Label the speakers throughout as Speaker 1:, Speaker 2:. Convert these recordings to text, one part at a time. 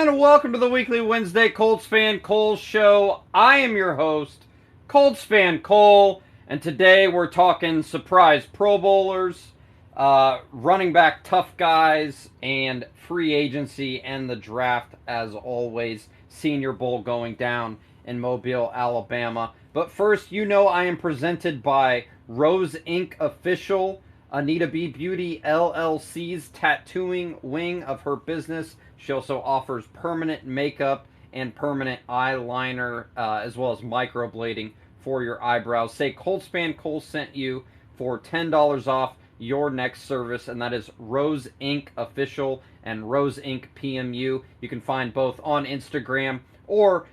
Speaker 1: And welcome to the weekly Wednesday Colts Fan Cole show. I am your host, Colts Fan Cole, and today we're talking surprise Pro Bowlers, running back tough guys, and free agency and the draft as always. Senior Bowl going down in Mobile, Alabama. But first, you know I am presented by Rose Ink Official, Anita B. Beauty LLC's tattooing wing of her business. She also offers permanent makeup and permanent eyeliner, as well as microblading for your eyebrows. Say Colts Fan Cole sent you for $10 off your next service, and that is Rose Ink Official and Rose Ink PMU. You can find both on Instagram or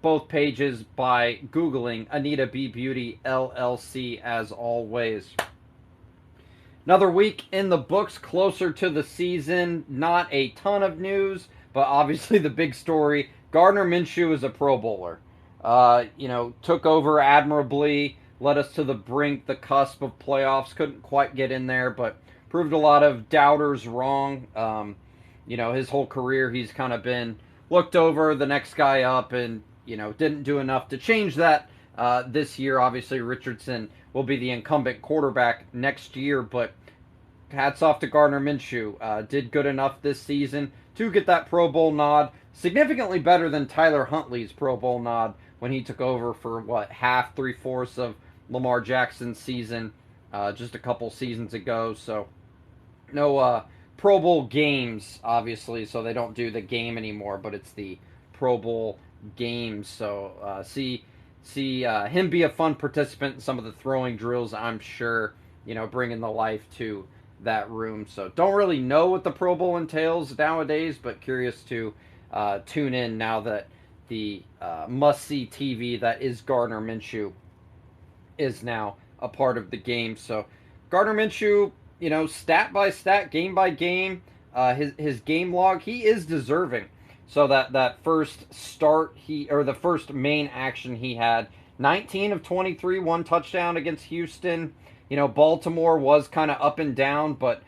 Speaker 1: both pages by Googling Anita B. Beauty LLC as always. Another week in the books, closer to the season. Not a ton of news, but obviously the big story, Gardner Minshew is a Pro Bowler. Took over admirably, led us to the brink, the cusp of playoffs. Couldn't quite get in there, but proved a lot of doubters wrong. His whole career he's kind of been looked over, the next guy up, and, didn't do enough to change that this year. Obviously, Richardson will be the incumbent quarterback next year, but hats off to Gardner Minshew. Did good enough this season to get that Pro Bowl nod. Significantly better than Tyler Huntley's Pro Bowl nod when he took over for, half, three-fourths of Lamar Jackson's season just a couple seasons ago. So, no Pro Bowl games, obviously, so they don't do the game anymore, but it's the Pro Bowl games. So, see him be a fun participant in some of the throwing drills, I'm sure, bringing the life to that room. So don't really know what the Pro Bowl entails nowadays, but curious to tune in now that the must-see TV that is Gardner Minshew is now a part of the game. So Gardner Minshew, stat by stat, game by game, his game log, he is deserving. So that first start, the first main action he had, 19 of 23, one touchdown against Houston. Baltimore was kind of up and down, but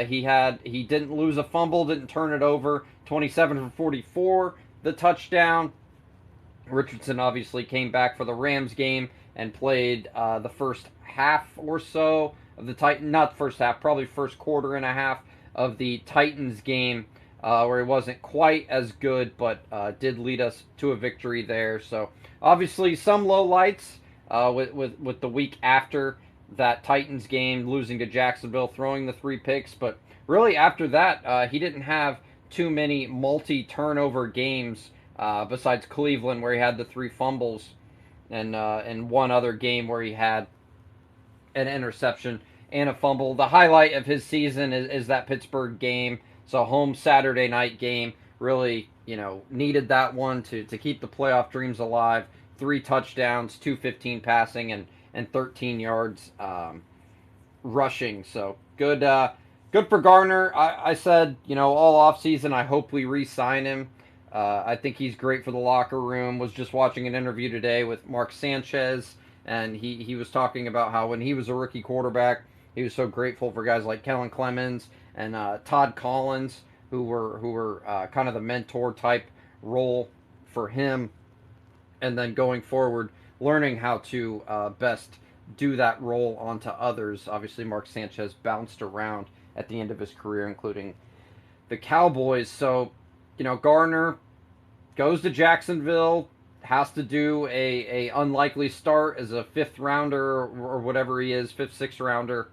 Speaker 1: he didn't lose a fumble, didn't turn it over. 27 for 44, the touchdown. Richardson obviously came back for the Rams game and played the first half or so of the not the first half, probably first quarter and a half of the Titans game, where he wasn't quite as good, but did lead us to a victory there. So obviously some lowlights with the week after that Titans game, losing to Jacksonville, throwing the 3 picks. But really after that, he didn't have too many multi-turnover games besides Cleveland, where he had the 3 fumbles, and one other game where he had an interception and a fumble. The highlight of his season is that Pittsburgh game. So home Saturday night game, really, needed that one to keep the playoff dreams alive. 3 touchdowns, 215 passing, and 13 yards rushing. So good for Gardner. I said, all offseason, I hope we re-sign him. I think he's great for the locker room. Was just watching an interview today with Mark Sanchez, and he was talking about how when he was a rookie quarterback, he was so grateful for guys like Kellen Clemens and Todd Collins, who were kind of the mentor type role for him, and then going forward, learning how to best do that role onto others. Obviously, Mark Sanchez bounced around at the end of his career, including the Cowboys. So, Gardner goes to Jacksonville, has to do a unlikely start as a 5th rounder or whatever he is, 5th, 6th rounder.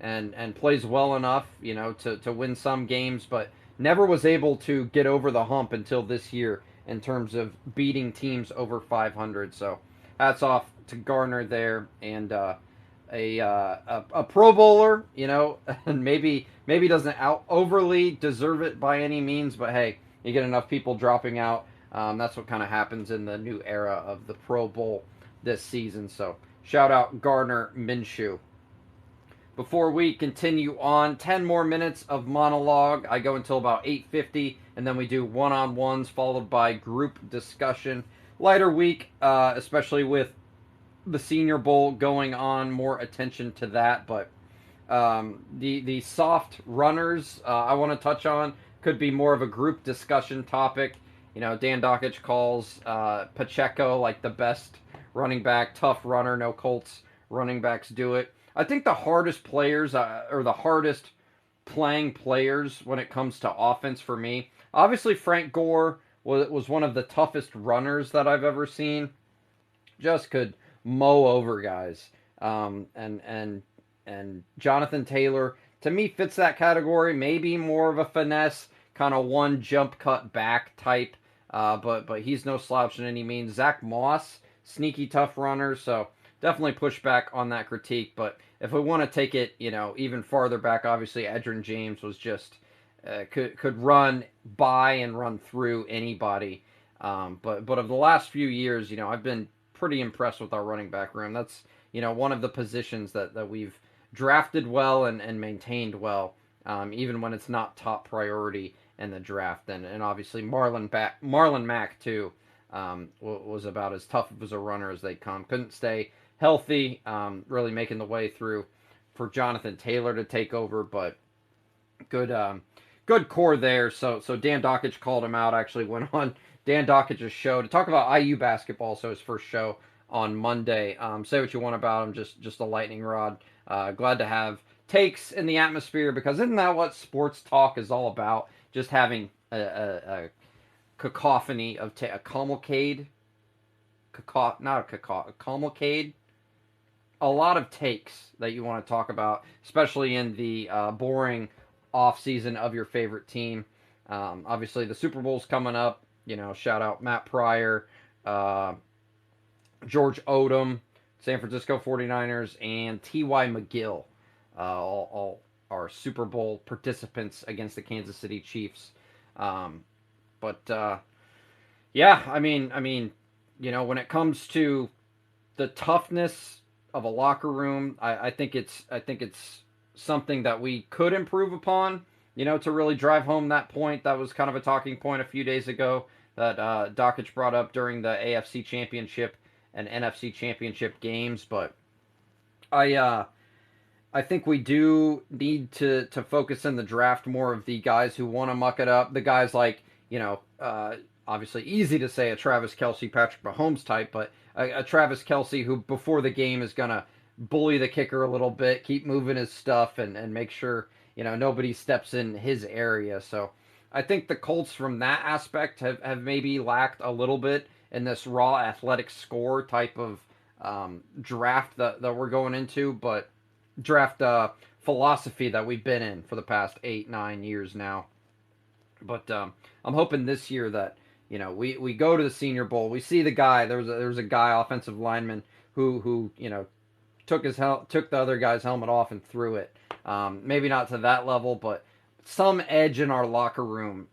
Speaker 1: And plays well enough, to win some games, but never was able to get over the hump until this year in terms of beating teams over 500. So hats off to Gardner there, and a Pro Bowler, and maybe doesn't overly deserve it by any means, but hey, you get enough people dropping out. That's what kind of happens in the new era of the Pro Bowl this season. So shout out Gardner Minshew. Before we continue on, 10 more minutes of monologue. I go until about 8:50, and then we do one-on-ones followed by group discussion. Lighter week, especially with the Senior Bowl going on, more attention to that. But the soft runners I want to touch on could be more of a group discussion topic. Dan Dockich calls Pacheco like the best running back, tough runner. No Colts running backs do it. I think the hardest players or the hardest playing players when it comes to offense for me. Obviously, Frank Gore was one of the toughest runners that I've ever seen. Just could mow over guys. And Jonathan Taylor to me fits that category. Maybe more of a finesse, kind of one jump cut back type. But he's no slouch in any means. Zach Moss, sneaky tough runner. So definitely push back on that critique. But if we want to take it, even farther back, obviously Edgerrin James was just could run by and run through anybody. But of the last few years, I've been pretty impressed with our running back room. That's one of the positions that we've drafted well and maintained well, even when it's not top priority in the draft. And obviously Marlon Mack too was about as tough as a runner as they come. Couldn't stay healthy, really making the way through for Jonathan Taylor to take over, but good core there. So Dan Dockich called him out. Actually went on Dan Dockich's show to talk about IU basketball. So his first show on Monday. Say what you want about him, just a lightning rod. Glad to have takes in the atmosphere because isn't that what sports talk is all about? Just having a cacophony of a cavalcade, not a cavalcade. A lot of takes that you want to talk about, especially in the boring off season of your favorite team. Obviously, the Super Bowl's coming up. Shout out Matt Pryor, George Odom, San Francisco 49ers, and T.Y. McGill. All are Super Bowl participants against the Kansas City Chiefs. Yeah, I mean, when it comes to the toughness of a locker room, I think it's something that we could improve upon. To really drive home that point. That was kind of a talking point a few days ago that Dockich brought up during the AFC Championship and NFC Championship games. But I think we do need to focus in the draft more of the guys who want to muck it up. The guys like obviously easy to say a Travis Kelce, Patrick Mahomes type, but a Travis Kelce who before the game is gonna bully the kicker a little bit, keep moving his stuff, and make sure nobody steps in his area. So I think the Colts from that aspect have maybe lacked a little bit in this raw athletic score type of draft that we're going into, but draft philosophy that we've been in for the past 8-9 years now. But I'm hoping this year that we go to the Senior Bowl, we see the guy. There was a guy, offensive lineman, who took the other guy's helmet off and threw it. Maybe not to that level, but some edge in our locker room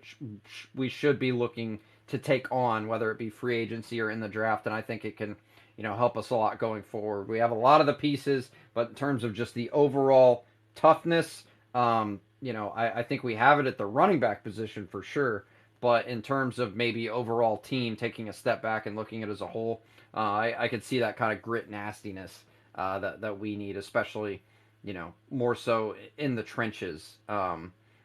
Speaker 1: we should be looking to take on, whether it be free agency or in the draft. And I think it can help us a lot going forward. We have a lot of the pieces, but in terms of just the overall toughness, I think we have it at the running back position for sure. But in terms of maybe overall team taking a step back and looking at it as a whole, I could see that kind of grit nastiness that we need, especially more so in the trenches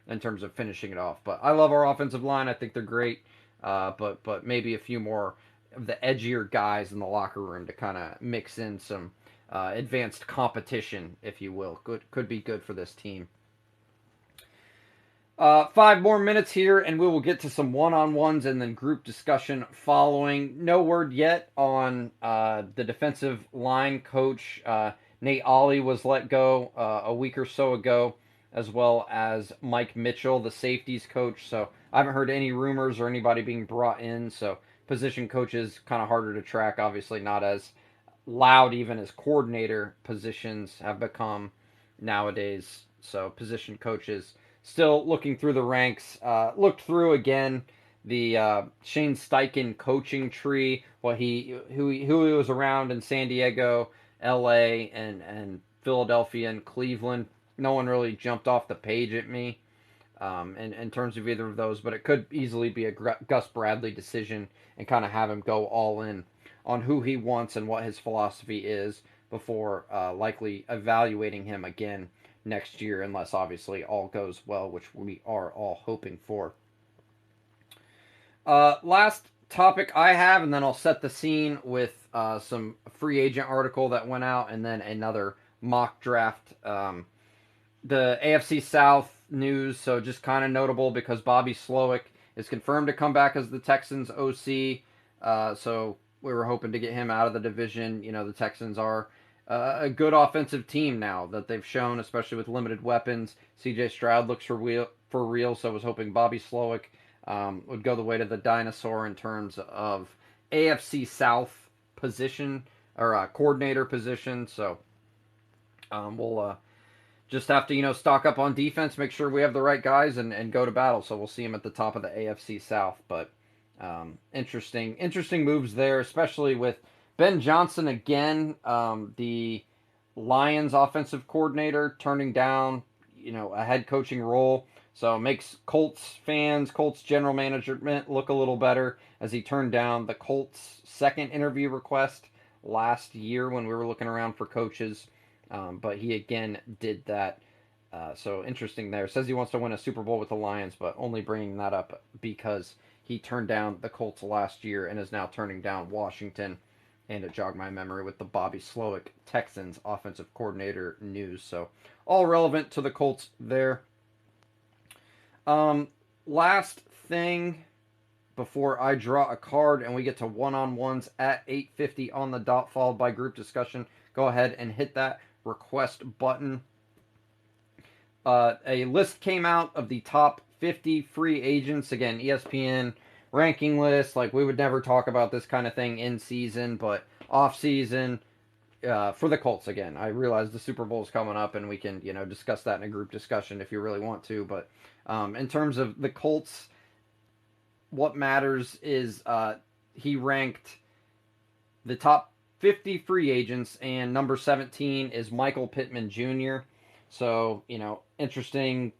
Speaker 1: in terms of finishing it off. But I love our offensive line. I think they're great. But maybe a few more of the edgier guys in the locker room to kind of mix in some advanced competition, if you will. Could be good for this team. 5 more minutes here, and we will get to some one-on-ones and then group discussion following. No word yet on the defensive line coach. Nate Ollie was let go a week or so ago, as well as Mike Mitchell, the safeties coach. So I haven't heard any rumors or anybody being brought in. So position coaches kind of harder to track. Obviously not as loud even as coordinator positions have become nowadays. So position coaches still looking through the ranks. Looked through again the Shane Steichen coaching tree. Who he was around in San Diego, L.A. and Philadelphia and Cleveland. No one really jumped off the page at me in terms of either of those, but it could easily be a Gus Bradley decision and kind of have him go all in on who he wants and what his philosophy is before likely evaluating him again next year, unless obviously all goes well, which we are all hoping for. Last topic I have, and then I'll set the scene with some free agent article that went out, and then another mock draft. The AFC South news, so just kind of notable because Bobby Slowick is confirmed to come back as the Texans OC. So we were hoping to get him out of the division. You know, the Texans are a good offensive team now that they've shown, especially with limited weapons. CJ Stroud looks for real, so I was hoping Bobby Slowick would go the way to the dinosaur in terms of AFC South position or coordinator position. So we'll just have to, stock up on defense, make sure we have the right guys, and go to battle. So we'll see him at the top of the AFC South. But interesting moves there, especially with Ben Johnson again, the Lions offensive coordinator, turning down, a head coaching role. So it makes Colts fans, Colts general management look a little better as he turned down the Colts' second interview request last year when we were looking around for coaches. But he again did that. So interesting there. Says he wants to win a Super Bowl with the Lions, but only bringing that up because he turned down the Colts last year and is now turning down Washington. And it jogged my memory with the Bobby Slowick Texans offensive coordinator news. So all relevant to the Colts there. Last thing before I draw a card and we get to one-on-ones at 8:50 on the dot, followed by group discussion. Go ahead and hit that request button. A list came out of the top 50 free agents. Again, ESPN ranking list. Like, we would never talk about this kind of thing in season, but off season for the Colts. Again, I realize the Super Bowl is coming up, and we can discuss that in a group discussion if you really want to. But in terms of the Colts, what matters is he ranked the top 50 free agents, and number 17 is Michael Pittman Jr. So, interesting.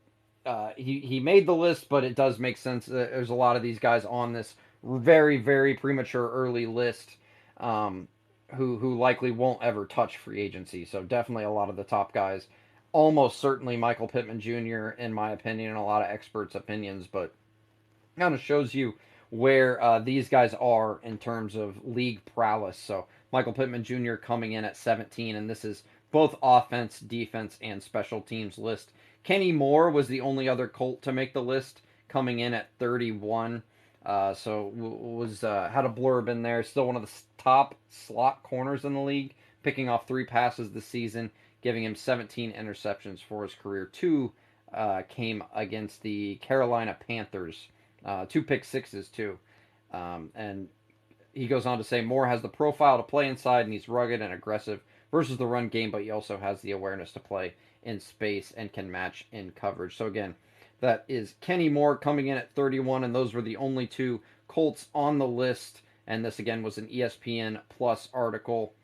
Speaker 1: He made the list, but it does make sense. There's a lot of these guys on this very, very premature early list who likely won't ever touch free agency. So definitely a lot of the top guys. Almost certainly Michael Pittman Jr., in my opinion, and a lot of experts' opinions, but kind of shows you where these guys are in terms of league prowess. So Michael Pittman Jr. coming in at 17, and this is both offense, defense, and special teams list. Kenny Moore was the only other Colt to make the list, coming in at 31. So was had a blurb in there. Still one of the top slot corners in the league, picking off 3 passes this season, giving him 17 interceptions for his career. 2 came against the Carolina Panthers. 2 pick sixes too. And he goes on to say Moore has the profile to play inside, and he's rugged and aggressive versus the run game, but he also has the awareness to play in space and can match in coverage. So again, that is Kenny Moore coming in at 31, and those were the only 2 Colts on the list. And this again was an ESPN Plus article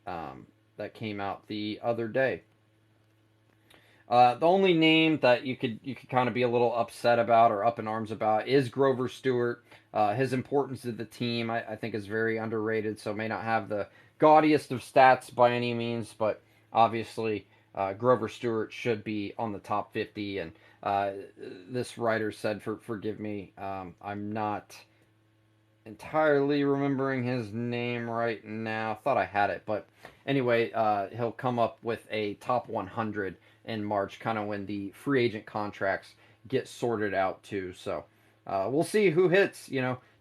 Speaker 1: that came out the other day. The only name that you could kind of be a little upset about or up in arms about is Grover Stewart. His importance to the team, I think, is very underrated, so may not have the gaudiest of stats by any means, but obviously Grover Stewart should be on the top 50. And this writer said, forgive me, I'm not entirely remembering his name right now. Thought I had it, but anyway, he'll come up with a top 100 in March, kind of when the free agent contracts get sorted out too. So we'll see who hits.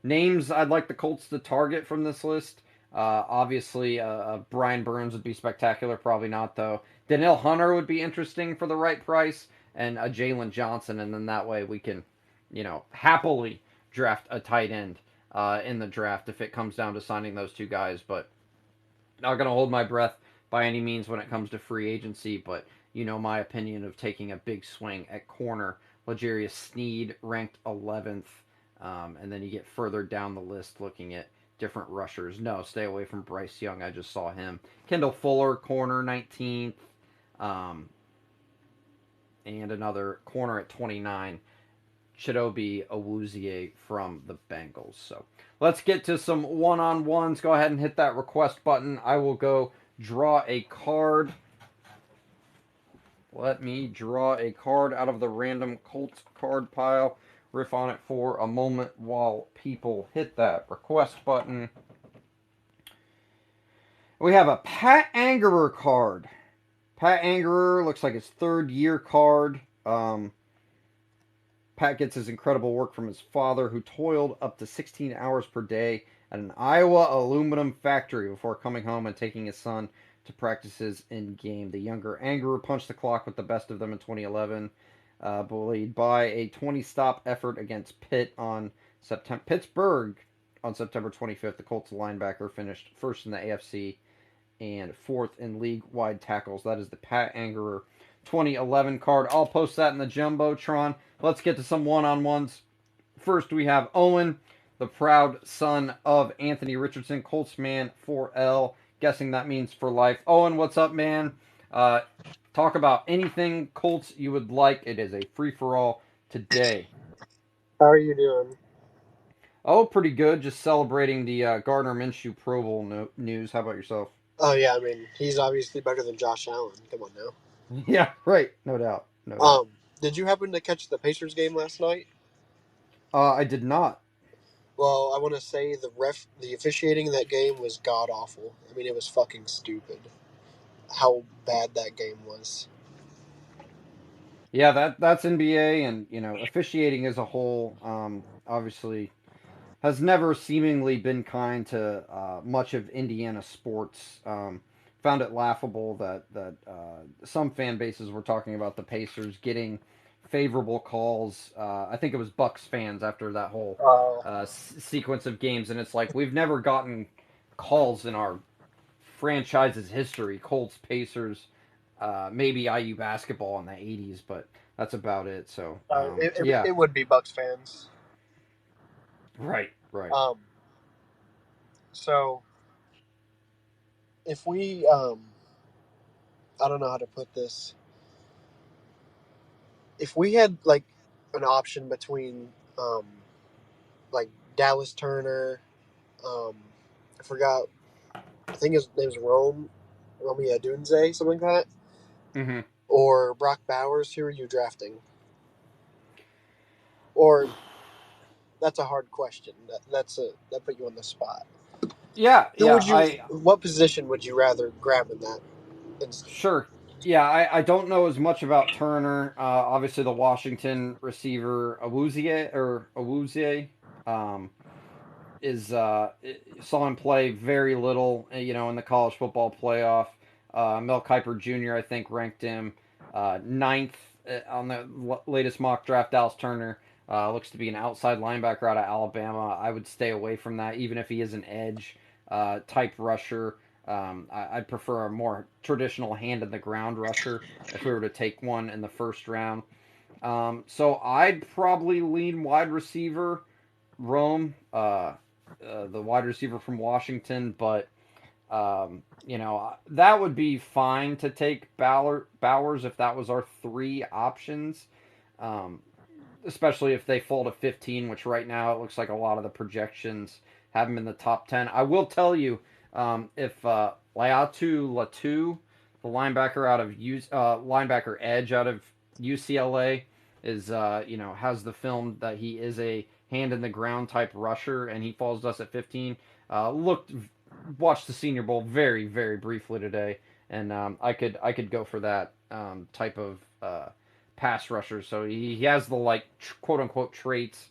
Speaker 1: Names I'd like the Colts to target from this list. Obviously, Brian Burns would be spectacular. Probably not, though. Danielle Hunter would be interesting for the right price, and Jalen Johnson, and then that way we can, happily draft a tight end in the draft if it comes down to signing those 2 guys. But not going to hold my breath by any means when it comes to free agency, but my opinion of taking a big swing at corner. L'Jarius Sneed ranked 11th, and then you get further down the list looking at different rushers. No, stay away from Bryce Young. I just saw him. Kendall Fuller, corner, 19th, and another corner at 29. Chidobe Awuzie from the Bengals. So let's get to some one-on-ones. Go ahead and hit that request button. I will go draw a card. Let me draw a card out of the random Colts card pile riff on it for a moment while people hit that request button. We have a Pat Angerer card. Pat Angerer looks like his third year card. Pat gets his incredible work from his father, who toiled up to 16 hours per day at an Iowa aluminum factory before coming home and taking his son to practices in game. The younger Angerer punched the clock with the best of them in 2011, bullied by a 20-stop effort against Pittsburgh on September 25th. The Colts linebacker finished first in the AFC and fourth in league-wide tackles. That is the Pat Angerer 2011 card. I'll post that in the Jumbotron. Let's get to some one-on-ones. First, we have Owen, the proud son of Anthony Richardson, Colts man 4L. Guessing that means for life. Owen, what's up, man? Talk about anything Colts you would like. It is a free-for-all today.
Speaker 2: How are you doing?
Speaker 1: Oh, pretty good. Just celebrating the Gardner Minshew Pro Bowl news. How about yourself?
Speaker 2: Oh yeah, I mean he's obviously better than Josh Allen. Come on now.
Speaker 1: Yeah, right. No doubt. No doubt.
Speaker 2: Um, did you happen to catch the Pacers game last night?
Speaker 1: I did not.
Speaker 2: Well, I want to say the officiating in that game was god awful. I mean, it was fucking stupid. How bad that game was.
Speaker 1: Yeah, that's NBA, and officiating as a whole, obviously has never seemingly been kind to much of Indiana sports. Found it laughable that some fan bases were talking about the Pacers getting favorable calls. I think it was Bucks fans after that whole
Speaker 2: Uh,
Speaker 1: sequence of games, and it's like we've never gotten calls in our franchise's history. Colts, Pacers, maybe IU basketball in the '80s, but that's about it. So yeah,
Speaker 2: it would be Bucks fans.
Speaker 1: right, right.
Speaker 2: Um, so if we I don't know how to put this. If we had like an option between um, like Dallas Turner, um, I forgot. I think his name's Romeo Dunze, something like that,
Speaker 1: Hmm.
Speaker 2: or Brock Bowers. Who are you drafting? Or that's a hard question. That put you on the spot.
Speaker 1: Yeah,
Speaker 2: Who
Speaker 1: yeah.
Speaker 2: would you? What position would you rather grab in that instant?
Speaker 1: Sure. Yeah, I don't know as much about Turner. Obviously, the Washington receiver Awuzie, um, is saw him play very little. In the college football playoff. Mel Kiper Jr. I think ranked him ninth on the latest mock draft. Dallas Turner looks to be an outside linebacker out of Alabama. I would stay away from that, even if he is an edge type rusher. I'd prefer a more traditional hand in the ground rusher if we were to take one in the first round. So I'd probably lean wide receiver, Rome, the wide receiver from Washington, but that would be fine to take Bowers if that was our three options. Um, Especially if they fall to 15, which right now it looks like a lot of the projections have them in the top 10. I will tell you, if Laiatu Latu, the linebacker linebacker edge out of UCLA, is has the film that he is a hand in the ground type rusher, and he falls to us at 15. Watched the Senior Bowl very very briefly today, and I could go for that type of pass rusher. So he has the quote unquote traits.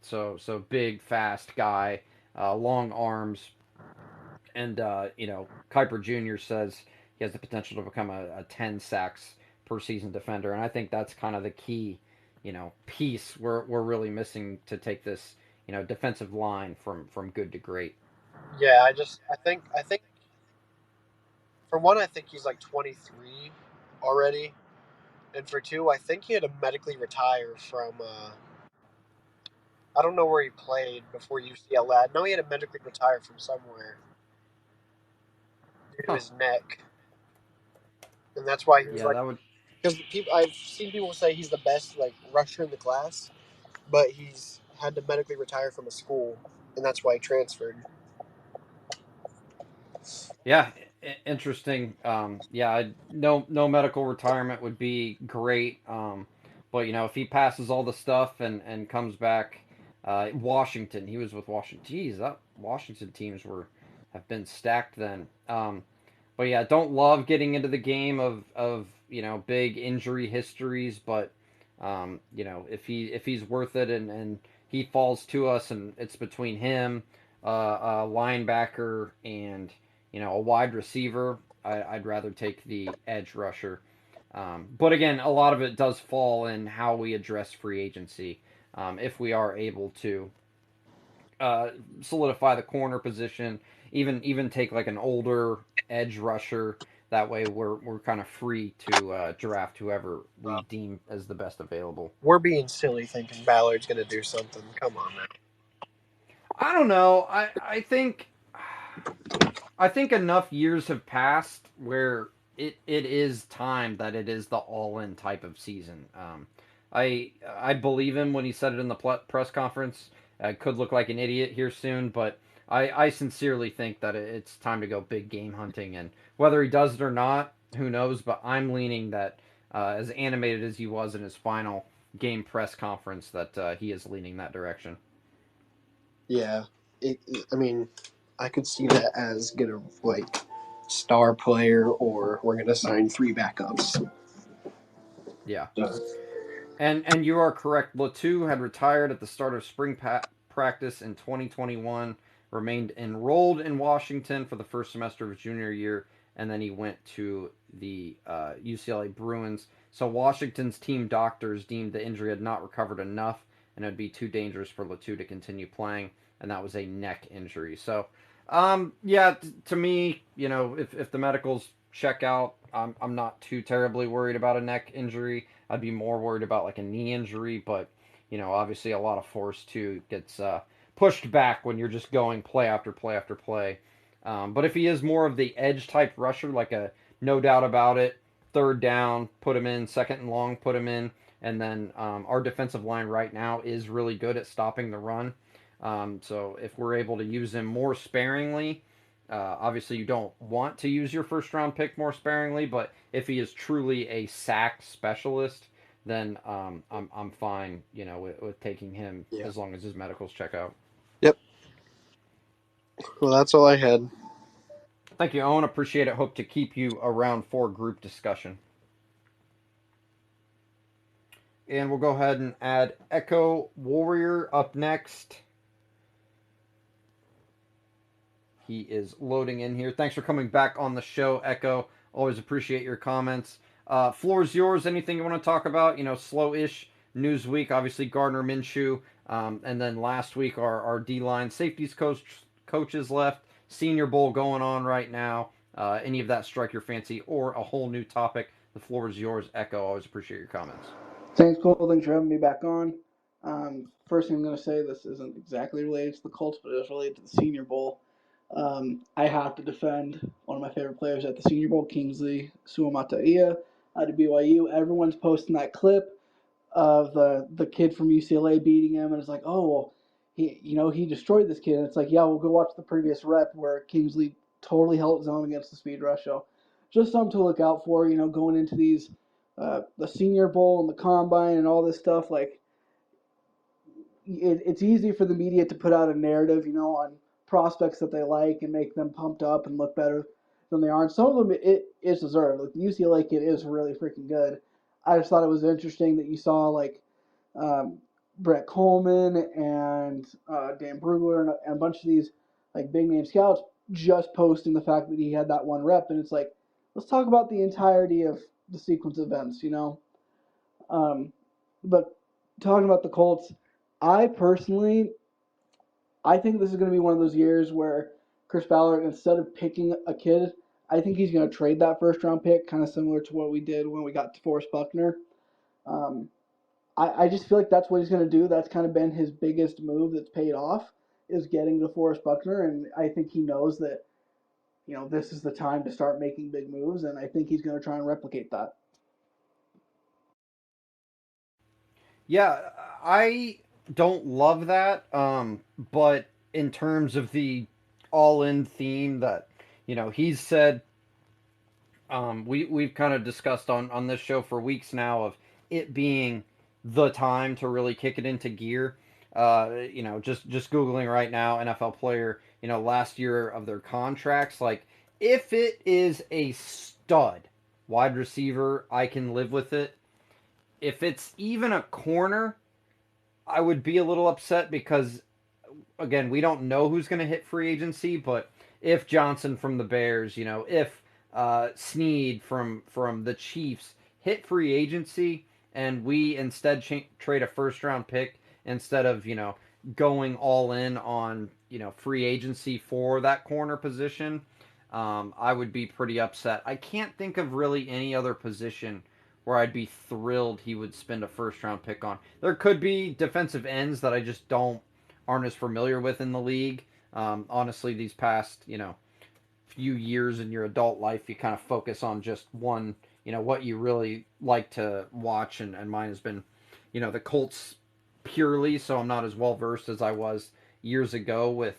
Speaker 1: So big, fast guy, long arms, and Kuiper Jr. says he has the potential to become a 10 sacks per season defender, and I think that's kind of the key, piece we're really missing to take this defensive line from good to great.
Speaker 2: Yeah, I think for one, I think he's like 23 already, and for two, I think he had to medically retire from. I don't know where he played before UCLA. I know he had to medically retire from somewhere due to
Speaker 1: Huh?
Speaker 2: his neck, and that's why he was
Speaker 1: Yeah,
Speaker 2: like.
Speaker 1: that would.
Speaker 2: Because people, I've seen people say he's the best like rusher in the class, but he's had to medically retire from a school, and that's why he transferred.
Speaker 1: Yeah, interesting. Yeah, no medical retirement would be great. But if he passes all the stuff and comes back, Washington, he was with Washington. Geez, that Washington teams have been stacked then. But yeah, don't love getting into the game of big injury histories, but if he's worth it and he falls to us and it's between him, a linebacker and a wide receiver, I'd rather take the edge rusher. But again, a lot of it does fall in how we address free agency. If we are able to uh, solidify the corner position, even take like an older edge rusher. That way, we're kind of free to draft whoever we deem as the best available.
Speaker 2: We're being silly thinking Ballard's going to do something. Come on now.
Speaker 1: I don't know. I think enough years have passed where it is time that it is the all in type of season. I believe him when he said it in the press conference. I could look like an idiot here soon, but I sincerely think that it's time to go big game hunting. And whether he does it or not, who knows? But I'm leaning that as animated as he was in his final game press conference, that he is leaning that direction.
Speaker 2: Yeah, I mean, I could see that as gonna like star player, or we're gonna sign three backups.
Speaker 1: Yeah.
Speaker 2: So,
Speaker 1: And you are correct. Latu had retired at the start of spring practice in 2021, remained enrolled in Washington for the first semester of his junior year, and then he went to the UCLA Bruins. So Washington's team doctors deemed the injury had not recovered enough, and it would be too dangerous for Latu to continue playing, and that was a neck injury. So, yeah, to me, if the medicals check out, I'm not too terribly worried about a neck injury. I'd be more worried about like a knee injury, but obviously a lot of force too gets pushed back when you're just going play after play after play. But if he is more of the edge type rusher, like a no doubt about it, third down, put him in, second and long, put him in, and then our defensive line right now is really good at stopping the run. So if we're able to use him more sparingly, obviously, you don't want to use your first round pick more sparingly, but if he is truly a sack specialist, then I'm fine, with taking him
Speaker 2: yeah.
Speaker 1: as long as his medicals check out.
Speaker 2: Yep. Well, that's all I had.
Speaker 1: Thank you, Owen. Appreciate it. Hope to keep you around for group discussion. And we'll go ahead and add Echo Warrior up next. He is loading in here. Thanks for coming back on the show, Echo. Always appreciate your comments. Floor's yours. Anything you want to talk about? Slow-ish news week. Obviously, Gardner Minshew. And then last week, our D-line safeties coaches left. Senior Bowl going on right now. Any of that strike your fancy or a whole new topic? The floor is yours, Echo. Always appreciate your comments.
Speaker 3: Thanks, Cole. Thanks for having me back on. First thing I'm going to say, this isn't exactly related to the Colts, but it is related to the Senior Bowl. I have to defend one of my favorite players at the Senior Bowl, Kingsley Suamataia out of BYU. Everyone's posting that clip of the kid from UCLA beating him, and it's like, oh, well, he destroyed this kid. And it's like, yeah, we'll go watch the previous rep where Kingsley totally held his own against the speed rush. So just something to look out for, going into these the Senior Bowl and the Combine and all this stuff. Like, it's easy for the media to put out a narrative, on prospects that they like and make them pumped up and look better than they are. And some of them it is deserved. Like the UCLA kid is really freaking good. I just thought it was interesting that you saw like um, Brett Coleman and Dan Brugler and a bunch of these like big name scouts just posting the fact that he had that one rep, and it's like, let's talk about the entirety of the sequence of events. Um, but talking about the Colts, I personally, I think this is going to be one of those years where Chris Ballard, instead of picking a kid, I think he's going to trade that first round pick, kind of similar to what we did when we got DeForest Buckner. Um, I just feel like that's what he's going to do. That's kind of been his biggest move that's paid off, is getting DeForest Buckner, and I think he knows that this is the time to start making big moves, and I think he's going to try and replicate that.
Speaker 1: Yeah, I don't love that. But in terms of the all-in theme that he's said, we've kind of discussed on this show for weeks now of it being the time to really kick it into gear. Just googling right now, NFL player, last year of their contracts. Like, if it is a stud wide receiver, I can live with it. If it's even a corner, I would be a little upset because, again, we don't know who's going to hit free agency. But if Johnson from the Bears, if Snead from the Chiefs hit free agency, and we instead trade a first round pick instead of going all in on free agency for that corner position, I would be pretty upset. I can't think of really any other position where I'd be thrilled he would spend a first round pick on. There could be defensive ends that I just don't aren't as familiar with in the league. Honestly, these past few years in your adult life, you kind of focus on just one, what you really like to watch, and mine has been, the Colts purely. So I'm not as well versed as I was years ago with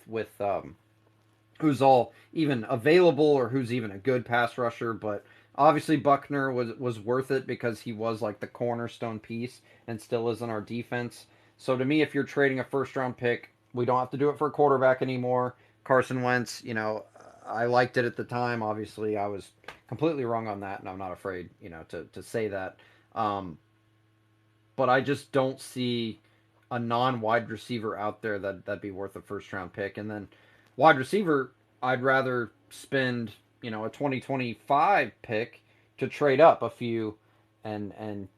Speaker 1: who's all even available or who's even a good pass rusher, but obviously Buckner was worth it because he was like the cornerstone piece and still is in our defense. So to me, if you're trading a first round pick, we don't have to do it for a quarterback anymore. Carson Wentz, I liked it at the time. Obviously, I was completely wrong on that, and I'm not afraid, to say that. Um, but I just don't see a non-wide receiver out there that'd be worth a first round pick. And then wide receiver, I'd rather spend a 2025 pick to trade up a few, and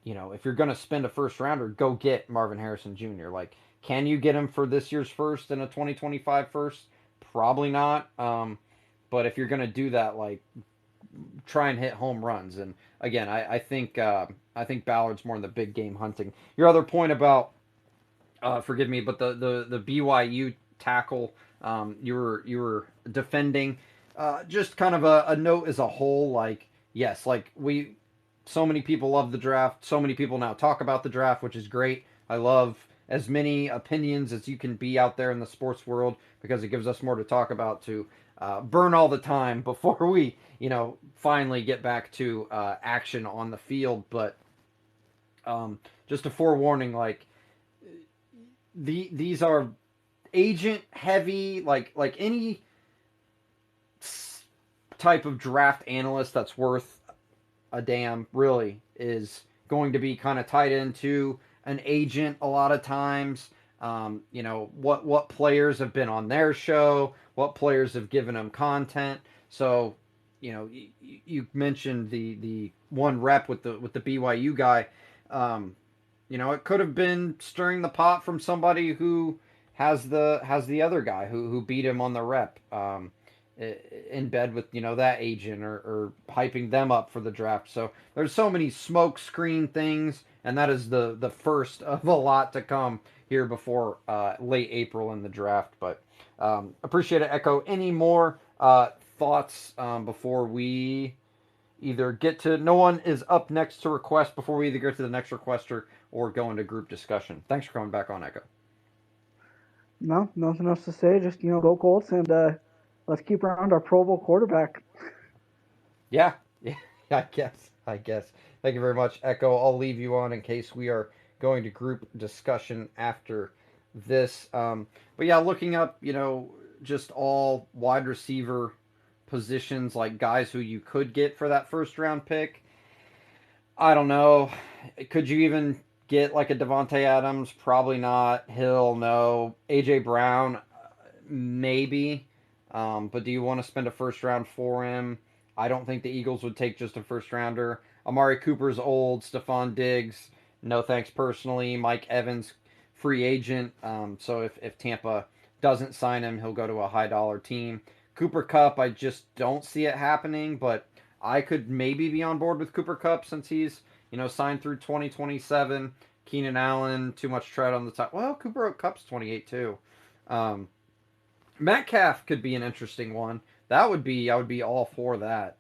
Speaker 1: if you're gonna spend a first rounder, go get Marvin Harrison Jr. Like, can you get him for this year's first and a 2025 first? Probably not. But if you're gonna do that, like, try and hit home runs. And again, I think Ballard's more in the big game hunting. Your other point about forgive me, but the BYU tackle you were defending, just kind of a note as a whole. Like, yes, like so many people love the draft. So many people now talk about the draft, which is great. I love as many opinions as you can be out there in the sports world because it gives us more to talk about to burn all the time before we, finally get back to action on the field. But just a forewarning, like these are agent heavy, like any type of draft analyst that's worth a damn really is going to be kind of tied into an agent a lot of times. What players have been on their show, what players have given them content. So, you mentioned the one rep with the BYU guy. It could have been stirring the pot from somebody who has the other guy who beat him on the rep. In bed with that agent or hyping them up for the draft. So there's so many smoke screen things, and that is the first of a lot to come here before late April in the draft. But appreciate it, Echo. Any more thoughts before we either get to no one is up next to request before we either get to the next requester or go into group discussion? Thanks for coming back on, Echo.
Speaker 3: No, nothing else to say. Just go Colts, and let's keep around our Pro Bowl quarterback.
Speaker 1: Yeah, yeah, I guess. Thank you very much, Echo. I'll leave you on in case we are going to group discussion after this. But yeah, looking up, just all wide receiver positions, like guys who you could get for that first round pick. I don't know. Could you even get like a Devonte Adams? Probably not. Hill, no. AJ Brown, maybe. But do you want to spend a first round for him? I don't think the Eagles would take just a first rounder. Amari Cooper's old. Stephon Diggs, no thanks personally. Mike Evans, free agent. So if Tampa doesn't sign him, he'll go to a high dollar team. Cooper Cup, I just don't see it happening, but I could maybe be on board with Cooper Cup since he's, signed through 2027. Keenan Allen, too much tread on the top. Well, Cooper Cup's 28 too. Um, Metcalf could be an interesting one. I would be all for that.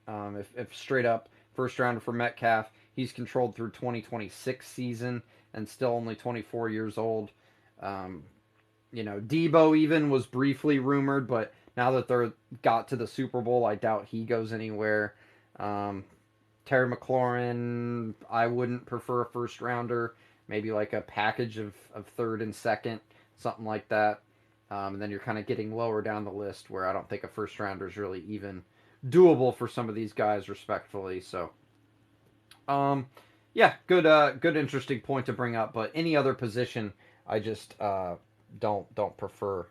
Speaker 1: If straight up first rounder for Metcalf, he's controlled through 2026 season and still only 24 years old. Um, Debo even was briefly rumored, but now that they're got to the Super Bowl, I doubt he goes anywhere. Um, Terry McLaurin, I wouldn't prefer a first rounder. maybe like a package of third and second, something like that. And then you're kind of getting lower down the list where I don't think a first rounder is really even doable for some of these guys, respectfully. So, um, yeah, good, interesting point to bring up. But any other position, I just don't prefer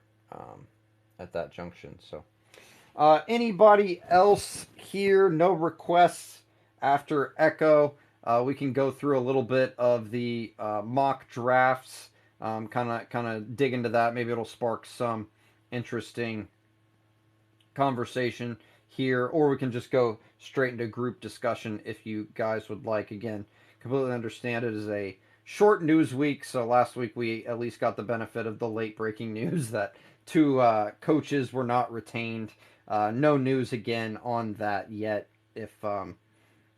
Speaker 1: at that junction. So, anybody else here? No requests after Echo. We can go through a little bit of the mock drafts. Kind of dig into that. Maybe it'll spark some interesting conversation here, or we can just go straight into group discussion if you guys would like. Again, completely understand it is a short news week, so last week we at least got the benefit of the late breaking news that two coaches were not retained. No news again on that yet. If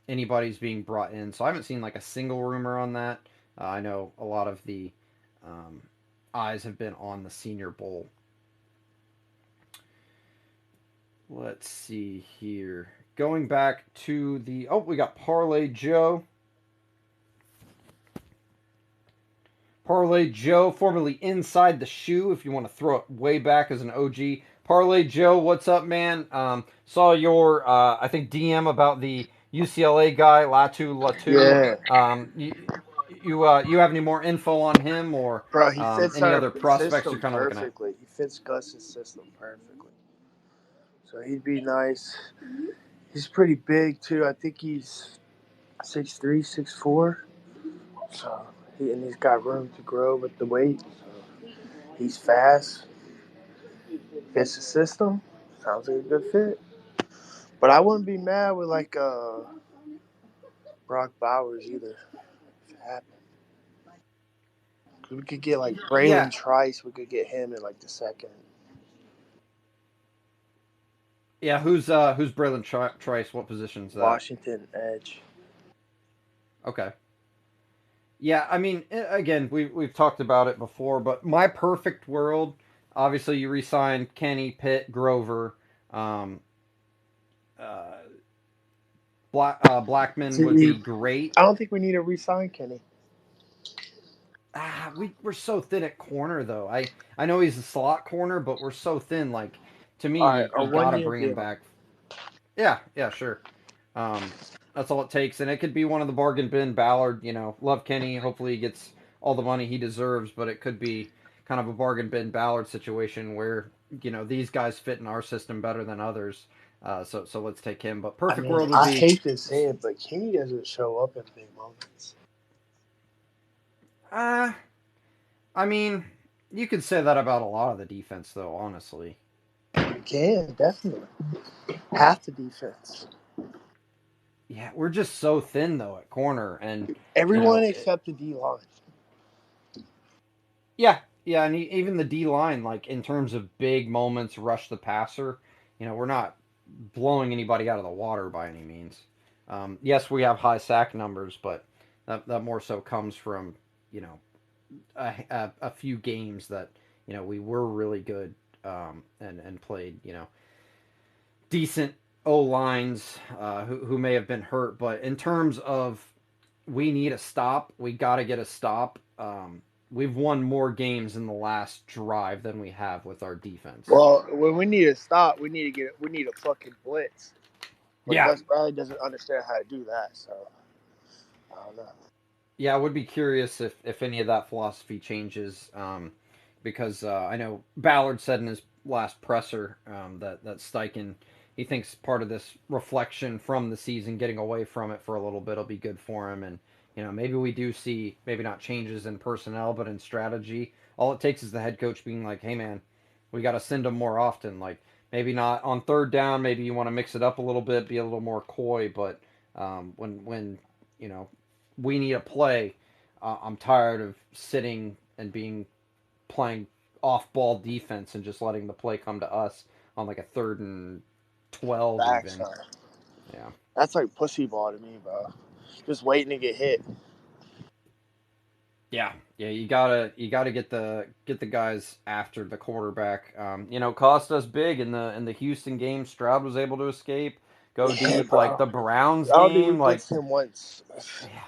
Speaker 1: anybody's being brought in, so I haven't seen like a single rumor on that. I know a lot of the um, eyes have been on the Senior Bowl. Let's see here. Going back to the we got Parlay Joe. Parlay Joe, formerly Inside the Shoe, if you want to throw it way back as an OG. Parlay Joe, what's up, man? Saw your, I think, DM about the UCLA guy, Latu.
Speaker 4: Yeah,
Speaker 1: You have any more info on him or
Speaker 4: bro, he fits
Speaker 1: any
Speaker 4: our
Speaker 1: other prospects you're
Speaker 4: system
Speaker 1: kind of looking at?
Speaker 4: perfectly. He fits Gus's system perfectly. So he'd be nice. He's pretty big too. I think he's 6'3", 6'4". So he's got room to grow with the weight. So he's fast. Fits the system. Sounds like a good fit. But I wouldn't be mad with like Brock Bowers either. If it happened. We could get like
Speaker 1: Yeah,
Speaker 4: Braylon Trice. We could get him in like the second.
Speaker 1: yeah. Who's Braylon Trice? What position's that?
Speaker 4: Washington edge.
Speaker 1: Okay. Yeah, I mean, again, we've talked about it before, but my perfect world, obviously, you resign Kenny, Pitt, Grover, um, uh, Blackman would
Speaker 4: See,
Speaker 1: be great.
Speaker 4: I don't think we need to re-sign Kenny.
Speaker 1: We're so thin at corner though. I know he's a slot corner, but we're so thin. Like to me,
Speaker 4: All right, a
Speaker 1: you gotta
Speaker 4: 1 year
Speaker 1: bring him
Speaker 4: deal.
Speaker 1: back. Yeah, sure. That's all it takes, and it could be one of the bargain bin Ballard. Love Kenny. Hopefully, he gets all the money he deserves, but it could be kind of a bargain bin Ballard situation where these guys fit in our system better than others. So let's take him. But
Speaker 4: I
Speaker 1: perfect
Speaker 4: mean,
Speaker 1: world would
Speaker 4: I
Speaker 1: be.
Speaker 4: hate to say it, but Kenny doesn't show up in big moments.
Speaker 1: Uh, I mean, you could say that about a lot of the defense, though. Honestly.
Speaker 4: You can, definitely. Half the defense.
Speaker 1: Yeah, we're just so thin though at corner, and
Speaker 4: Everyone except the D line.
Speaker 1: yeah, and even the D line, like in terms of big moments, rush the passer. We're not blowing anybody out of the water by any means. Yes, we have high sack numbers, but that more so comes from you know a few games that we were really good and played decent O lines who may have been hurt, but in terms of we need a stop, we got to get a stop. We've won more games in the last drive than we have with our defense.
Speaker 4: Well, when we need to stop, we need a fucking blitz. But
Speaker 1: Yeah,
Speaker 4: Gus Bradley doesn't understand how to do that, so I don't know.
Speaker 1: yeah, I would be curious if any of that philosophy changes, because I know Ballard said in his last presser that Steichen he thinks part of this reflection from the season, getting away from it for a little bit, will be good for him, and maybe we do see maybe not changes in personnel but in strategy. All it takes is the head coach being like, "Hey man, we got to send him more often." Like maybe not on third down, maybe you want to mix it up a little bit, be a little more coy, but when you know we need a play. I'm tired of sitting and playing off ball defense and just letting the play come to us on like a 3rd and 12
Speaker 4: Facts,
Speaker 1: even.
Speaker 4: son.
Speaker 1: Yeah.
Speaker 4: That's like pussy ball to me, bro. Just waiting to get hit.
Speaker 1: Yeah, you gotta get the guys after the quarterback. Cost us big in the Houston game. Stroud was able to escape, go
Speaker 4: Yeah,
Speaker 1: deep. Like
Speaker 4: bro.
Speaker 1: the Browns
Speaker 4: I don't think we
Speaker 1: game, like
Speaker 4: blitzed him once.
Speaker 1: yeah,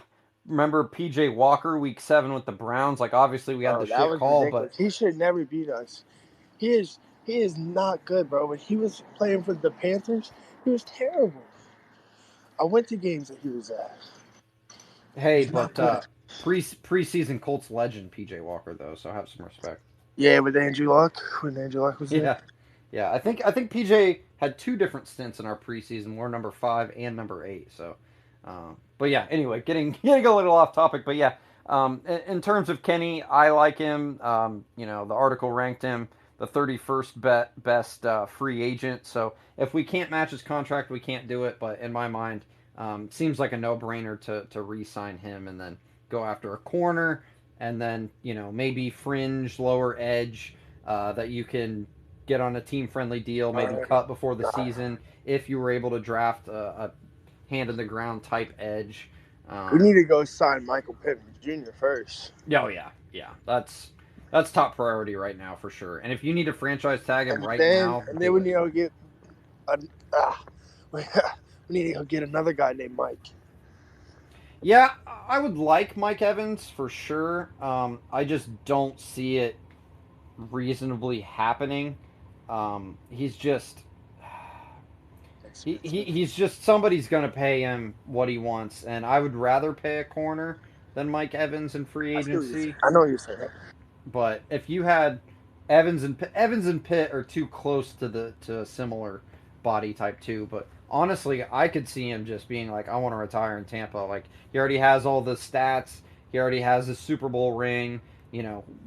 Speaker 1: remember PJ Walker week 7 with the Browns? Like, obviously we had the
Speaker 4: Oh, that
Speaker 1: shit
Speaker 4: was
Speaker 1: call, but
Speaker 4: ridiculous. He should never beat us. He is not good, bro. When he was playing for the Panthers, he was terrible. I went to games that he was at.
Speaker 1: hey,
Speaker 4: He's not
Speaker 1: but
Speaker 4: good.
Speaker 1: preseason Colts legend PJ Walker though, so have some respect.
Speaker 4: Yeah, with Andrew Luck, when Andrew Luck was there.
Speaker 1: Yeah, yeah. I think PJ had 2 different stints in our preseason. We're number 5 and number 8. So, but yeah. Anyway, getting getting a little off topic, but yeah. In terms of Kenny, I like him. The article ranked him the 31st best free agent. So if we can't match his contract, we can't do it. But in my mind, seems like a no-brainer to re-sign him and then go after a corner and then maybe fringe lower edge that you can get on a team-friendly deal, maybe cut before the
Speaker 4: Nah.
Speaker 1: season if you were able to draft a hand in the ground type edge.
Speaker 4: We need to go sign Michael Pittman Jr. first.
Speaker 1: Oh yeah, yeah, that's top priority right now for sure. And if you need to franchise tag him
Speaker 4: And
Speaker 1: right
Speaker 4: then,
Speaker 1: now,
Speaker 4: and then
Speaker 1: do
Speaker 4: we
Speaker 1: it.
Speaker 4: need to get a, we need to go get another guy named Mike.
Speaker 1: Yeah, I would like Mike Evans for sure. I just don't see it reasonably happening. He's just he's just somebody's gonna pay him what he wants, and I would rather pay a corner than Mike Evans in free
Speaker 4: I see what you're saying.
Speaker 1: agency.
Speaker 4: I know what you're saying.
Speaker 1: But if you had Evans and Pitt are too close to a similar body type too. But honestly, I could see him just being like, I want to retire in Tampa. Like he already has all the stats. He already has his Super Bowl ring.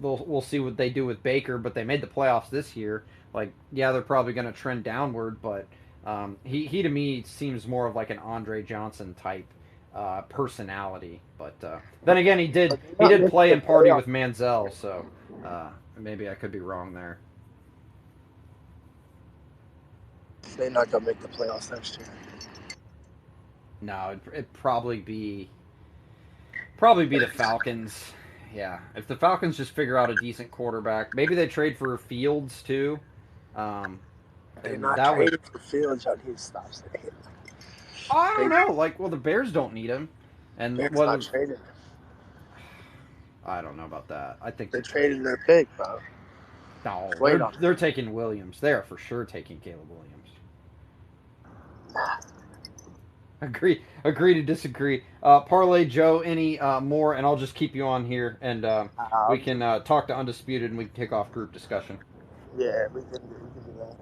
Speaker 1: We'll see what they do with Baker, but they made the playoffs this year. Like, yeah, they're probably going to trend downward, but he to me seems more of like an Andre Johnson type personality. But then again, he did
Speaker 4: But they're
Speaker 1: he
Speaker 4: not
Speaker 1: did
Speaker 4: making
Speaker 1: play
Speaker 4: the
Speaker 1: and party
Speaker 4: playoffs.
Speaker 1: with Manziel, so maybe I could be wrong there.
Speaker 4: They're not gonna make the playoffs next year.
Speaker 1: No, it'd probably be the Falcons. Yeah, if the Falcons just figure out a decent quarterback, maybe they trade for Fields too, um,
Speaker 4: They're
Speaker 1: and
Speaker 4: not
Speaker 1: that would
Speaker 4: trading for Fields. I need to stop saying.
Speaker 1: I
Speaker 4: They
Speaker 1: don't know. Like, well, the Bears don't need him, and
Speaker 4: Bears
Speaker 1: what
Speaker 4: not
Speaker 1: if
Speaker 4: trading.
Speaker 1: I don't know about that. I think
Speaker 4: They're trading their pick, bro.
Speaker 1: no,
Speaker 4: Just wait
Speaker 1: they're
Speaker 4: on it.
Speaker 1: they're taking Williams. They are for sure taking Caleb Williams. Agree to disagree. Parlay Joe, any more, and I'll just keep you on here, and we can talk to Undisputed, and we can kick off group discussion.
Speaker 4: Yeah, we can do that.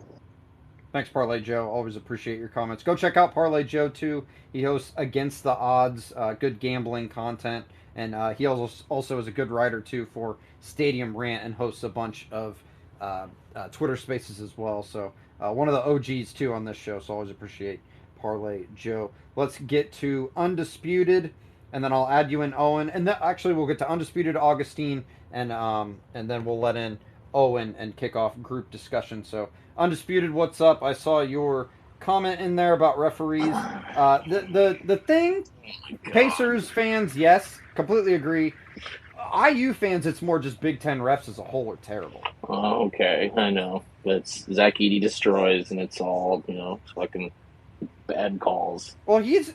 Speaker 1: Thanks, Parlay Joe. Always appreciate your comments. Go check out Parlay Joe too. He hosts Against the Odds, good gambling content, and he also is a good writer too for Stadium Rant and hosts a bunch of Twitter Spaces as well. So one of the OGs too on this show. So always appreciate Parlay Joe. Let's get to Undisputed, and then I'll add you in Owen, and then actually we'll get to Undisputed Augustine, and then we'll let in Owen and kick off group discussion. So Undisputed, what's up? I saw your comment in there about referees. The thing, Pacers fans, yes, completely agree. IU fans, it's more just Big Ten refs as a whole are terrible.
Speaker 5: Oh, okay, I know. That's Zach Edey destroys, and it's all fucking bad calls.
Speaker 1: Well, he's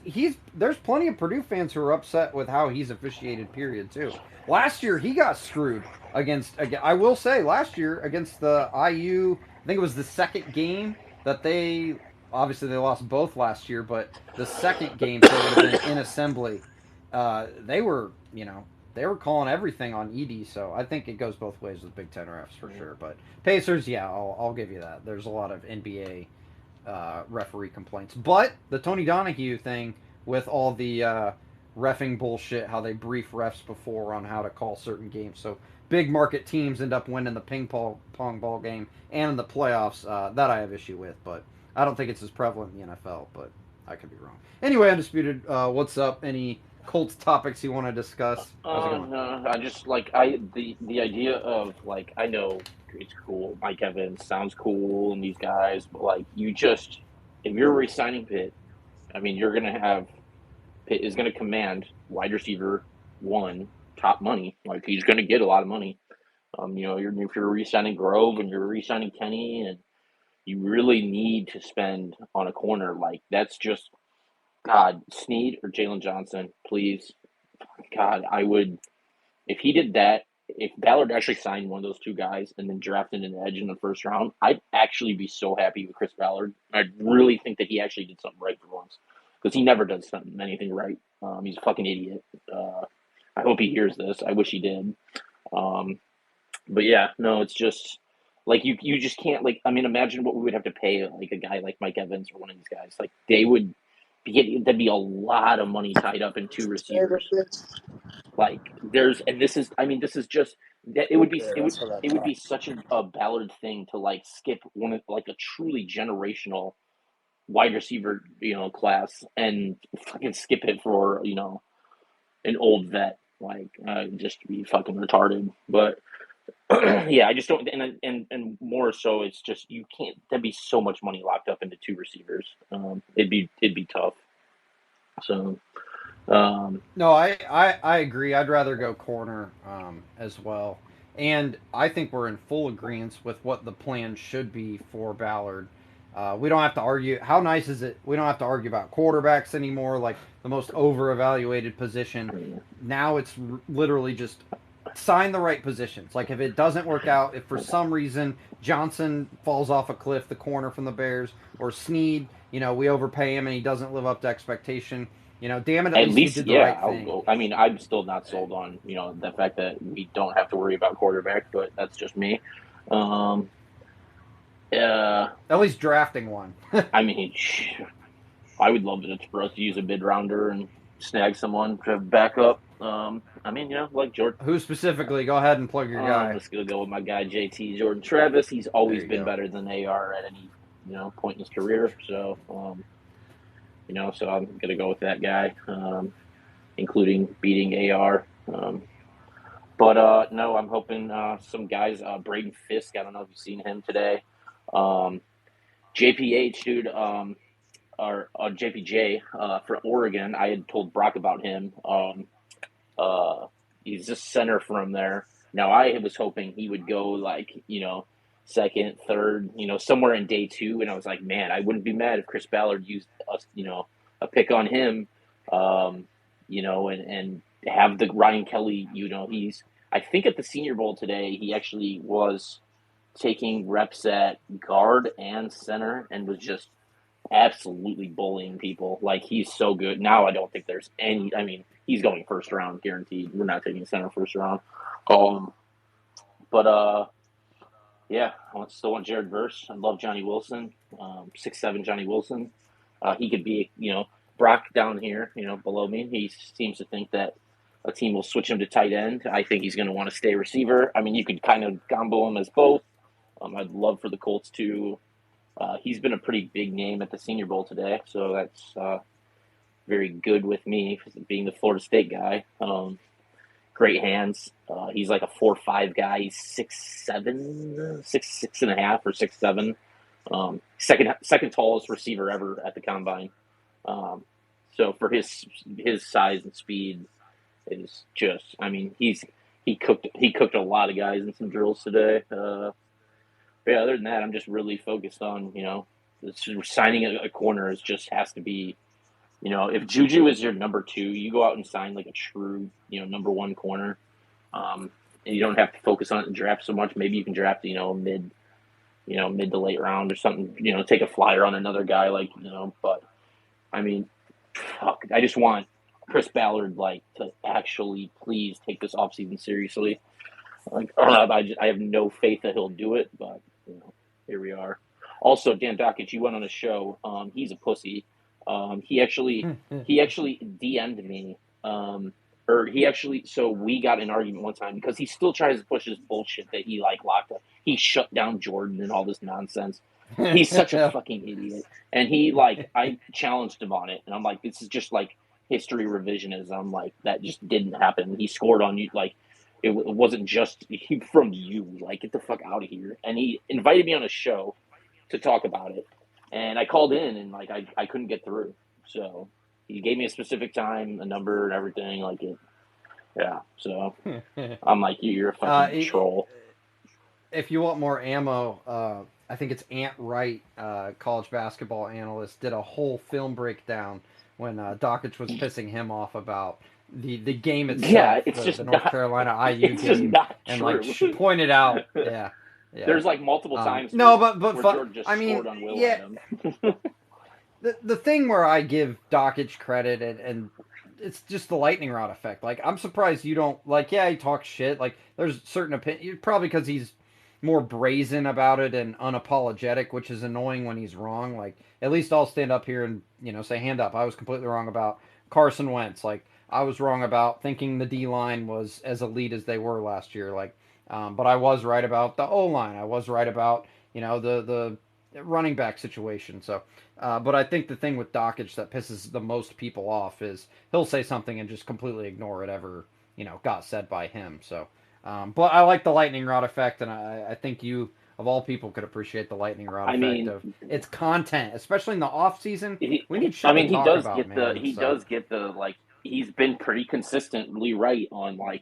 Speaker 1: there's plenty of Purdue fans who are upset with how he's officiated. Period. Too. Last year he got screwed against. I will say last year against the IU. I think it was the second game that they obviously they lost both last year, but the second game, so it would have been in assembly. They were they were calling everything on Edey, so I think it goes both ways with Big Ten refs for sure. But Pacers, yeah, I'll give you that. There's a lot of NBA referee complaints. But the Tony Donahue thing with all the refing bullshit, how they brief refs before on how to call certain games. So big market teams end up winning the pong ball game and in the playoffs. That I have issue with, but I don't think it's as prevalent in the NFL. But I could be wrong. Anyway, Undisputed, what's up? Any Colts topics you want to discuss? How's it going?
Speaker 5: No, I just the idea of I know it's cool. Mike Evans sounds cool, and these guys, but if you're resigning Pitt, I mean, you're gonna have Pitt is gonna command wide receiver one top money. Like he's gonna get a lot of money. If you're resigning Grove and you're resigning Kenny, and you really need to spend on a corner, that's just God, Snead or Jalen Johnson, please God, I would if he did that. If Ballard actually signed one of those two guys and then drafted an edge in the first round, I'd actually be so happy with Chris Ballard. I really think that he actually did something right for once because he never does anything right. He's a fucking idiot. I hope he hears this. I wish he did. Um, but yeah, no, it's just like you just can't like. I mean, imagine what we would have to pay like a guy like Mike Evans or one of these guys. Like they would be getting there'd be a lot of money tied up in two receivers. Like there's and this is I mean this is just it would be
Speaker 4: Yeah, that's what I
Speaker 5: it would
Speaker 4: thought.
Speaker 5: be such a Ballard thing to like skip one of like a truly generational wide receiver class and fucking skip it for an old vet like just to be fucking retarded. But yeah, I just don't and more so it's just you can't there'd be so much money locked up into two receivers. It'd be tough. So
Speaker 1: No, I agree. I'd rather go corner as well. And I think we're in full agreement with what the plan should be for Ballard. We don't have to argue. How nice is it? We don't have to argue about quarterbacks anymore, like the most over-evaluated position. Now it's literally just sign the right positions. Like if it doesn't work out, if for some reason Johnson falls off a cliff, the corner from the Bears, or Snead, we overpay him and he doesn't live up to expectation. Damn it, at
Speaker 5: At
Speaker 1: least you
Speaker 5: least,
Speaker 1: did the
Speaker 5: yeah.
Speaker 1: right thing.
Speaker 5: I mean, I'm still not sold on the fact that we don't have to worry about quarterback, but that's just me. Um,
Speaker 1: At least drafting one.
Speaker 5: I mean, I would love it for us to use a mid rounder and snag someone to back up. I mean, like Jordan.
Speaker 1: Who specifically? Go ahead and plug your guy.
Speaker 5: Let's go with my guy JT Jordan Travis. He's
Speaker 1: There
Speaker 5: always
Speaker 1: you
Speaker 5: been
Speaker 1: go.
Speaker 5: better than they are at any point in his career. So, so I'm gonna go with that guy, including beating AR. But no, I'm hoping some guys. Braden Fisk. I don't know if you've seen him today. JPH, dude. Or JPJ for Oregon. I had told Brock about him. Uh, he's just center from there. Now I was hoping he would go like second, third, somewhere in day two. And I was like, man, I wouldn't be mad if Chris Ballard used us, a pick on him. And have the Ryan Kelly. He's I think at the Senior Bowl today he actually was taking reps at guard and center and was just absolutely bullying people. Like he's so good. Now I don't think there's any. I mean, he's going first round guaranteed. We're not taking center first round. But yeah, still want Jared Verse. I love Johnny Wilson. 6'7" Johnny Wilson. He could be Brock down here. Below me. He seems to think that a team will switch him to tight end. I think he's going to want to stay receiver. I mean, you could kind of combo him as both. I'd love for the Colts to. He's been a pretty big name at the Senior Bowl today, so that's very good with me, being the Florida State guy. Great hands. He's like a 4'5" guy. He's 6'7", 6'6.5" or 6'7". Second tallest receiver ever at the combine. So for his size and speed is just. I mean, he cooked a lot of guys in some drills today. But yeah, other than that, I'm just really focused on, signing a corner has to be, if Juju is your number two, you go out and sign like a true, number one corner. And you don't have to focus on it and draft so much. Maybe you can draft, mid to late round or something, take a flyer on another guy but I mean, fuck, I just want Chris Ballard, to actually please take this offseason seriously. I have no faith that he'll do it, but here we are. Also, Dan Dockett, you went on a show. He's a pussy. He actually DM'd me. So we got in an argument one time because he still tries to push his bullshit that he locked up. He shut down Jordan and all this nonsense. He's such a fucking idiot. And I challenged him on it, and I'm like, this is just history revisionism. That just didn't happen. He scored on you. It wasn't just from you. Get the fuck out of here. And he invited me on a show to talk about it. And I called in and I couldn't get through. So he gave me a specific time, a number and everything. Yeah. So I'm like, you're a fucking troll.
Speaker 1: If you want more ammo, I think it's Ant Wright, college basketball analyst, did a whole film breakdown when Dockich was pissing him off about the game
Speaker 5: Yeah,
Speaker 1: itself,
Speaker 5: it's just
Speaker 1: the North
Speaker 5: not.
Speaker 1: Carolina IU
Speaker 5: It's just
Speaker 1: game,
Speaker 5: not
Speaker 1: and like
Speaker 5: true.
Speaker 1: pointed out, yeah, yeah.
Speaker 5: There's like multiple times
Speaker 1: No, but
Speaker 5: where
Speaker 1: fun.
Speaker 5: George just
Speaker 1: I mean,
Speaker 5: scored on will
Speaker 1: yeah,
Speaker 5: at him.
Speaker 1: the thing where I give Dockich credit and it's just the lightning rod effect. Like I'm surprised you don't like. Yeah, he talks shit. Like there's certain opinion probably because he's more brazen about it and unapologetic, which is annoying when he's wrong. Like at least I'll stand up here and say hand up. I was completely wrong about Carson Wentz. Like I was wrong about thinking the D line was as elite as they were last year. Like, but I was right about the O line. I was right about the running back situation. So but I think the thing with Dockich that pisses the most people off is he'll say something and just completely ignore it ever, got said by him. So, but I like the lightning rod effect, and I think you, of all people, could appreciate the lightning rod
Speaker 5: I
Speaker 1: effect
Speaker 5: mean,
Speaker 1: of its content, especially in the off season. We need
Speaker 5: I
Speaker 1: shit to
Speaker 5: mean,
Speaker 1: talk about, man.
Speaker 5: he
Speaker 1: So,
Speaker 5: does get the like he's been pretty consistently right on like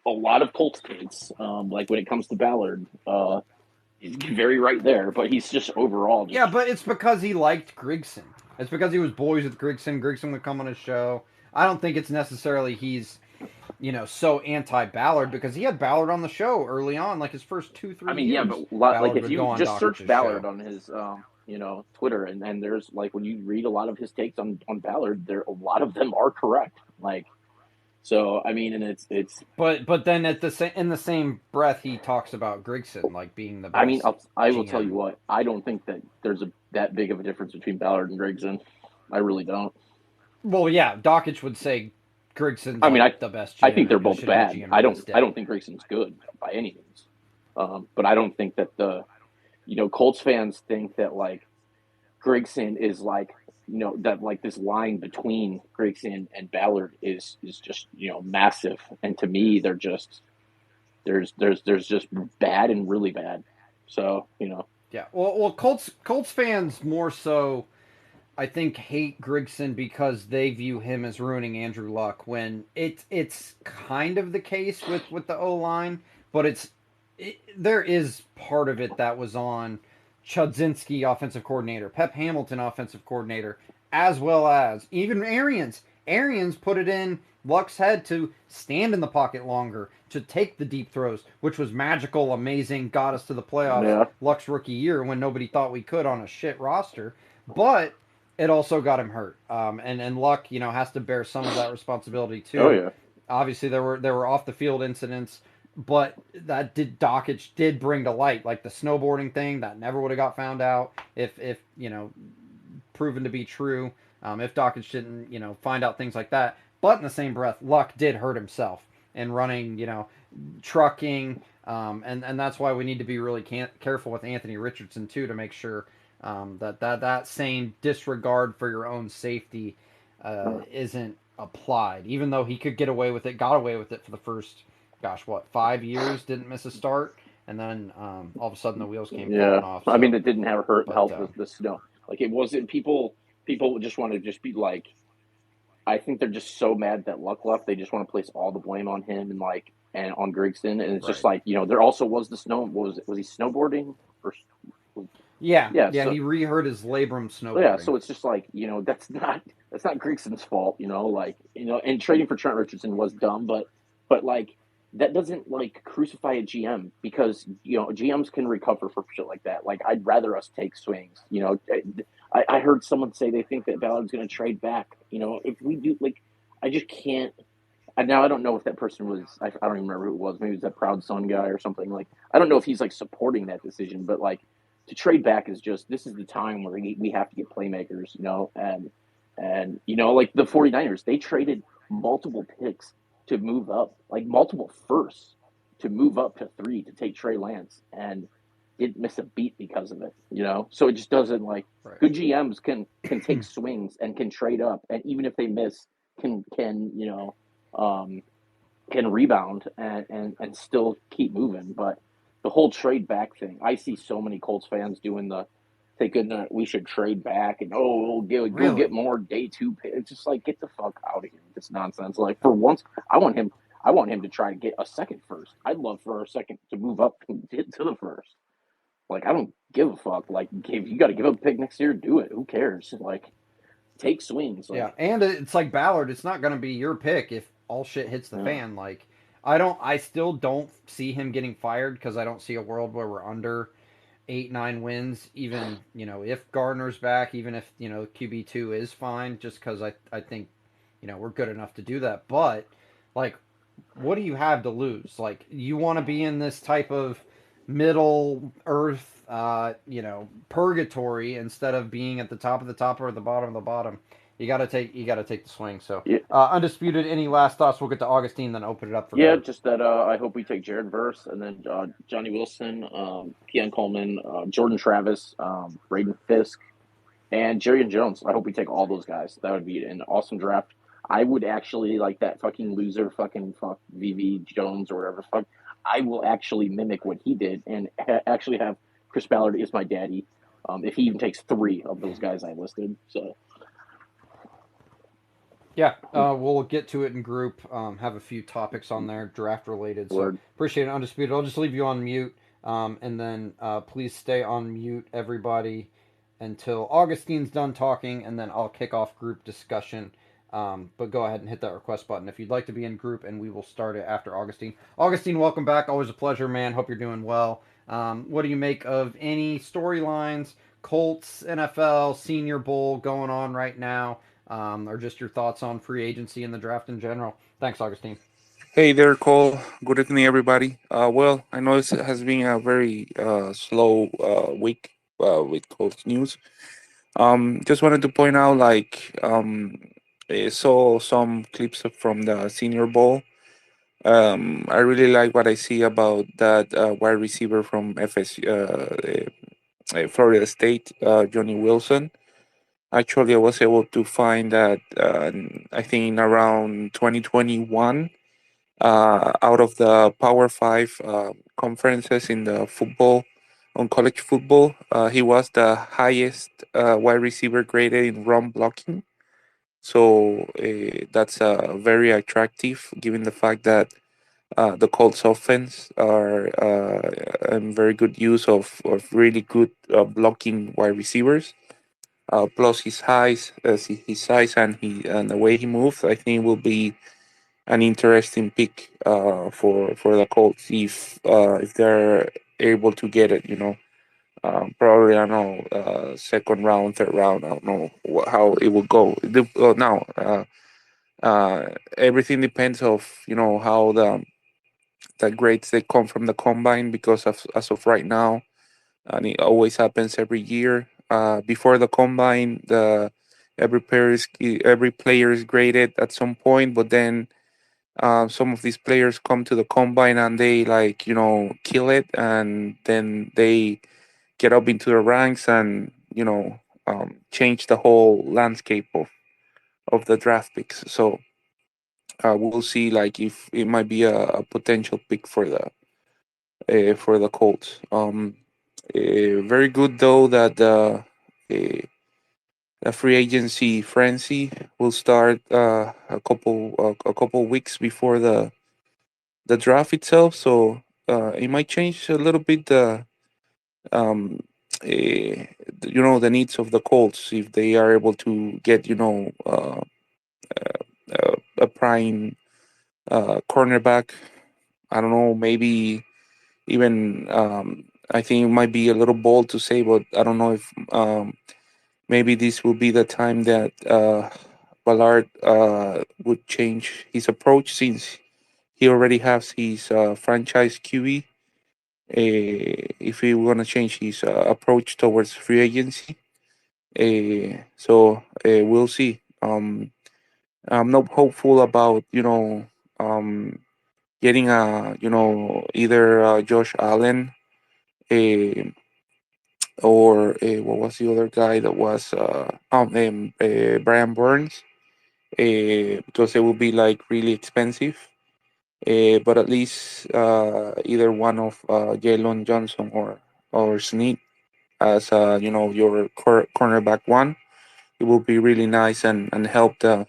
Speaker 5: a lot of Colts takes, like when it comes to Ballard, he's very right there. But he's just overall
Speaker 1: yeah,
Speaker 5: just.
Speaker 1: but it's because he liked Grigson. It's because he was boys with Grigson. Grigson would come on his show. I don't think it's necessarily he's so anti-Ballard because he had Ballard on the show early on, like his first two,
Speaker 5: I
Speaker 1: three
Speaker 5: mean, yeah,
Speaker 1: years.
Speaker 5: but like
Speaker 1: Ballard
Speaker 5: if
Speaker 1: would go
Speaker 5: you
Speaker 1: on
Speaker 5: just search
Speaker 1: Dockich's
Speaker 5: Ballard
Speaker 1: show.
Speaker 5: on his Twitter, and there's like when you read a lot of his takes on Ballard, there a lot of them are correct. Like, so I mean, and it's.
Speaker 1: But then in the same breath, he talks about Grigson like being the
Speaker 5: I mean,
Speaker 1: best
Speaker 5: I will tell you
Speaker 1: GM.
Speaker 5: what. I don't think that there's that big of a difference between Ballard and Gregson. I really don't.
Speaker 1: Well, yeah, Dockich would say Grigson's
Speaker 5: I mean,
Speaker 1: like the best
Speaker 5: I think
Speaker 1: GM
Speaker 5: they're
Speaker 1: and
Speaker 5: both
Speaker 1: should be
Speaker 5: bad.
Speaker 1: GM to this
Speaker 5: I
Speaker 1: day.
Speaker 5: don't think Gregson's good by any means. But I don't think that Colts fans think that like Gregson is like that like this line between Gregson and Ballard is just massive. And to me, they're just there's just bad and really bad. So
Speaker 1: Yeah, well, Colts fans more so I think hate Grigson because they view him as ruining Andrew Luck when it's kind of the case with the O line, but there is part of it that was on Chudzinski, offensive coordinator, Pep Hamilton, offensive coordinator, as well as even Arians. Arians put it in Luck's head to stand in the pocket longer, to take the deep throws, which was magical, amazing, got us to the playoffs
Speaker 5: yeah,
Speaker 1: Luck's rookie year when nobody thought we could on a shit roster. But it also got him hurt. And Luck, has to bear some of that responsibility
Speaker 5: oh
Speaker 1: too.
Speaker 5: yeah,
Speaker 1: Obviously, there were off the field incidents, but that Dockich did bring to light, like the snowboarding thing that never would have got found out if proven to be true. If Dockich didn't find out things like that. But in the same breath, Luck did hurt himself in running, trucking, and that's why we need to be really careful with Anthony Richardson too to make sure that same disregard for your own safety isn't applied. Even though he could get away with it, got away with it for the first, 5 years, didn't miss a start, and then all of a sudden the wheels came
Speaker 5: yeah.
Speaker 1: falling off.
Speaker 5: I mean,
Speaker 1: So,
Speaker 5: it didn't have
Speaker 1: but
Speaker 5: help the snow. Like it wasn't people. People just want to just be like. I think they're just so mad that Luck left. They just want to place all the blame on him and on Grigson. And it's just
Speaker 1: right.
Speaker 5: like there also was the snow. What was it? Was he snowboarding or? Yeah.
Speaker 1: Yeah,
Speaker 5: So
Speaker 1: he rehurt his labrum
Speaker 5: yeah.
Speaker 1: snowboarding.
Speaker 5: So it's just like that's not Grigson's fault. Like and trading for Trent Richardson was dumb, but like that doesn't like crucify a GM because GMs can recover for shit like that. Like I'd rather us take swings. I heard someone say they think that Ballard's going to trade back. If we do, like, I just can't. Now I don't know if that person was. I don't even remember who it was. Maybe it was that Proud Son guy or something. Like I don't know if he's like supporting that decision, but like to trade back is just this is the time where we have to get playmakers. And like the 49ers, they traded multiple picks to move up, like multiple firsts to move up to 3 to take Trey Lance, and didn't miss a beat because of it. So it just doesn't like
Speaker 1: Right.
Speaker 5: good GMs can take swings and can trade up, and even if they miss, um, can rebound and still keep moving. But the whole trade back thing, I see so many Colts fans doing the thinking that we should trade back and go get
Speaker 1: Really?
Speaker 5: more day 2 picks. It's just like get the fuck out of here with this nonsense. Like for once, I want him to try to get a second first. I'd love for our second to move up and get to the first. Like I don't give a fuck. Like if you got to give up a pick next year, do it. Who cares? Like take swings.
Speaker 1: Yeah,
Speaker 5: Like,
Speaker 1: and it's like Ballard. It's not going to be your pick if all shit hits the
Speaker 5: no.
Speaker 1: fan. Like, I still don't see him getting fired because I don't see a world where we're under 8, 9 wins. Even if Gardner's back, even if QB2 is fine, just because I think we're good enough to do that. But like, what do you have to lose? Like, you want to be in this type of middle earth, purgatory instead of being at the top of the top or the bottom of the bottom. You got to take the swing. So,
Speaker 5: Yeah,
Speaker 1: undisputed. Any last thoughts? We'll get to Augustine, then open it up for
Speaker 5: yeah,
Speaker 1: group.
Speaker 5: just that I hope we take Jared Verse and then Johnny Wilson, Keon Coleman, Jordan Travis, Braden Fisk, and Jerry Jones. I hope we take all those guys. That would be an awesome draft. I would actually like that fucking loser, fuck VV Jones or whatever fuck. I will actually mimic what he did and actually have Chris Ballard is my daddy. If he even takes 3 of those guys I listed, so
Speaker 1: Yeah, we'll get to it in group. Have a few topics on there, draft related. So
Speaker 5: word.
Speaker 1: appreciate it, undisputed. I'll just leave you on mute, and then please stay on mute, everybody, until Augustine's done talking, and then I'll kick off group discussion. But go ahead and hit that request button if you'd like to be in group, and we will start it after Augustine. Augustine, welcome back. Always a pleasure, man. Hope you're doing well. What do you make of any storylines? Colts, NFL, Senior Bowl going on right now, or just your thoughts on free agency and the draft in general. Thanks, Augustine.
Speaker 6: Hey there, Cole. Good evening, everybody. Well, I know it has been a very slow week with Colts news. Just wanted to point out, I saw some clips from the Senior Bowl. I really like what I see about that wide receiver from Florida State, Johnny Wilson. Actually, I was able to find that I think in around 2021 out of the Power Five conferences in the football on college football. He was the highest wide receiver graded in run blocking. So that's very attractive, given the fact that the Colts offense are in very good use of really good blocking wide receivers. Plus his size and the way he moves, I think will be an interesting pick for the Colts if they're able to get it. Probably I don't know second round, third round. I don't know how it will go. Now everything depends of how the grades they come from the combine because as of right now, and it always happens every year. Before the combine, the every player is graded at some point, but then some of these players come to the combine and they kill it, and then they get up into the ranks and change the whole landscape of the draft picks. So we'll see if it might be a potential pick for the Colts. Very good though that the free agency frenzy will start a couple weeks before the draft itself. So it might change a little bit um, the needs of the Colts if they are able to get a prime cornerback. I don't know, maybe even I think it might be a little bold to say, but I don't know if maybe this will be the time that Ballard would change his approach since he already has his franchise QB. If he want to change his approach towards free agency, so we'll see. I'm not hopeful about getting either Josh Allen, uh, or what was the other guy that was Brian Burns, because it will be like really expensive. But at least either one of Jalen Johnson or Snead as your cornerback one, it will be really nice and help the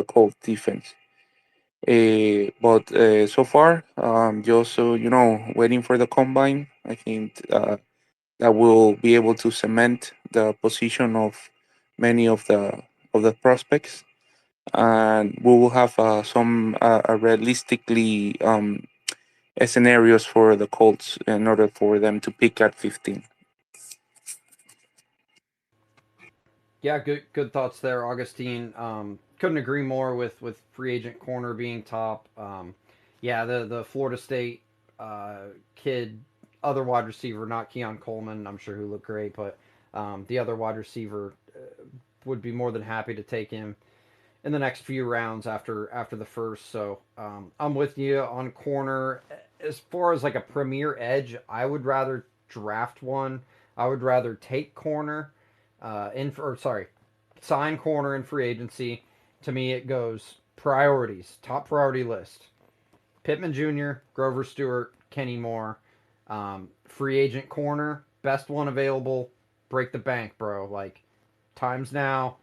Speaker 6: Colt defense. But so far, just waiting for the combine. I think that will be able to cement the position of many of the the prospects, and we will have some realistically scenarios for the Colts in order for them to pick at 15.
Speaker 1: Yeah, good thoughts there, Augustine. Couldn't agree more with free agent corner being top. Yeah, the Florida State kid, other wide receiver, not Keon Coleman, I'm sure who looked great, but the other wide receiver would be more than happy to take him in the next few rounds after the first. So I'm with you on corner. As far as like a premier edge, I would rather draft one. I would rather take corner or sorry, sign corner in free agency. To me, it goes priorities, top priority list. Pittman Jr., Grover Stewart, Kenny Moore, free agent corner, best one available. Break the bank, bro. Like times now.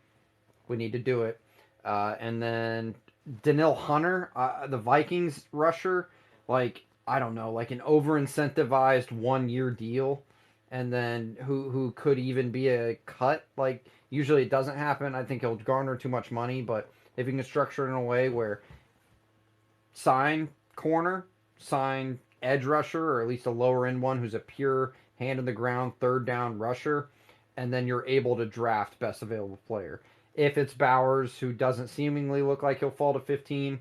Speaker 1: We need to do it. And then Daniil Hunter, the Vikings rusher, like I don't know, like an over incentivized 1 year deal, and then who could even be a cut. Like usually it doesn't happen. I think he'll garner too much money, but if you can structure it in a way where sign corner, sign edge rusher, or at least a lower end one who's a pure hand in the ground third down rusher, and then you're able to draft best available player. If it's Bowers, who doesn't seemingly look like he'll fall to 15,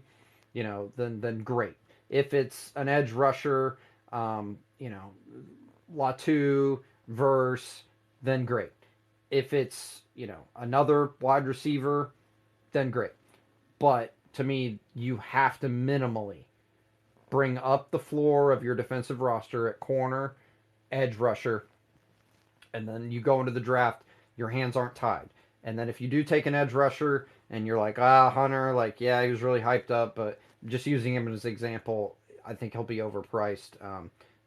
Speaker 1: then great. If it's an edge rusher, Latu, Verse, then great. If it's another wide receiver, then great. But to me, you have to minimally bring up the floor of your defensive roster at corner, edge rusher, and then you go into the draft, your hands aren't tied. And then if you do take an edge rusher and you're like, Hunter, like, yeah, he was really hyped up, but just using him as an example, I think he'll be overpriced.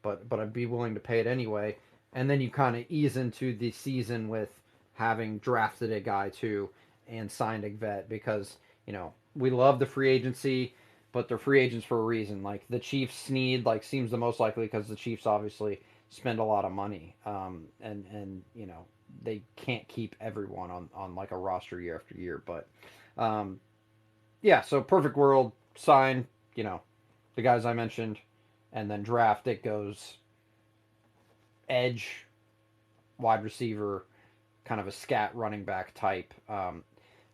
Speaker 1: But I'd be willing to pay it anyway. And then you kind of ease into the season with having drafted a guy too and signed a vet because, we love the free agency, but they're free agents for a reason. Like the Chiefs need, like, seems the most likely because the Chiefs obviously spend a lot of money, and they can't keep everyone on like a roster year after year. But um, yeah, so perfect world, sign, the guys I mentioned, and then draft. It goes edge, wide receiver, kind of a scat running back type.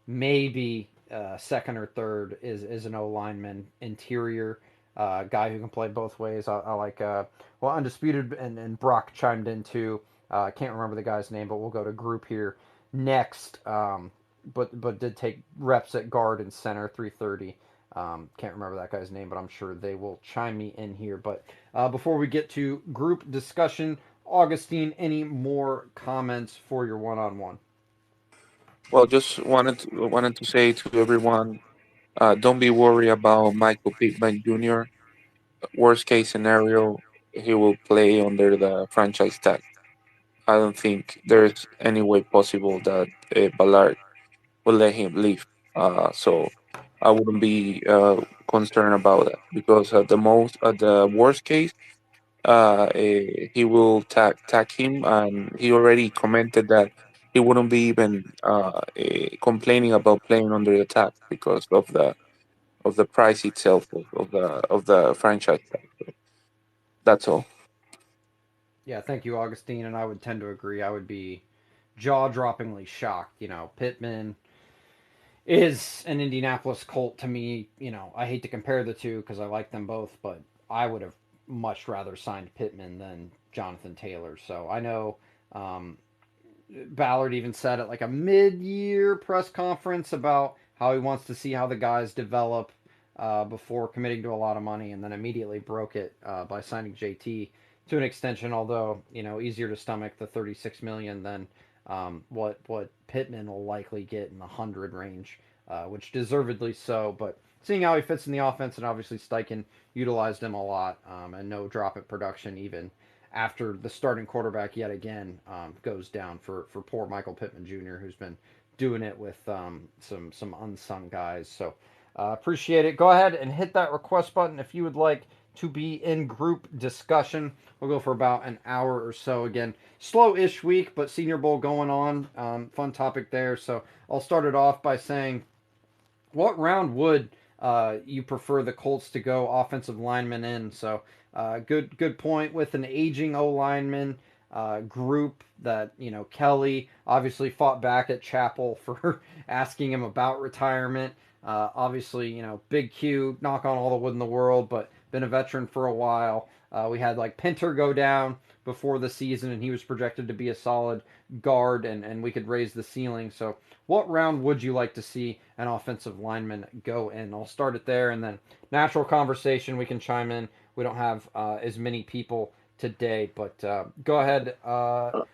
Speaker 1: Maybe second or third is an O lineman, interior guy who can play both ways. I like undisputed and Brock chimed in too. I can't remember the guy's name, but we'll go to group here next. But did take reps at guard and center 330. Can't remember that guy's name, but I'm sure they will chime me in here. But before we get to group discussion, Augustine, any more comments for your one-on-one?
Speaker 6: Well, just wanted to say to everyone, don't be worried about Michael Pittman Jr. Worst case scenario, he will play under the franchise tag. I don't think there's any way possible that Ballard will let him leave. So I wouldn't be concerned about that because at the worst case, he will tag him, and he already commented that he wouldn't be even complaining about playing under the tag because of the price itself of the franchise tag. That's all.
Speaker 1: Yeah, thank you, Augustine, and I would tend to agree. I would be jaw-droppingly shocked. Pittman is an Indianapolis Colt to me. I hate to compare the two because I like them both, but I would have much rather signed Pittman than Jonathan Taylor. So I know um, Ballard even said at like a mid-year press conference about how he wants to see how the guys develop before committing to a lot of money, and then immediately broke it by signing JT to an extension. Although easier to stomach the 36 million than what Pittman will likely get in the 100 range, which deservedly so. But seeing how he fits in the offense, and obviously Steichen utilized him a lot, and no drop at production even after the starting quarterback yet again goes down for poor Michael Pittman Jr., who's been doing it with some unsung guys. So appreciate it. Go ahead and hit that request button if you would like to be in group discussion. We'll go for about an hour or so. Again, slow-ish week, but Senior Bowl going on. Fun topic there. So I'll start it off by saying, what round would you prefer the Colts to go offensive lineman in? So good point with an aging O lineman group that Kelly obviously fought back at Chapel for asking him about retirement. Obviously, Big Q, knock on all the wood in the world, but been a veteran for a while. We had like Pinter go down before the season, and he was projected to be a solid guard, and we could raise the ceiling. So, what round would you like to see an offensive lineman go in? I'll start it there, and then natural conversation. We can chime in. We don't have as many people today, but go ahead.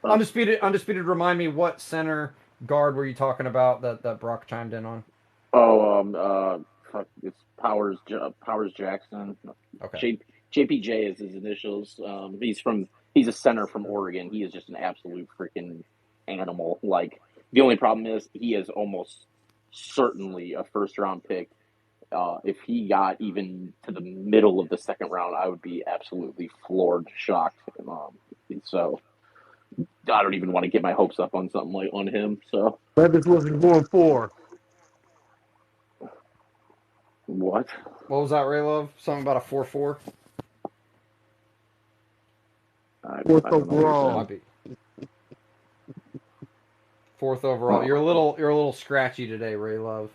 Speaker 1: Undisputed. Remind me, what center guard were you talking about that Brock chimed in on?
Speaker 5: Fuck, it's Powers Jackson.
Speaker 1: Okay.
Speaker 5: JPJ is his initials. He's a center from Oregon. He is just an absolute freaking animal. Like, the only problem is he is almost certainly a first round pick. If he got even to the middle of the second round, I would be absolutely floored, shocked. So I don't even want to get my hopes up on something like on him. So
Speaker 7: Levis wasn't going for.
Speaker 5: what?
Speaker 1: What was that, Ray Love? Something about a 4-4?
Speaker 5: I
Speaker 7: Fourth
Speaker 5: don't know what
Speaker 7: overall.
Speaker 1: Might be. Fourth overall. You're a little scratchy today, Ray Love,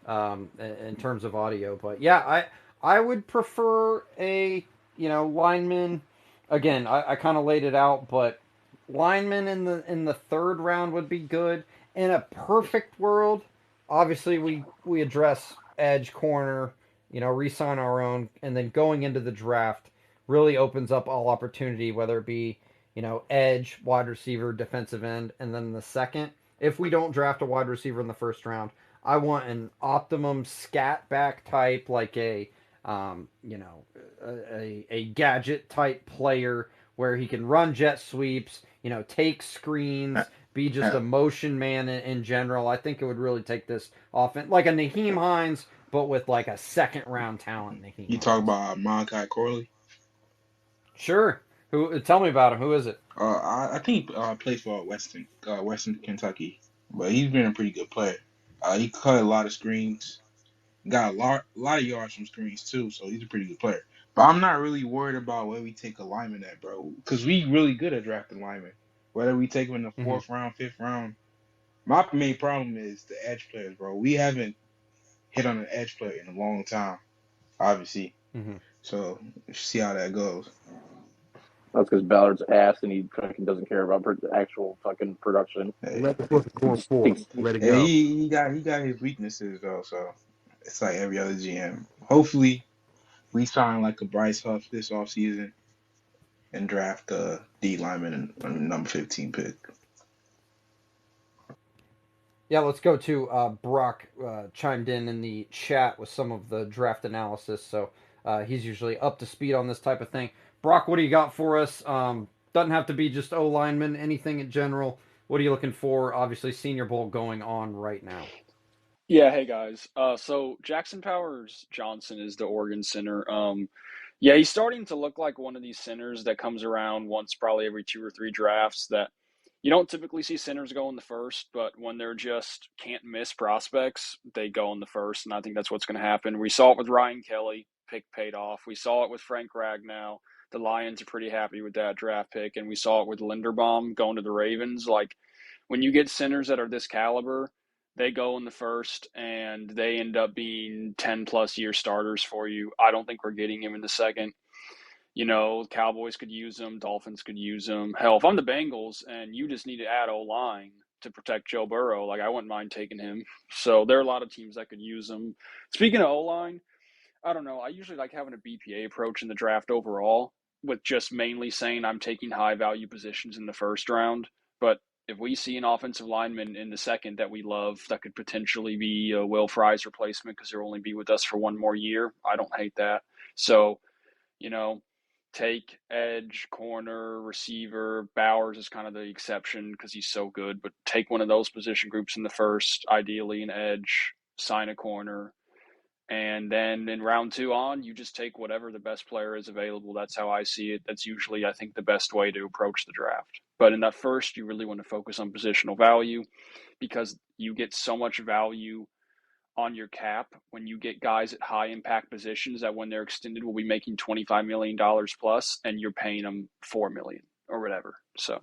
Speaker 1: in terms of audio. But yeah, I would prefer a lineman. Again, I kind of laid it out, but lineman in the third round would be good. In a perfect world, obviously we address edge, corner, re-sign our own, and then going into the draft really opens up all opportunity, whether it be edge, wide receiver, defensive end, and then the second. If we don't draft a wide receiver in the first round, I want an optimum scat back type, like a gadget type player where he can run jet sweeps, take screens, be just a motion man in general. I think it would really take this offense, like a Naheem Hines, but with like a second round talent. Naheem
Speaker 8: You talk
Speaker 1: Hines.
Speaker 8: about Malachi Corley?
Speaker 1: Sure. Who? Tell me about him. Who is it?
Speaker 8: I think he plays for Western Kentucky, but he's been a pretty good player. He cut a lot of screens, got a lot of yards from screens too, so he's a pretty good player. But I'm not really worried about where we take a lineman at, bro, because we really good at drafting linemen. Whether we take him in the fourth round, fifth round, my main problem is the edge players, bro. We haven't hit on an edge player in a long time, obviously.
Speaker 1: Mm-hmm.
Speaker 8: So see how that goes.
Speaker 5: That's because Ballard's ass and he fucking doesn't care about the actual fucking production.
Speaker 7: Levis wasn't going for. Let it
Speaker 8: Yeah,
Speaker 7: go.
Speaker 8: he got his weaknesses though, so it's like every other GM. Hopefully, we sign like a Bryce Huff this offseason and draft a D lineman and number 15 pick.
Speaker 1: Yeah, let's go to Brock. Chimed in the chat with some of the draft analysis, so he's usually up to speed on this type of thing. Brock, what do you got for us? Doesn't have to be just O lineman, anything in general. What are you looking for? Obviously, Senior Bowl going on right now.
Speaker 9: Yeah, hey guys. So Jackson Powers Johnson is the Oregon center. Yeah, he's starting to look like one of these centers that comes around once probably every 2 or 3 drafts that you don't typically see centers go in the first, but when they're just can't miss prospects, they go in the first, and I think that's what's going to happen. We saw it with Ryan Kelly, pick paid off. We saw it with Frank Ragnow. The Lions are pretty happy with that draft pick, and we saw it with Linderbaum going to the Ravens. Like, when you get centers that are this caliber, they go in the first and they end up being 10 plus year starters for you. I don't think we're getting him in the second. Cowboys could use him, Dolphins could use him. Hell, if I'm the Bengals and you just need to add O-line to protect Joe Burrow, like, I wouldn't mind taking him. So there are a lot of teams that could use him. Speaking of O-line, I don't know. I usually like having a BPA approach in the draft overall, with just mainly saying I'm taking high value positions in the first round. But if we see an offensive lineman in the second that we love, that could potentially be a Will Fry's replacement because he'll only be with us for one more year, I don't hate that. So, take edge, corner, receiver. Bowers is kind of the exception because he's so good, but take one of those position groups in the first, ideally an edge, sign a corner, And then in round 2 on, you just take whatever the best player is available. That's how I see it. That's usually, I think, the best way to approach the draft. But in that first, you really want to focus on positional value because you get so much value on your cap when you get guys at high impact positions that when they're extended will be making $25 million plus and you're paying them $4 million or whatever. So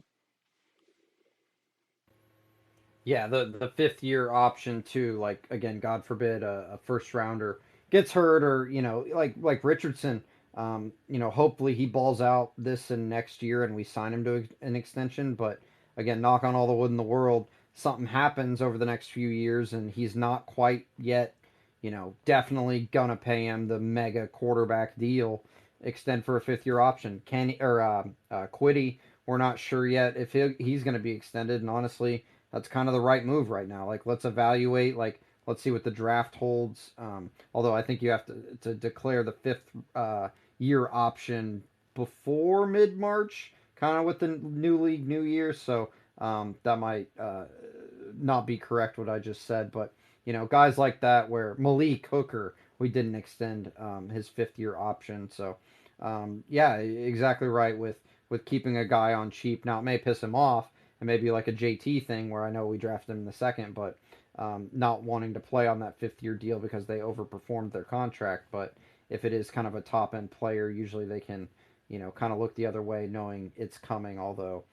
Speaker 1: Yeah, the fifth year option too. Like again, God forbid a first rounder gets hurt, or like Richardson. Hopefully he balls out this and next year, and we sign him to an extension. But again, knock on all the wood in the world, something happens over the next few years, and he's not quite yet. Definitely gonna pay him the mega quarterback deal, extend for a fifth year option. Kenny or Quiddy, we're not sure yet if he's going to be extended, and honestly that's kind of the right move right now. Like, let's evaluate. Like, let's see what the draft holds. Although I think you have to declare the fifth year option before mid March, kind of with the new league, new year. So that might not be correct what I just said, but guys like that where Malik Hooker, we didn't extend his fifth year option. So yeah, exactly right with keeping a guy on cheap. Now it may piss him off, and maybe like a JT thing where I know we drafted him in the second, but not wanting to play on that fifth year deal because they overperformed their contract. But if it is kind of a top end player, usually they can, kind of look the other way knowing it's coming, although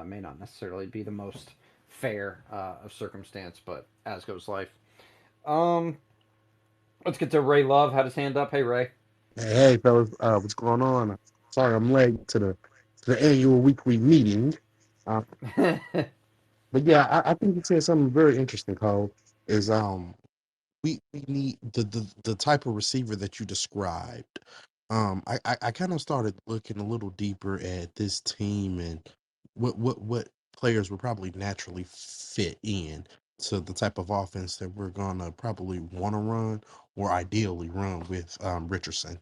Speaker 1: may not necessarily be the most fair of circumstance, but as goes life. Um, let's get to Ray Love. Had his hand up. Hey, Ray.
Speaker 7: Hey, fellas, what's going on? Sorry, I'm late to the annual weekly meeting. Uh, but yeah, I think you said something very interesting, Cole. Is we need the type of receiver that you described. I kind of started looking a little deeper at this team and what players would probably naturally fit in to the type of offense that we're gonna probably want to run or ideally run with Richardson.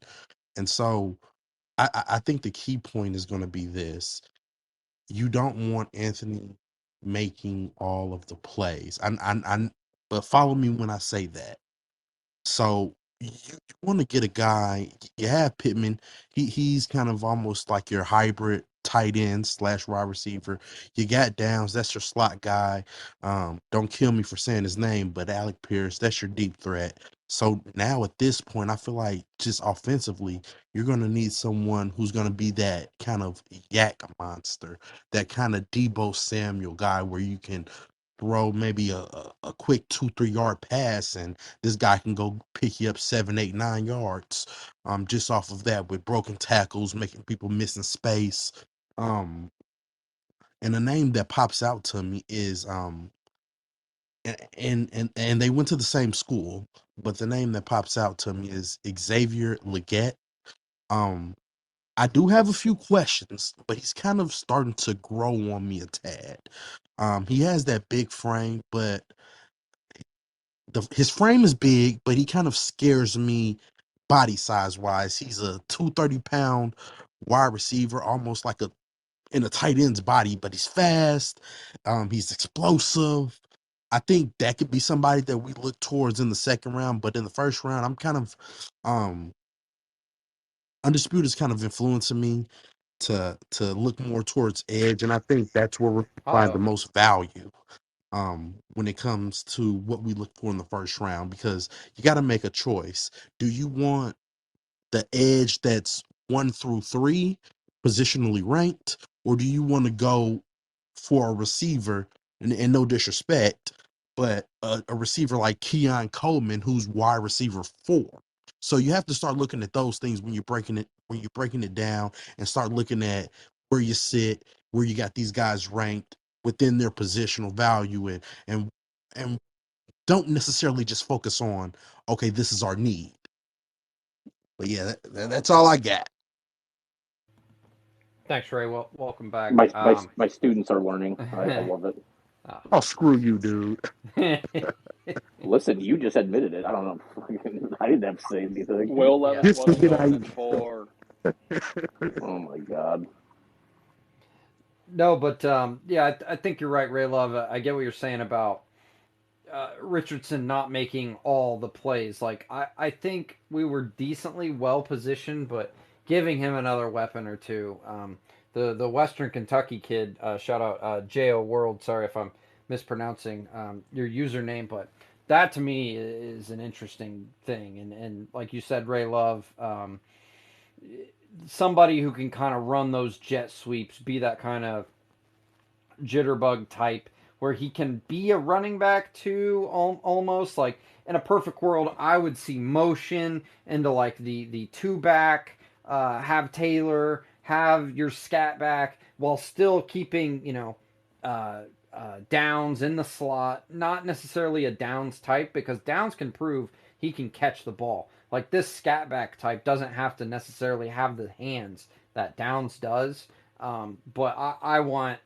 Speaker 7: And so I think the key point is going to be this: you don't want Anthony making all of the plays. But follow me when I say that. So you want to get a guy. You have Pittman. He's kind of almost like your hybrid tight end slash wide receiver. You got Downs. That's your slot guy. Don't kill me for saying his name, but Alec Pierce. That's your deep threat. So now at this point, I feel like just offensively, you're going to need someone who's going to be that kind of yak monster, that kind of Debo Samuel guy where you can throw maybe a quick 2-3 yard pass and this guy can go pick you up 7, 8, 9 yards just off of that with broken tackles, making people miss in space. Um and a name that pops out to me is and they went to the same school, but the name that pops out to me is Xavier Leggett. Um I do have a few questions, but he's kind of starting to grow on me a tad. He has that big frame, but his frame is big, but he kind of scares me body size wise. He's a 230-pound wide receiver, almost like a in a tight end's body, but he's fast. He's explosive. I think that could be somebody that we look towards in the second round, but in the first round, I'm kind of undisputed is kind of influencing me to look more towards edge, and I think that's where we find the
Speaker 1: Oh,
Speaker 7: most value when it comes to what we look for in the first round, because you got to make a choice. Do you want the edge that's 1 through 3 positionally ranked, or do you want to go for a receiver, and no disrespect, but a receiver like Keon Coleman, who's wide receiver 4? So you have to start looking at those things when you're breaking it down, and start looking at where you sit, where you got these guys ranked within their positional value, and don't necessarily just focus on, okay, this is our need. But yeah, that's all I got.
Speaker 1: thanks, Ray. Well, welcome back.
Speaker 5: My students are learning. I love it.
Speaker 7: Oh, screw you, dude.
Speaker 5: Listen, you just admitted it. I don't know. I didn't have to say anything.
Speaker 9: Will
Speaker 1: yeah.
Speaker 9: Levis
Speaker 7: Just to
Speaker 9: wasn't
Speaker 7: get
Speaker 9: going
Speaker 7: I
Speaker 9: at 4.
Speaker 5: Oh my god.
Speaker 1: No, but yeah, I think you're right, Ray Love. I get what you're saying about Richardson not making all the plays. Like I think we were decently well positioned, but giving him another weapon or two. The Western Kentucky kid, shout out Jo World. Sorry if I'm mispronouncing your username, but that to me is an interesting thing. And like you said, Ray Love, somebody who can kind of run those jet sweeps, be that kind of jitterbug type where he can be a running back too, almost like in a perfect world I would see motion into like the two back, have Taylor, have your scat back while still keeping Downs in the slot, not necessarily a Downs type because Downs can prove he can catch the ball. Like this scat back type doesn't have to necessarily have the hands that Downs does. But I want,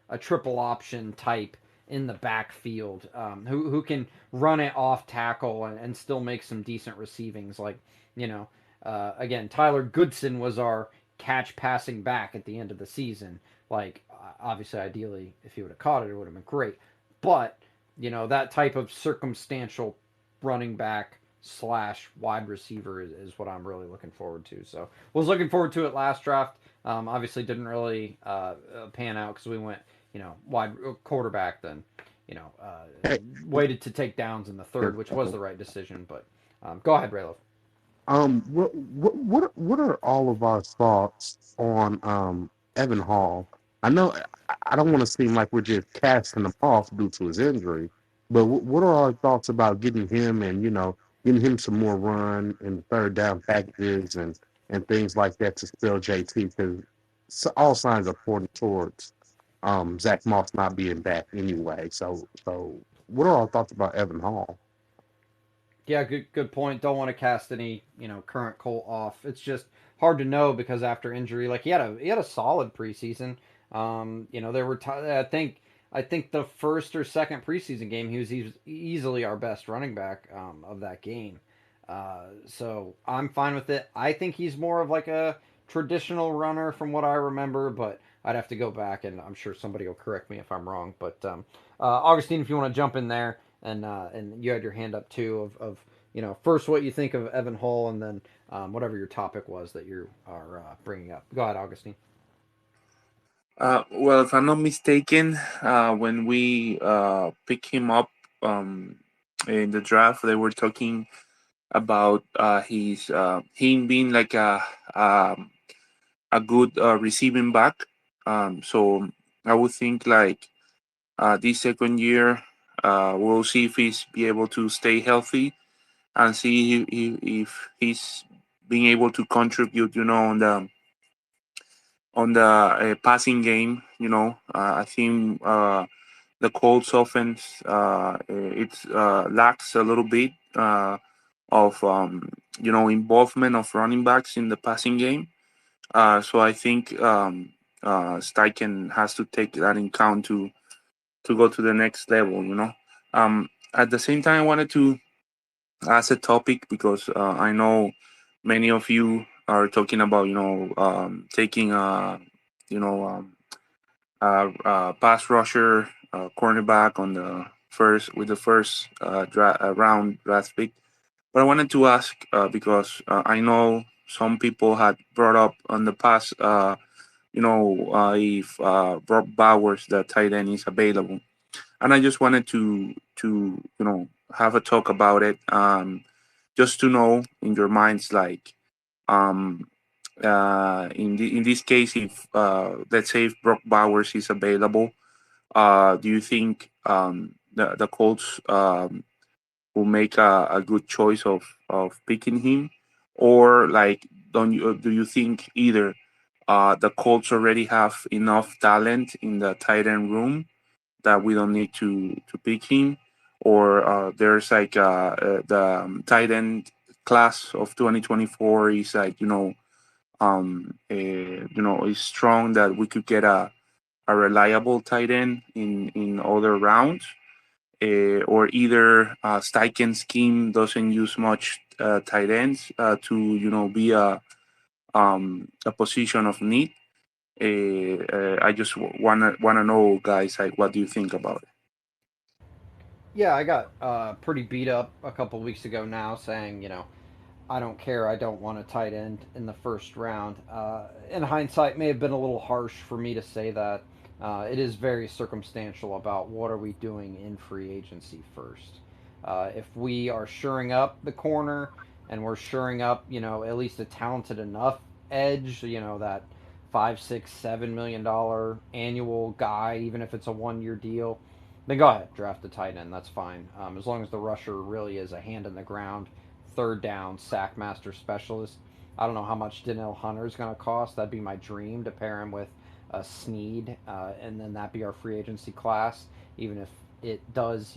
Speaker 1: a triple option type in the backfield, who can run it off tackle and still make some decent receivings. Like, again, Tyler Goodson was our catch passing back at the end of the season. Like, obviously, ideally, if he would have caught it, it would have been great. But, that type of circumstantial running back slash wide receiver is what I'm really looking forward to. So was looking forward to it last draft. Obviously didn't really pan out because we went, wide quarterback. Then, you know, uh,
Speaker 7: Hey,
Speaker 1: waited to take Downs in the third, which was
Speaker 7: okay.
Speaker 1: the right decision. But go ahead, Raylo.
Speaker 7: What are all of our thoughts on Evan Hall? I know I don't want to seem like we're just casting him off due to his injury, but what are our thoughts about getting him and getting him some more run in third down packages and things like that to spell JT because all signs are pointing towards Zach Moss not being back anyway. So what are our thoughts about Evan Hall?
Speaker 1: Yeah, good point. Don't want to cast any current Colt off. It's just hard to know because after injury, like he had a solid preseason. There were I think the first or second preseason game he was easily our best running back of that game. So I'm fine with it. I think he's more of like a traditional runner from what I remember, but I'd have to go back and I'm sure somebody will correct me if I'm wrong. But Augustine, if you want to jump in there and you had your hand up too of first what you think of Evan Hull and then whatever your topic was that you are bringing up. Go ahead, Augustine.
Speaker 6: Well, if I'm not mistaken, when we pick him up in the draft, they were talking about his him being like um, a good receiving back. So I would think like this second year, we'll see if he's be able to stay healthy and see if he's being able to contribute, on the passing game. I think the Colts offense it lacks a little bit of involvement of running backs in the passing game. So I think Steichen has to take that in count to go to the next level. At the same time, I wanted to ask a topic because I know many of you are talking about taking you know pass rusher, cornerback on the first round draft pick. But I wanted to ask because I know some people had brought up on the past, if Brock Bowers, the tight end, is available, and I just wanted to have a talk about it, just to know in your minds, like, um, in this case, if let's say if Brock Bowers is available, do you think the Colts will make a good choice of picking him, or like don't you do you think either the Colts already have enough talent in the tight end room that we don't need to pick him, or there's like the tight end class of 2024 is like is strong that we could get a reliable tight end in other rounds, or either Steichen scheme doesn't use much tight ends to be a position of need. I just wanna know, guys, like what do you think about it?
Speaker 1: Yeah, I got pretty beat up a couple weeks ago now, saying I don't care. I don't want a tight end in the first round. In hindsight, may have been a little harsh for me to say that. It is very circumstantial about what are we doing in free agency first. If we are shoring up the corner and we're shoring up, at least a talented enough edge, that 5, 6, $7 million annual guy, even if it's a 1 year deal, then go ahead, draft the tight end. That's fine. As long as the rusher really is a hand in the ground, third down sack master specialist. I don't know how much Danielle Hunter is going to cost. That'd be my dream to pair him with a Sneed, and then that'd be our free agency class. Even if it does,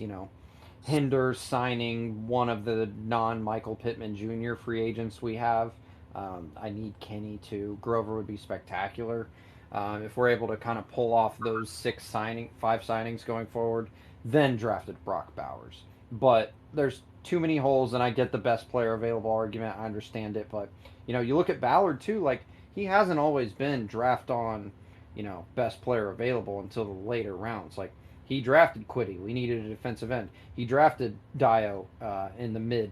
Speaker 1: hinder signing one of the non Michael Pittman Jr. free agents we have. I need Kenny too. Grover would be spectacular. If we're able to kind of pull off those 5 signings going forward, then drafted Brock Bowers. But there's too many holes, and I get the best player available argument. I understand it, but you look at Ballard too. Like he hasn't always been draft on, best player available until the later rounds. Like he drafted Quiddy. We needed a defensive end. He drafted Dio in the mid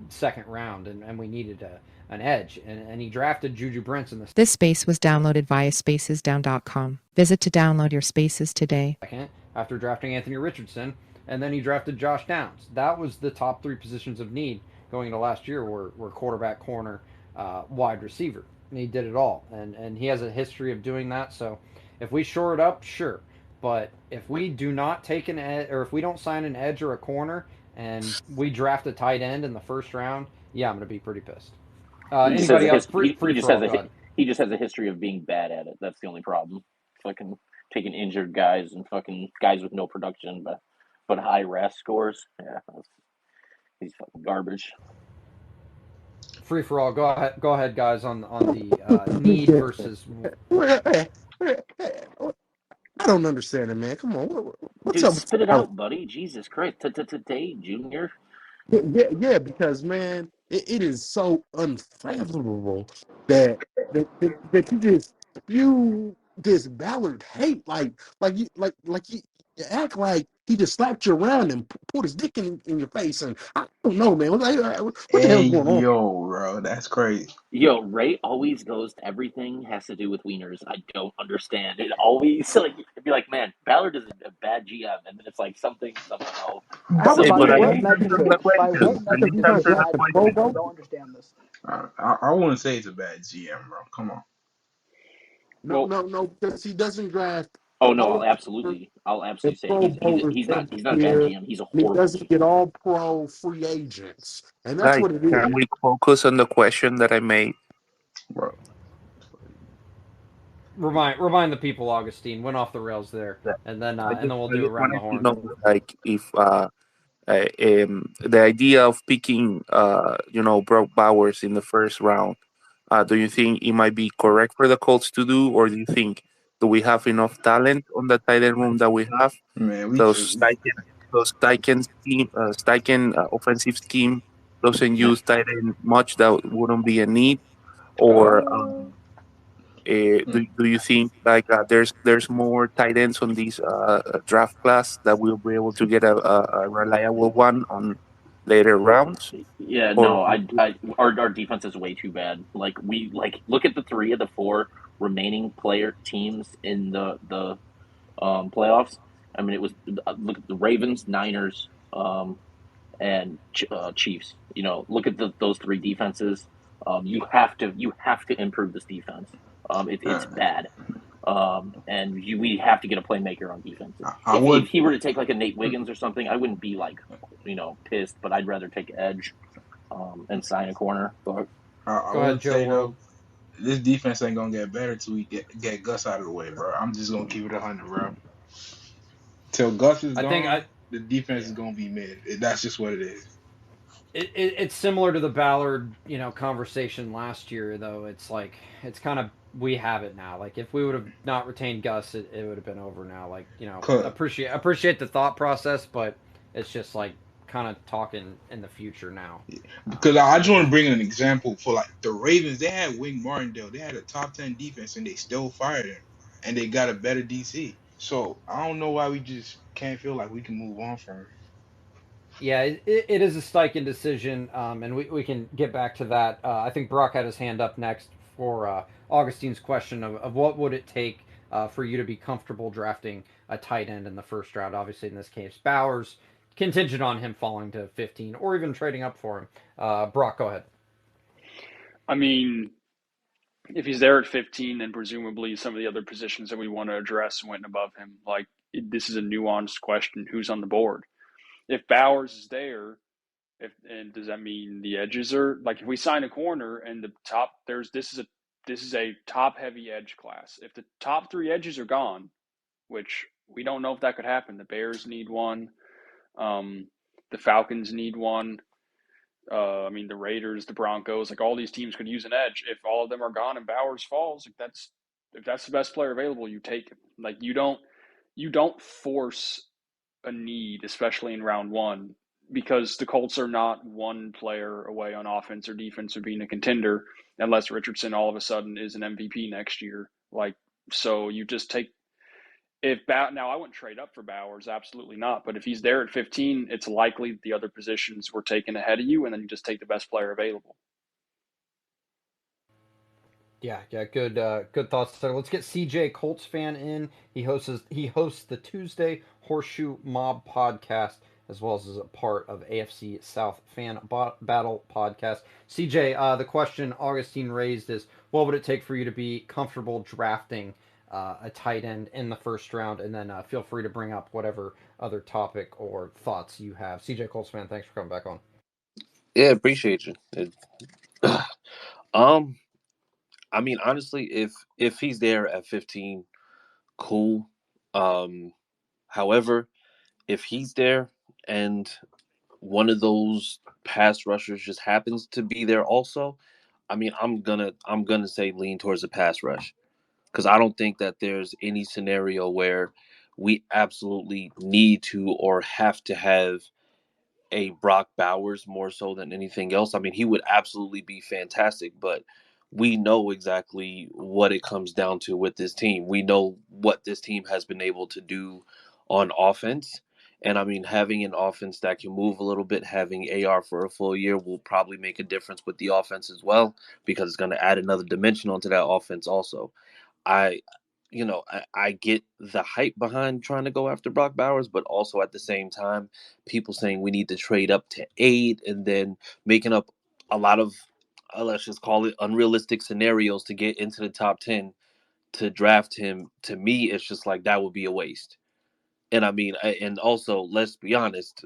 Speaker 1: second round, and we needed an edge. And he drafted Juju Brents in the
Speaker 10: This space was downloaded via spacesdown.com. Visit to download your spaces today.
Speaker 1: second after drafting Anthony Richardson, and then he drafted Josh Downs. That was the top 3 positions of need going into last year were quarterback, corner, wide receiver. And he did it all. And he has a history of doing that. So if we shore it up, sure. But if we do not take an edge, or if we don't sign an edge or a corner, and we draft a tight end in the first round, yeah, I'm going to be pretty pissed.
Speaker 5: He just has
Speaker 1: Anybody
Speaker 5: a
Speaker 1: else?
Speaker 5: he
Speaker 1: Free
Speaker 5: just
Speaker 1: for
Speaker 5: has
Speaker 1: all. Go ahead.
Speaker 5: he just has a history of being bad at it. That's the only problem. Fucking taking injured guys and fucking guys with no production, but high RAS scores. Yeah, he's fucking garbage.
Speaker 1: Free for all. Go ahead, guys. On the need versus.
Speaker 7: I don't understand it, man. Come on, what's
Speaker 5: Dude,
Speaker 7: up with
Speaker 5: spit it
Speaker 7: Tyler?
Speaker 5: out, buddy. Jesus Christ. Today, Junior.
Speaker 7: Yeah, because man, it is so unfathomable that you just spew this Ballard hate, like you act like he just slapped you around and put his dick in your face, and I don't know, man. What the
Speaker 8: Hey
Speaker 7: hell's going on?
Speaker 8: yo, bro, that's crazy.
Speaker 5: Yo, Ray always goes to everything has to do with wieners. I don't understand. It always like it'd be like, man, Ballard is a bad GM, and then it's like something somehow
Speaker 3: How
Speaker 6: Hey,
Speaker 3: by
Speaker 6: but
Speaker 5: something
Speaker 6: I
Speaker 3: what
Speaker 6: need
Speaker 5: like
Speaker 6: to
Speaker 3: metric?
Speaker 6: answer the
Speaker 3: By
Speaker 6: question.
Speaker 3: what
Speaker 6: I
Speaker 7: Because
Speaker 3: metric
Speaker 6: need
Speaker 7: he's
Speaker 6: to
Speaker 3: is
Speaker 7: not
Speaker 3: he
Speaker 6: answer
Speaker 3: a
Speaker 6: the
Speaker 3: bad
Speaker 7: drafting
Speaker 6: question.
Speaker 3: GM? I
Speaker 7: Bobo.
Speaker 3: don't understand this.
Speaker 8: I wouldn't say it's a bad GM, bro. Come on.
Speaker 7: No,
Speaker 5: well.
Speaker 7: no, no, because he doesn't draft
Speaker 5: Oh no,
Speaker 7: Hall of Famers
Speaker 5: I'll
Speaker 7: and
Speaker 5: absolutely say
Speaker 7: Pro Bowlers every
Speaker 5: he's not a bad
Speaker 7: year,
Speaker 5: GM. He's a
Speaker 7: and he
Speaker 5: horrible
Speaker 7: doesn't
Speaker 5: GM.
Speaker 7: get all pro free agents. And that's
Speaker 6: Guys,
Speaker 7: what it is.
Speaker 6: can we focus on the question that I made?
Speaker 8: Bro,
Speaker 1: Remind the people, Augustine. Went off the rails there,
Speaker 6: Yeah.
Speaker 1: and then we'll
Speaker 6: I
Speaker 1: do
Speaker 6: just
Speaker 1: around the
Speaker 6: wanted to
Speaker 1: horn.
Speaker 6: know, like, if the idea of picking, Brock Bowers in the first round, do you think it might be correct for the Colts to do, or do we have enough talent on the tight end room that we have?
Speaker 8: man,
Speaker 6: Those Steichen scheme, Steichen offensive scheme doesn't use tight end much. That wouldn't be a need, or
Speaker 8: uh,
Speaker 6: do you think like there's more tight ends on this draft class that we'll be able to get a reliable one on later rounds?
Speaker 5: Yeah,
Speaker 6: Or
Speaker 5: no, our defense is way too bad. Like we like look at the 3 of the 4 remaining player teams in the playoffs. I mean, it was look at the Ravens, Niners, and Chiefs. Look at those 3 defenses. You have to improve this defense. It's
Speaker 8: uh,
Speaker 5: bad. And we have to get a playmaker on defense.
Speaker 8: I
Speaker 5: If
Speaker 8: would.
Speaker 5: he were to take like a Nate Wiggins or something, I wouldn't be like pissed, but I'd rather take edge and sign a corner. But
Speaker 8: I
Speaker 1: Go ahead,
Speaker 8: would
Speaker 1: Joe
Speaker 8: say
Speaker 1: World.
Speaker 8: though, this defense ain't gonna get better till we get Gus out of the way, bro. I'm just gonna keep it 100, bro. Till Gus is
Speaker 1: I think
Speaker 8: gone,
Speaker 1: I
Speaker 8: the defense is
Speaker 1: yeah.
Speaker 8: gonna be mid. That's just what it is.
Speaker 1: It's similar to the Ballard conversation last year, though. It's like it's kind of we have it now. Like if we would have not retained Gus, it would have been over now. Like
Speaker 8: Cause,
Speaker 1: appreciate the thought process, but it's just like kind of talking in the future now.
Speaker 8: because I just want to
Speaker 1: Because
Speaker 8: bring an example for like the Ravens. They had Wing Martindale. They had a top 10 defense, and they still fired him, and they got a better DC. So I don't know why we just can't feel like we can move on from him.
Speaker 1: Yeah, it is a Steichen decision, and we can get back to that. I think Brock had his hand up next for Augustine's question of what would it take for you to be comfortable drafting a tight end in the first round. Obviously, in this case, Bowers, contingent on him falling to 15 or even trading up for him. Brock, go ahead.
Speaker 9: I mean, if he's there at 15, then presumably some of the other positions that we want to address went above him. Like, this is a nuanced question: who's on the board? If Bowers is there, and does that mean the edges are like if we sign a corner and the top this is a top heavy edge class. If the top three edges are gone, which we don't know if that could happen, the Bears need one, the Falcons need one. I mean, the Raiders, the Broncos, like all these teams could use an edge. If all of them are gone and Bowers falls, like if that's the best player available, you take him. Like you don't force a need, especially in round one, because the Colts are not one player away on offense or defense of being a contender, unless Richardson all of a sudden is an MVP next year. Like, so you just take now I wouldn't trade up for Bowers, absolutely not. But if he's there at 15, it's likely the other positions were taken ahead of you, and then you just take the best player available.
Speaker 1: Yeah, good thoughts there. Let's get CJ Colts fan in. He hosts the Tuesday Horseshoe Mob podcast as well as is a part of AFC South Fan Battle podcast. CJ, the question Augustine raised is, what would it take for you to be comfortable drafting a tight end in the first round? And then feel free to bring up whatever other topic or thoughts you have. CJ Colts fan, thanks for coming back on.
Speaker 11: Yeah, appreciate you. Um, I mean, honestly, if he's there at 15, cool. Um, However, if he's there and one of those pass rushers just happens to be there also, I mean, I'm gonna say lean towards the pass rush because I don't think that there's any scenario where we absolutely need to or have to have a Brock Bowers more so than anything else. I mean, he would absolutely be fantastic, but we know exactly what it comes down to with this team. We know what this team has been able to do on offense. And I mean, having an offense that can move a little bit, having AR for a full year will probably make a difference with the offense as well, because it's going to add another dimension onto that offense also. I I get the hype behind trying to go after Brock Bowers, but also at the same time, people saying we need to trade up to 8 and then making up a lot of, let's just call it unrealistic scenarios to get into the top 10 to draft him. To me, it's just like that would be a waste. And I mean, and also, let's be honest,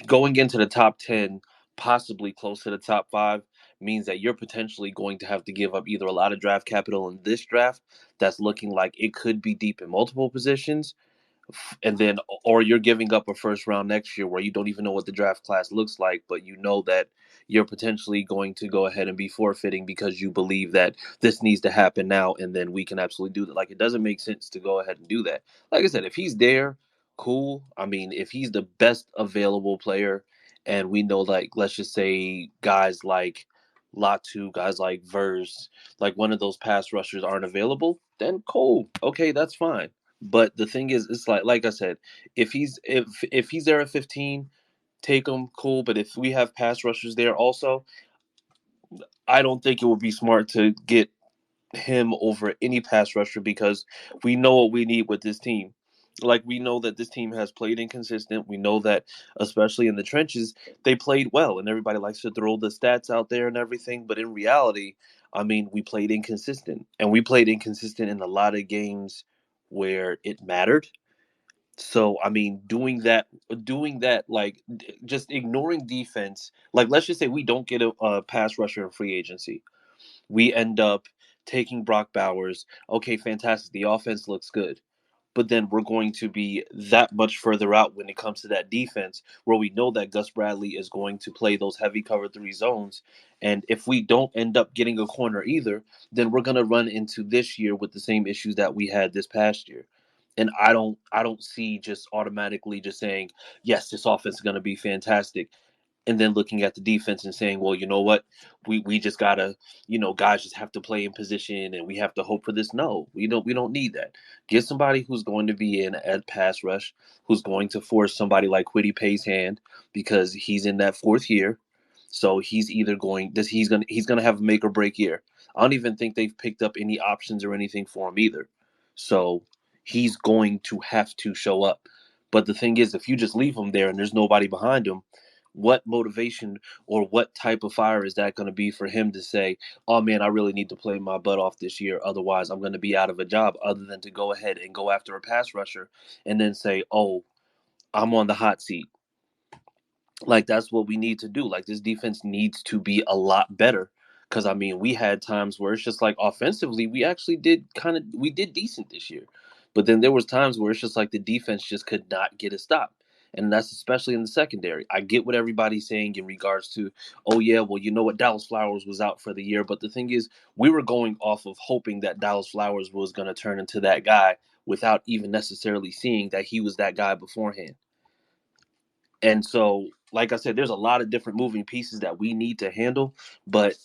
Speaker 11: going into the top 10, possibly close to the top 5, means that you're potentially going to have to give up either a lot of draft capital in this draft that's looking like it could be deep in multiple positions, and then or you're giving up a first round next year where you don't even know what the draft class looks like, but you know that you're potentially going to go ahead and be forfeiting because you believe that this needs to happen now, and then we can absolutely do that. Like, it doesn't make sense to go ahead and do that. Like I said, if he's there, cool. I mean, if he's the best available player, and we know, like, let's just say guys like Latu, guys like Verse, like one of those pass rushers aren't available, then cool. Okay, that's fine. But the thing is, it's like I said, if he's there at 15, take him, cool. But if we have pass rushers there also, I don't think it would be smart to get him over any pass rusher because we know what we need with this team. Like, we know that this team has played inconsistent. We know that, especially in the trenches, they played well, and everybody likes to throw the stats out there and everything. But in reality, I mean, we played inconsistent, and we played inconsistent in a lot of games where it mattered. So I mean, doing that, like just ignoring defense. Like, let's just say we don't get a pass rusher in free agency. We end up taking Brock Bowers. Okay, fantastic. The offense looks good. But then we're going to be that much further out when it comes to that defense, where we know that Gus Bradley is going to play those heavy cover 3 zones. And if we don't end up getting a corner either, then we're going to run into this year with the same issues that we had this past year. And I don't see just automatically just saying, yes, this offense is going to be fantastic. and then looking at the defense and saying, well, you know what, we just gotta, guys just have to play in position and we have to hope for this. No, we don't need that. Get somebody who's going to be in at pass rush, who's going to force somebody like Quiddy Pay's hand because he's in that fourth year. So he's either he's gonna have a make or break year. I don't even think they've picked up any options or anything for him either. So he's going to have to show up. But the thing is, if you just leave him there and there's nobody behind him, what motivation or what type of fire is that going to be for him to say, oh man, I really need to play my butt off this year, otherwise I'm going to be out of a job, other than to go ahead and go after a pass rusher and then say, oh, I'm on the hot seat. Like, that's what we need to do. Like, this defense needs to be a lot better. Because I mean, we had times where it's just like offensively, we actually we did decent this year. But then there was times where it's just like the defense just could not get a stop. And that's especially in the secondary. I get what everybody's saying in regards to, oh yeah, well, you know what, Dallas Flowers was out for the year. But the thing is, we were going off of hoping that Dallas Flowers was going to turn into that guy without even necessarily seeing that he was that guy beforehand. And so, like I said, there's a lot of different moving pieces that we need to handle. But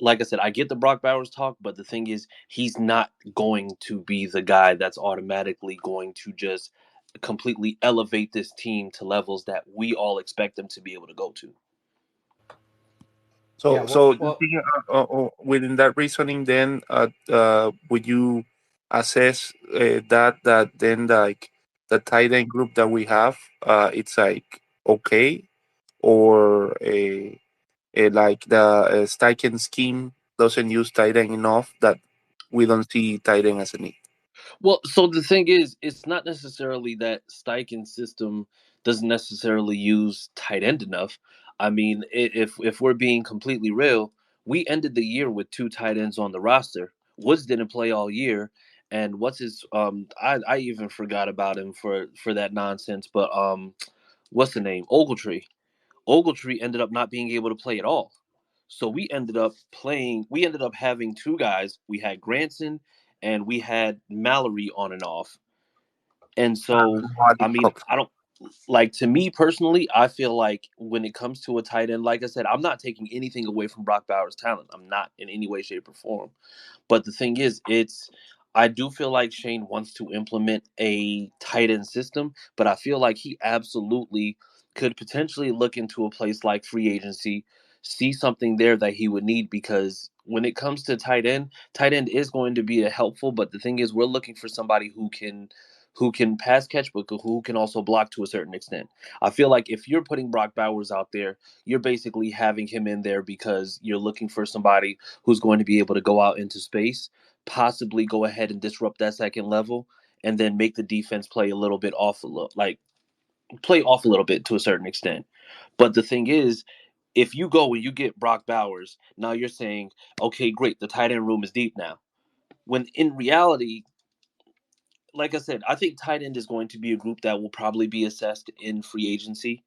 Speaker 11: like I said, I get the Brock Bowers talk, but the thing is, he's not going to be the guy that's automatically going to just completely elevate this team to levels that we all expect them to be able to go to.
Speaker 6: So,
Speaker 1: Yeah,
Speaker 6: so within that reasoning, then, would you assess that then, like, the tight end group that we have, it's like okay, or like the Steichen scheme doesn't use tight end enough that we don't see tight end as a need.
Speaker 11: Well, so the thing is, it's not necessarily that Steichen's system doesn't necessarily use tight end enough. I mean, if we're being completely real, we ended the year with two tight ends on the roster. Woods didn't play all year, and what's his I even forgot about him for that nonsense. But what's the name? Ogletree. Ogletree ended up not being able to play at all. So we ended up having two guys. We had Granson and we had Mallory on and off. And so, I mean, I don't like, to me personally, I feel like when it comes to a tight end, like I said, I'm not taking anything away from Brock Bowers' talent. I'm not in any way, shape, or form. But the thing is, I do feel like Shane wants to implement a tight end system, but I feel like he absolutely could potentially look into a place like free agency, see something there that he would need, because when it comes to tight end is going to be a helpful, but the thing is, we're looking for somebody who can pass catch, but who can also block to a certain extent. I feel like if you're putting Brock Bowers out there, you're basically having him in there because you're looking for somebody who's going to be able to go out into space, possibly go ahead and disrupt that second level, and then make the defense play a little bit off play off a little bit to a certain extent. But the thing is, if you go and you get Brock Bowers, now you're saying, okay, great, the tight end room is deep now. When in reality, like I said, I think tight end is going to be a group that will probably be assessed in free agency.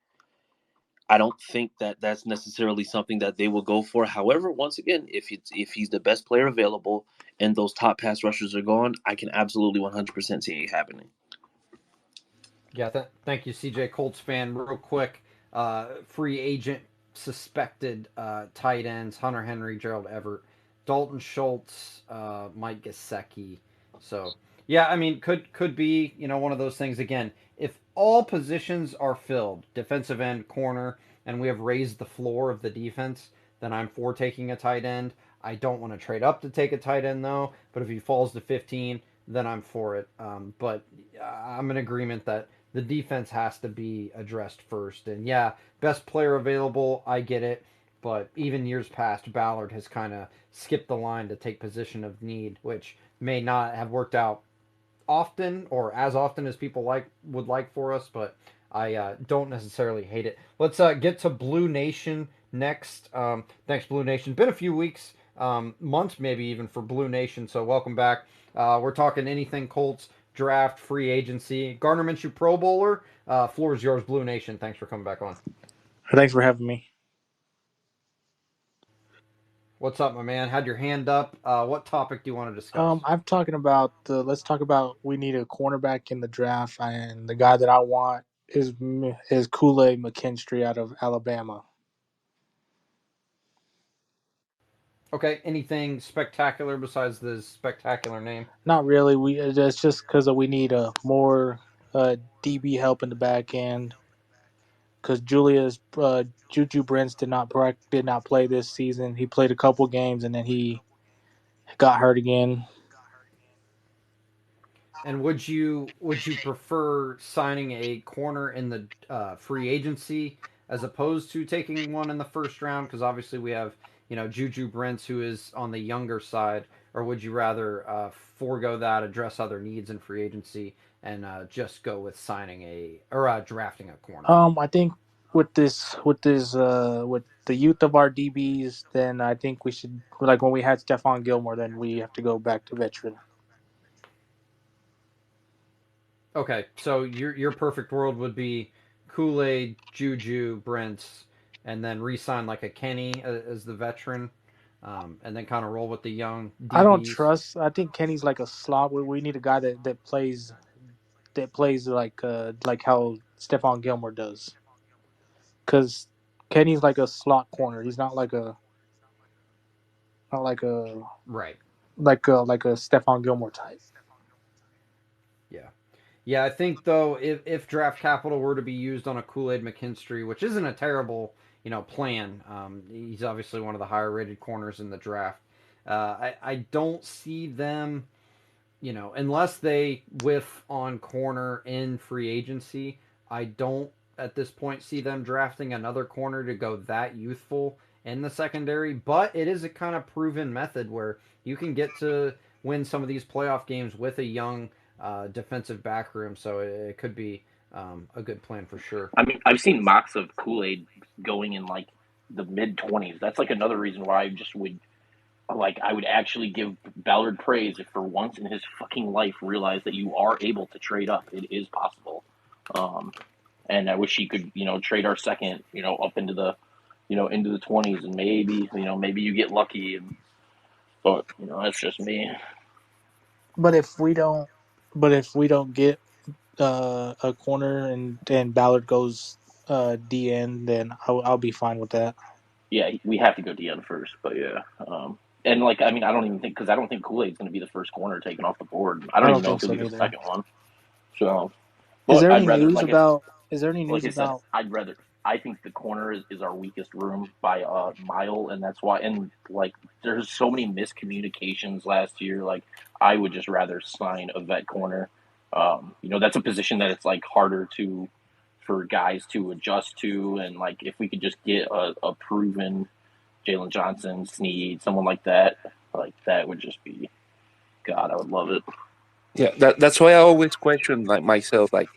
Speaker 11: I don't think that that's necessarily something that they will go for. However, once again, if he's the best player available and those top pass rushers are gone, I can absolutely 100% see it happening.
Speaker 1: Yeah, thank you, CJ Colts fan. Real quick, free agent suspected tight ends: Hunter Henry, Gerald Everett, Dalton Schultz, Mike Gesicki. So yeah, I mean, could be one of those things again. If all positions are filled, defensive end, corner, and we have raised the floor of the defense, then I'm for taking a tight end. I don't want to trade up to take a tight end though. But if he falls to 15, then I'm for it. But I'm in agreement that the defense has to be addressed first. And yeah, best player available, I get it. But even years past, Ballard has kind of skipped the line to take position of need, which may not have worked out often or as often as people would like for us. But I don't necessarily hate it. Let's get to Blue Nation next. Thanks, Blue Nation. Been a few weeks, months maybe even for Blue Nation. So welcome back. We're talking anything Colts, draft, free agency. Gardner Minshew Pro Bowler. Floor is yours, Blue Nation. Thanks for coming back on.
Speaker 12: Thanks for having me.
Speaker 1: What's up, my man? Had your hand up. What topic do you want to discuss?
Speaker 12: I'm talking about let's talk about we need a cornerback in the draft, and the guy that I want is Kool-Aid McKinstry out of Alabama.
Speaker 1: Okay, anything spectacular besides the spectacular name?
Speaker 12: Not really. It's just because we need a more DB help in the back end. Because Juju Brents did not play this season. He played a couple games and then he got hurt again.
Speaker 1: And would you prefer signing a corner in the free agency as opposed to taking one in the first round? Because obviously we have Juju Brents who is on the younger side, or would you rather forego that, address other needs in free agency, and just go with signing a or drafting a corner?
Speaker 12: I think with the youth of our DBs, then I think we should, like when we had Stephon Gilmore, then we have to go back to veteran.
Speaker 1: Okay, so your perfect world would be Kool Aid, Juju, Brents, and then re-sign like a Kenny as the veteran, and then kind of roll with the young
Speaker 12: I don't
Speaker 1: DBs.
Speaker 12: trust. I think Kenny's like a slot. We need a guy that plays like how Stephon Gilmore does. Because Kenny's like a slot corner. He's not like a
Speaker 1: Right.
Speaker 12: like a Stephon Gilmore type.
Speaker 1: Yeah. Yeah, I think though if draft capital were to be used on a Kool Aid McKinstry, which isn't a terrible plan, he's obviously one of the higher rated corners in the draft. I don't see them unless they whiff on corner in free agency, I don't at this point see them drafting another corner to go that youthful in the secondary. But it is a kind of proven method where you can get to win some of these playoff games with a young defensive back room. So it could be a good plan for sure.
Speaker 5: I mean, I've seen mocks of Kool-Aid going in like the mid 20s. That's like another reason why I just would like I would actually give Ballard praise if for once in his fucking life realized that you are able to trade up. It is possible. Um, and I wish he could, trade our second, up into the, into the 20s, and maybe you get lucky. But that's just me.
Speaker 12: But if we don't get a corner and Ballard goes DN, then I'll be fine with that.
Speaker 5: Yeah, we have to go DN first. But yeah, and like I mean, I don't even think because I don't think Kool-Aid's going to be the first corner taken off the board. I
Speaker 12: I
Speaker 5: don't even
Speaker 12: don't
Speaker 5: know
Speaker 12: think
Speaker 5: if he'll
Speaker 12: so
Speaker 5: be the
Speaker 12: neither.
Speaker 5: second one. So,
Speaker 12: Is
Speaker 5: but
Speaker 12: there
Speaker 5: I'd
Speaker 12: any
Speaker 5: rather
Speaker 12: news about? Is there any
Speaker 5: like
Speaker 12: news
Speaker 5: I said,
Speaker 12: about?
Speaker 5: I'd rather. I think the corner is our weakest room by a mile, and that's why. And like, there's so many miscommunications last year. Like, I would just rather sign a vet corner. That's a position that it's like harder to for guys to adjust to, and like if we could just get a proven Jalen Johnson, Snead, someone like that would just be God. I would love it.
Speaker 6: Yeah, that's why I always question like myself, like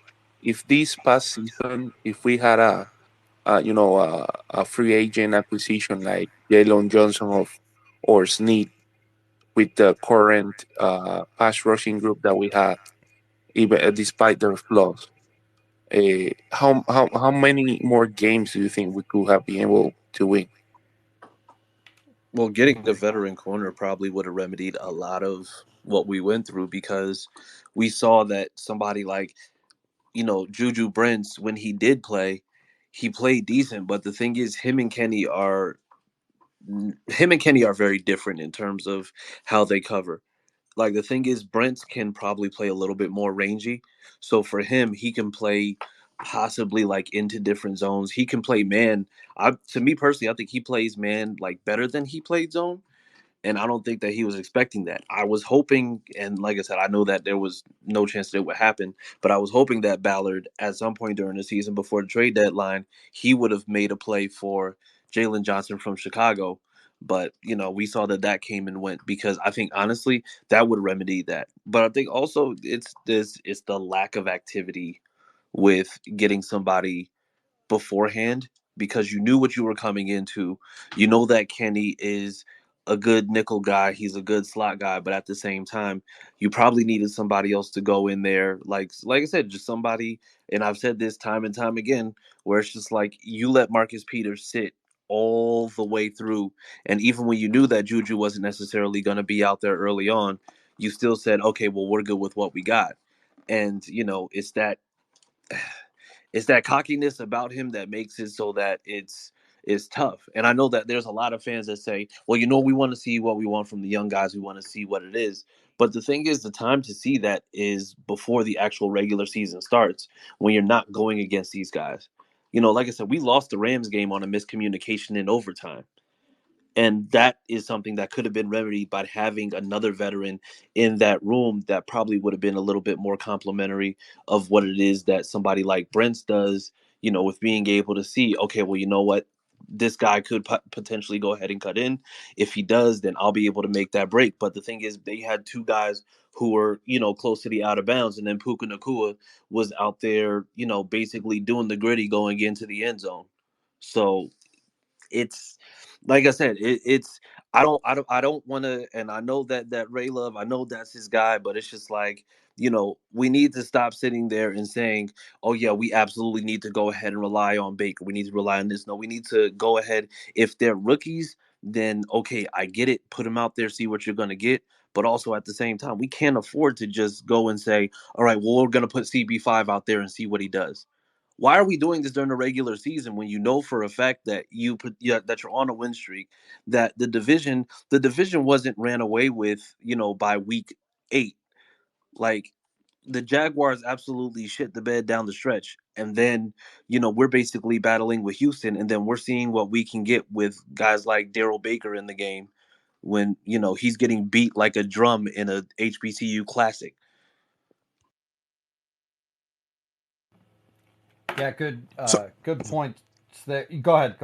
Speaker 6: if this past season, if we had a free agent acquisition like Jalen Johnson or Snead with the current pass rushing group that we have, even despite their flaws, how many more games do you think we could have been able to win?
Speaker 11: Well, getting a veteran corner probably would have remedied a lot of what we went through because we saw that somebody like, Juju Brents, when he did play, he played decent. But the thing is, him and Kenny are very different in terms of how they cover. Like the thing is, Brent can probably play a little bit more rangy. So for him, he can play possibly like into different zones. He can play man. To me personally, I think he plays man like better than he played zone. And I don't think that he was expecting that. I was hoping, and like I said, I know that there was no chance that it would happen, but I was hoping that Ballard, at some point during the season before the trade deadline, he would have made a play for Jalen Johnson from Chicago. But we saw that came and went because I think honestly that would remedy that. But I think also it's the lack of activity with getting somebody beforehand because you knew what you were coming into. You know that Kenny is a good nickel guy. He's a good slot guy, but at the same time, you probably needed somebody else to go in there. Like I said, just somebody. And I've said this time and time again, where it's just like you let Marcus Peters sit all the way through, and even when you knew that Juju wasn't necessarily going to be out there early on, you still said, okay, well, we're good with what we got. And it's It's that cockiness about him that makes it so that it's tough. And I know that there's a lot of fans that say, well, we want to see what we want from the young guys. We want to see what it is. But the thing is, the time to see that is before the actual regular season starts, when you're not going against these guys. Like I said, we lost the Rams game on a miscommunication in overtime. And that is something that could have been remedied by having another veteran in that room that probably would have been a little bit more complimentary of what it is that somebody like Brent's does, with being able to see, okay, well, you know what? This guy could potentially go ahead and cut in. If he does, then I'll be able to make that break. But the thing is, they had two guys who were, close to the out of bounds. And then Puka Nakua was out there, basically doing the gritty going into the end zone. So it's like I said, it's I don't want to, and I know that Ray Love, I know that's his guy, but it's just like, we need to stop sitting there and saying, oh yeah, we absolutely need to go ahead and rely on Baker. We need to rely on this. No, we need to go ahead. If they're rookies, then okay, I get it. Put them out there, see what you're gonna get. But also at the same time, we can't afford to just go and say, all right, well, we're gonna put CB5 out there and see what he does. Why are we doing this during the regular season when you know for a fact that that you're on a win streak, that the division wasn't ran away with, by week 8. Like, the Jaguars absolutely shit the bed down the stretch, and then we're basically battling with Houston, and then we're seeing what we can get with guys like Daryl Baker in the game when he's getting beat like a drum in a HBCU classic.
Speaker 1: Yeah, good
Speaker 7: So,
Speaker 1: good points there. Go ahead.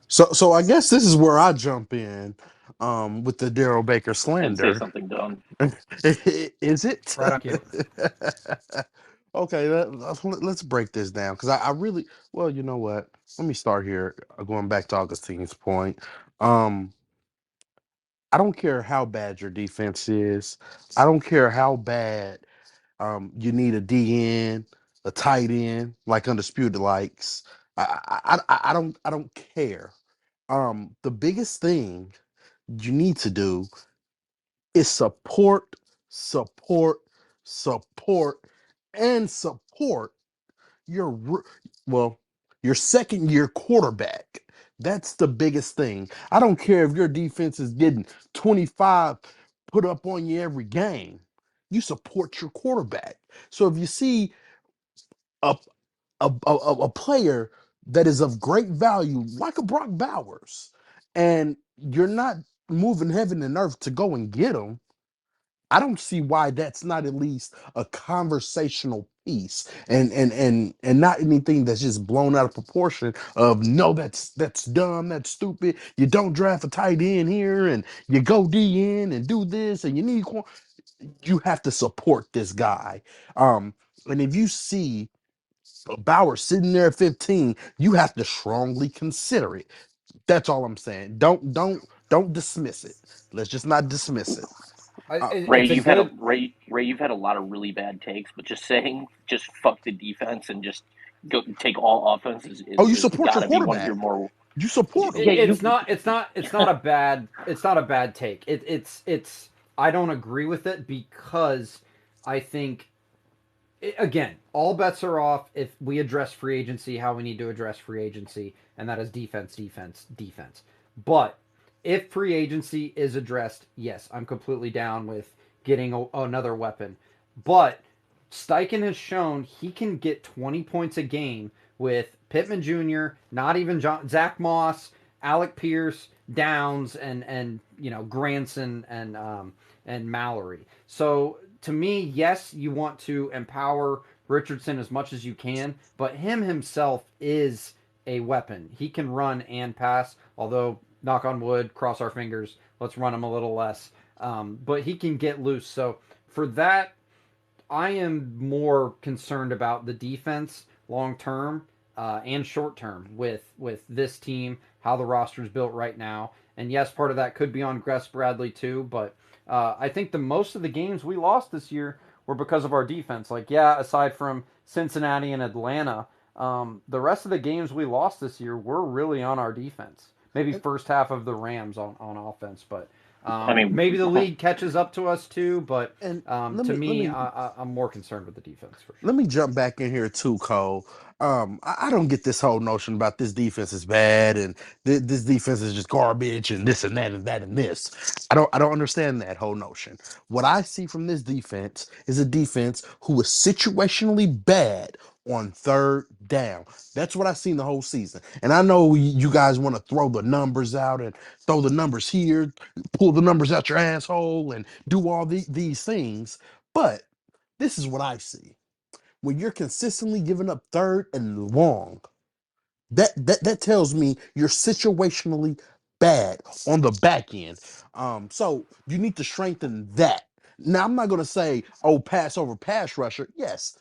Speaker 7: so I guess this is where I jump in, with the Daryl Baker
Speaker 5: And say
Speaker 7: slander.
Speaker 5: something dumb.
Speaker 7: Is it?
Speaker 1: Right on cue.
Speaker 7: Okay, let's break this down because I really, well, you know what? Let me start here. Going back to Augustine's point. Um, I don't care how bad your defense is. I don't care how bad you need a DN, a tight end, like Undisputed likes. I don't care. The biggest thing you need to do is support, support, and support your well, your second year quarterback. That's the biggest thing. I don't care if your defense is getting 25 put up on you every game. You support your quarterback. So if you see a a player that is of great value, like a Brock Bowers, and you're not moving heaven and earth to go and get him, I don't see why that's not at least a conversational piece, and not anything that's just blown out of proportion of no, that's dumb, that's stupid. You don't draft a tight end here, and you go DN and do this, and you need you have to support this guy. And if you see Bauer sitting there at 15, you have to strongly consider it. That's all I'm saying. Don't dismiss it. Let's just not dismiss it.
Speaker 5: Ray,
Speaker 1: It's a good.
Speaker 5: You've had a lot of really bad takes, but just saying, just fuck the defense and just go take all offense
Speaker 7: Oh, you
Speaker 5: is
Speaker 7: support
Speaker 5: got
Speaker 7: your
Speaker 5: to be one of
Speaker 7: quarterback.
Speaker 5: your more.
Speaker 7: You support him.
Speaker 5: Yeah, you.
Speaker 1: It's not a bad. It's not a bad take. It's. I don't agree with it because I think again, all bets are off if we address free agency how we need to address free agency, and that is defense, defense, defense. But if free agency is addressed, yes, I'm completely down with getting another weapon. But Steichen has shown he can get 20 points a game with Pittman Jr., not even Zach Moss, Alec Pierce, Downs, and Granson and Mallory. So to me, yes, you want to empower Richardson as much as you can, but him himself is a weapon. He can run and pass, although, knock on wood, cross our fingers, let's run him a little less. But he can get loose. So for that, I am more concerned about the defense long term and short term with this team, how the roster is built right now. And yes, part of that could be on Gus Bradley too, but I think the most of the games we lost this year were because of our defense. Like, yeah, aside from Cincinnati and Atlanta, the rest of the games we lost this year were really on our defense. Maybe first half of the Rams on offense, but
Speaker 5: I mean,
Speaker 1: Maybe the league catches up to us too, but
Speaker 7: And
Speaker 1: to me, I'm more concerned with the defense for sure.
Speaker 7: let me jump back in here too, Cole. I don't get this whole notion about this defense is bad and this defense is just garbage and this and that and that and this. I don't understand that whole notion. What I see from this defense is a defense who is situationally bad on third down. That's what I've seen the whole season. And I know you guys want to throw the numbers out and throw the numbers here, pull the numbers out your asshole, and do all these things. But this is what I see when you're consistently giving up third and long, that tells me you're situationally bad on the back end. So you need to strengthen that. Now I'm not gonna say, oh, pass over pass rusher. Yes,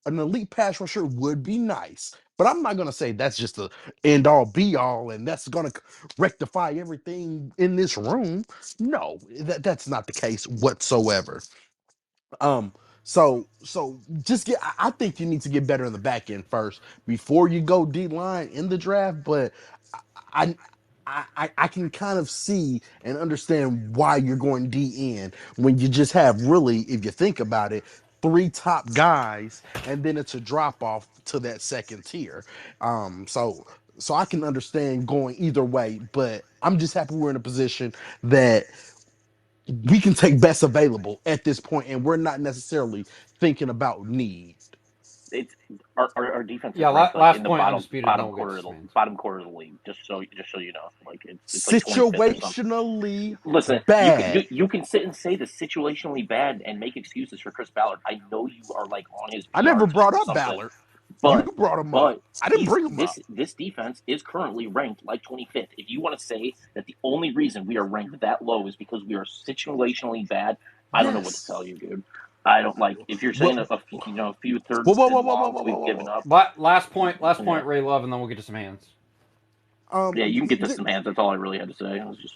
Speaker 7: an elite pass rusher would be nice, but I'm not gonna say that's just the end all be all and that's gonna rectify everything in this room. No, that's not the case whatsoever. Um, so just get. I think you need to get better in the back end first before you go D line in the draft. But I, I can kind of see and understand why you're going D end when you just have really, if you think about it, three top guys, and then it's a drop off to that second tier. So I can understand going either way, but I'm just happy we're in a position that we can take best available at this point, and we're not necessarily thinking about need.
Speaker 5: it's our defense is
Speaker 1: Yeah,
Speaker 5: ranked like in
Speaker 1: last
Speaker 5: the
Speaker 1: point undisputed, and then we'll get to some hands.
Speaker 5: bottom quarter of the league. Just so you know, like it's like 25th or something.
Speaker 7: Situationally
Speaker 5: Listen,
Speaker 7: bad.
Speaker 5: you can sit and say the situationally bad and make excuses for Chris Ballard. I know you are like on his
Speaker 7: I
Speaker 5: PR
Speaker 7: never
Speaker 5: team
Speaker 7: brought
Speaker 5: or
Speaker 7: up
Speaker 5: something,
Speaker 7: Ballard. You
Speaker 5: but
Speaker 7: brought him up.
Speaker 5: but
Speaker 7: I didn't
Speaker 5: he's
Speaker 7: bring him up.
Speaker 5: this defense is currently ranked like 25th. If you want to say that the only reason we are ranked that low is because we are situationally bad, I don't know what to
Speaker 7: Yes.
Speaker 5: tell you, dude. I don't like if you're saying
Speaker 7: Well,
Speaker 5: a few third
Speaker 7: whoa, whoa, whoa,
Speaker 5: and
Speaker 7: whoa, whoa,
Speaker 5: longs
Speaker 7: whoa,
Speaker 5: we've
Speaker 7: whoa,
Speaker 5: given
Speaker 7: whoa.
Speaker 5: up.
Speaker 1: Last
Speaker 5: Yeah,
Speaker 1: point, Ray Love, and then we'll get to some hands.
Speaker 5: yeah, you can get to some hands. That's all I really had to say. It was just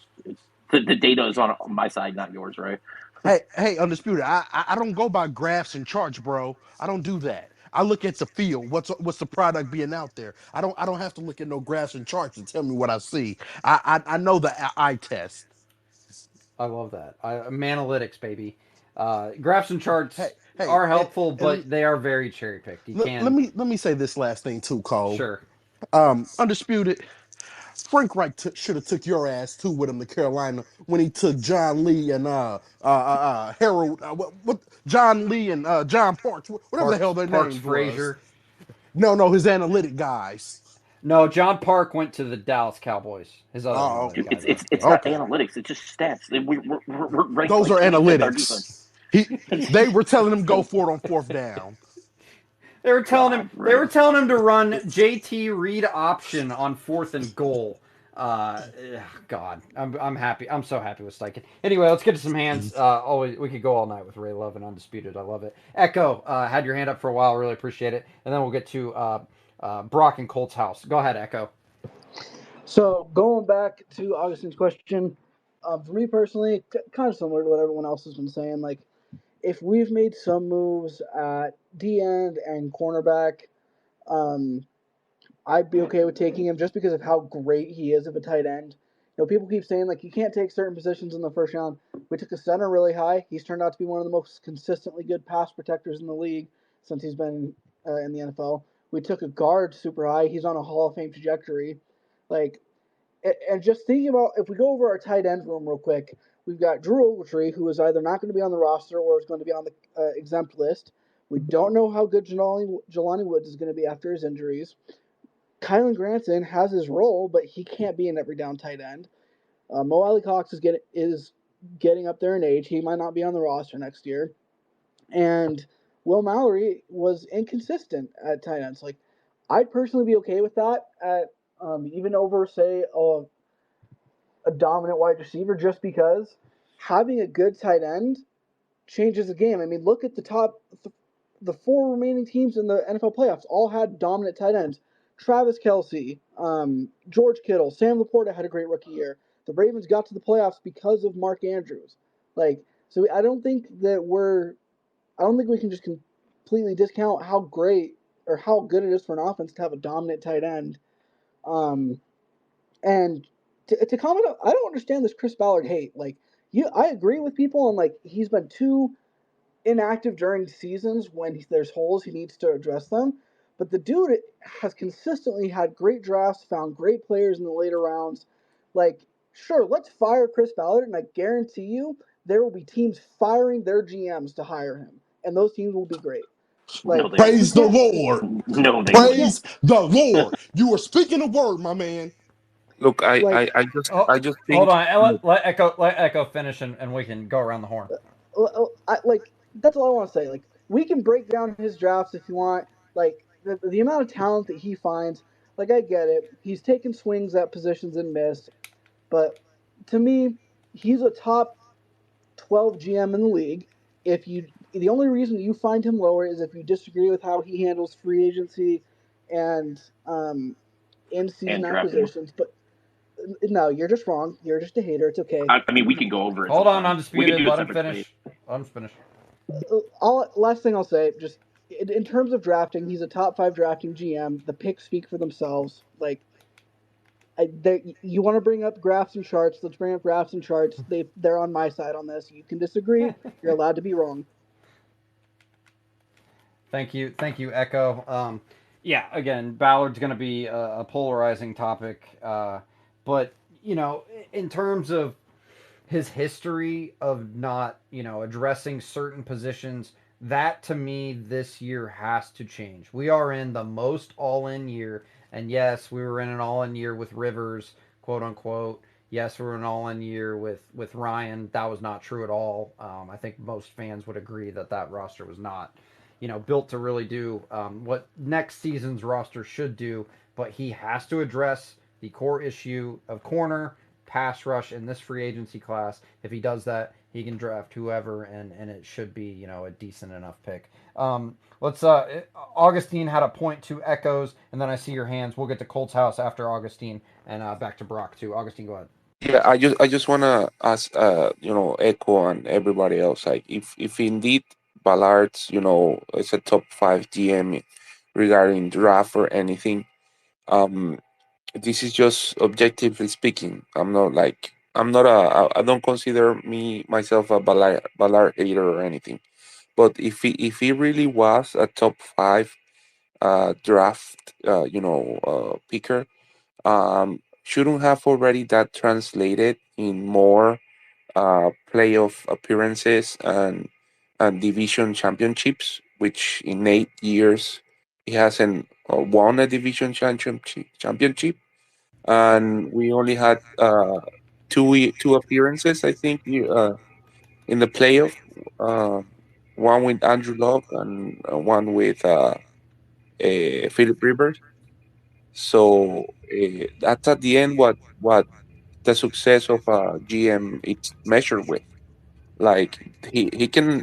Speaker 5: the data is on my side, not yours, right?
Speaker 7: Hey, undisputed. I don't go by graphs and charts, bro. I don't do that. I look at the field. What's the product being out there? I don't have to look at no graphs and charts and tell me what I see. I know the eye test.
Speaker 1: I love that. I'm analytics, baby. Graphs and
Speaker 7: Hey,
Speaker 1: charts
Speaker 7: hey,
Speaker 1: are helpful,
Speaker 7: and
Speaker 1: but they are very cherry picked. You can
Speaker 7: let me say this last thing too, Cole.
Speaker 1: sure.
Speaker 7: Undisputed. Frank Reich should have took your ass too with him to Carolina when he took John Lee and Harold what John Lee and John Parks, whatever the hell their
Speaker 1: Parks
Speaker 7: names was.
Speaker 1: Frazier.
Speaker 7: No, his analytic guys.
Speaker 1: No, John Park went to the Dallas Cowboys. His other
Speaker 7: Oh,
Speaker 1: analytic
Speaker 5: Dude,
Speaker 1: guy did.
Speaker 5: it's
Speaker 1: Yeah.
Speaker 5: not
Speaker 7: okay.
Speaker 5: analytics. It's just stats. We're ranked
Speaker 7: Those
Speaker 5: like
Speaker 7: are
Speaker 5: 25th. Our defense.
Speaker 7: analytics. They were telling him go for it on fourth down.
Speaker 5: God,
Speaker 1: They
Speaker 5: Ray.
Speaker 1: were telling him to run JT read option on fourth and goal. Uh, God, I'm happy. I'm so happy with Steichen. Anyway, let's get to some hands. Always we could go all night with Ray Love and Undisputed. I love it. Echo had your hand up for a while. Really appreciate it. And then we'll get to Brock and Colts house. Go ahead, Echo.
Speaker 3: So going back to Augustin's question, for me personally, kind of similar to what everyone else has been saying. Like, if we've made some moves at D end and cornerback, um, I'd be okay with taking him just because of how great he is of a tight end. You know, people keep saying like you can't take certain positions in the first round. We took a center really high. He's turned out to be one of the most consistently good pass protectors in the league since he's been in the NFL. We took a guard super high. He's on a Hall of Fame trajectory. Like, and just thinking about if we go over our tight end room real quick, we've got Drew Ogletree, who is either not going to be on the roster or is going to be on the exempt list. We don't know how good Jelani Woods is going to be after his injuries. Kylan Granson has his role, but he can't be an every down tight end. Mo Alley Cox is getting up there in age. He might not be on the roster next year. And Will Mallory was inconsistent at tight ends. Like, I'd personally be okay with that at even over, say, a dominant wide receiver, just because having a good tight end changes the game. I mean, look at the four remaining teams in the NFL playoffs all had dominant tight ends. Travis Kelce, George Kittle, Sam Laporta had a great rookie year. The Ravens got to the playoffs because of Mark Andrews. Like, so I don't think we can just completely discount how great or how good it is for an offense to have a dominant tight end. And to comment, I don't understand this Chris Ballard hate. Like, I agree with people on like he's been too inactive during seasons when there's holes he needs to address them. But the dude has consistently had great drafts, found great players in the later rounds. Like, sure, let's fire Chris Ballard, and I guarantee you there will be teams firing their GMs to hire him, and those teams will be great.
Speaker 5: No,
Speaker 3: Like,
Speaker 5: they
Speaker 3: we
Speaker 5: wouldn't.
Speaker 7: Praise the
Speaker 3: can't,
Speaker 7: Lord.
Speaker 5: No, they
Speaker 3: we
Speaker 5: wouldn't.
Speaker 3: can't,
Speaker 7: Praise the Lord. You are speaking a word, my man.
Speaker 6: Look,
Speaker 3: like,
Speaker 1: Oh,
Speaker 6: I just
Speaker 1: hold
Speaker 6: think.
Speaker 1: on. Let Echo finish, and we can go around the horn.
Speaker 3: like that's all I want to say. Like, we can break down his drafts if you want. Like, the amount of talent that he finds, like, I get it. He's taken swings at positions and missed. But to me, he's a top 12 GM in the league. If you The only reason you find him lower is if you disagree with how he handles free agency and in season
Speaker 5: And drafting.
Speaker 3: acquisitions. But no, you're just wrong. You're just a hater. It's okay.
Speaker 5: I mean, we can go over it
Speaker 1: Hold on,
Speaker 5: sometime. We could
Speaker 1: undisputed.
Speaker 5: do a
Speaker 1: Let him
Speaker 5: separate debate.
Speaker 1: finish. Let him finish.
Speaker 3: Last thing I'll say, just in terms of drafting, he's a top 5 drafting GM. The picks speak for themselves. Like, you want to bring up graphs and charts? Let's bring up graphs and charts. They're on my side on this. You can disagree. You're allowed to be wrong.
Speaker 1: Thank you, Echo. Yeah, again, Ballard's going to be a polarizing topic, but in terms of his history of not, addressing certain positions, that to me this year has to change. We are in the most all-in year, and yes, we were in an all-in year with Rivers, quote unquote. Yes, we were in an all-in year with Ryan. That was not true at all. I think most fans would agree that roster was not, built to really do what next season's roster should do. But he has to address the core issue of corner pass rush in this free agency class. If he does that, he can draft whoever, and it should be a decent enough pick. Let's Augustine had a point to Echoes, and then I see your hands. We'll get to Colts House after Augustine, and back to Brock too. Augustine, go ahead.
Speaker 6: Yeah, I just wanna ask, Echo on everybody else. Like, if indeed Ballard's, is a top 5 GM regarding draft or anything, um, this is just objectively speaking. I don't consider myself a Ballard hater or anything. But if he really was a top 5 draft, picker, shouldn't have already that translated in more playoff appearances and division championships, which in 8 years he hasn't won a division championship, and we only had two appearances, I think, in the playoff. Uh, one with Andrew Luck and one with Philip Rivers. So that's at the end what the success of a GM it's measured with. Like, he can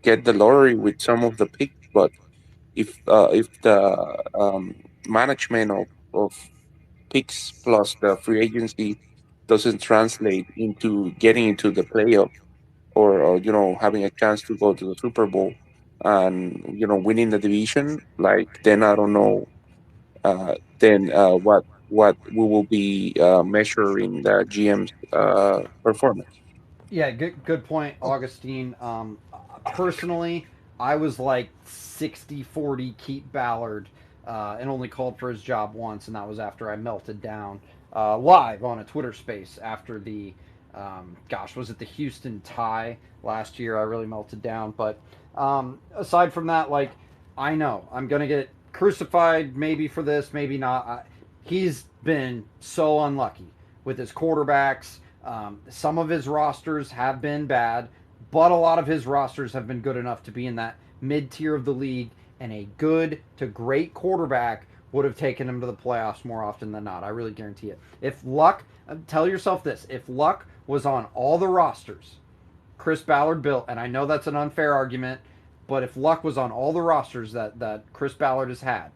Speaker 6: get the lottery with some of the picks, but if the management of picks plus the free agency doesn't translate into getting into the playoff, or having a chance to go to the Super Bowl and winning the division, like, then I don't know, then what we will be measuring the GM's performance.
Speaker 1: Yeah, good point, Augustine. Personally, I was like 60-40 keep Ballard, and only called for his job once, and that was after I melted down live on a Twitter space after the, was it the Houston tie last year? I really melted down. But aside from that, like, I know I'm going to get crucified maybe for this, maybe not. He's been so unlucky with his quarterbacks. Some of his rosters have been bad, but a lot of his rosters have been good enough to be in that mid tier of the league, and a good to great quarterback would have taken him to the playoffs more often than not. I really guarantee it. If Luck, tell yourself this, if Luck was on all the rosters Chris Ballard built, and I know that's an unfair argument, but if Luck was on all the rosters that Chris Ballard has had,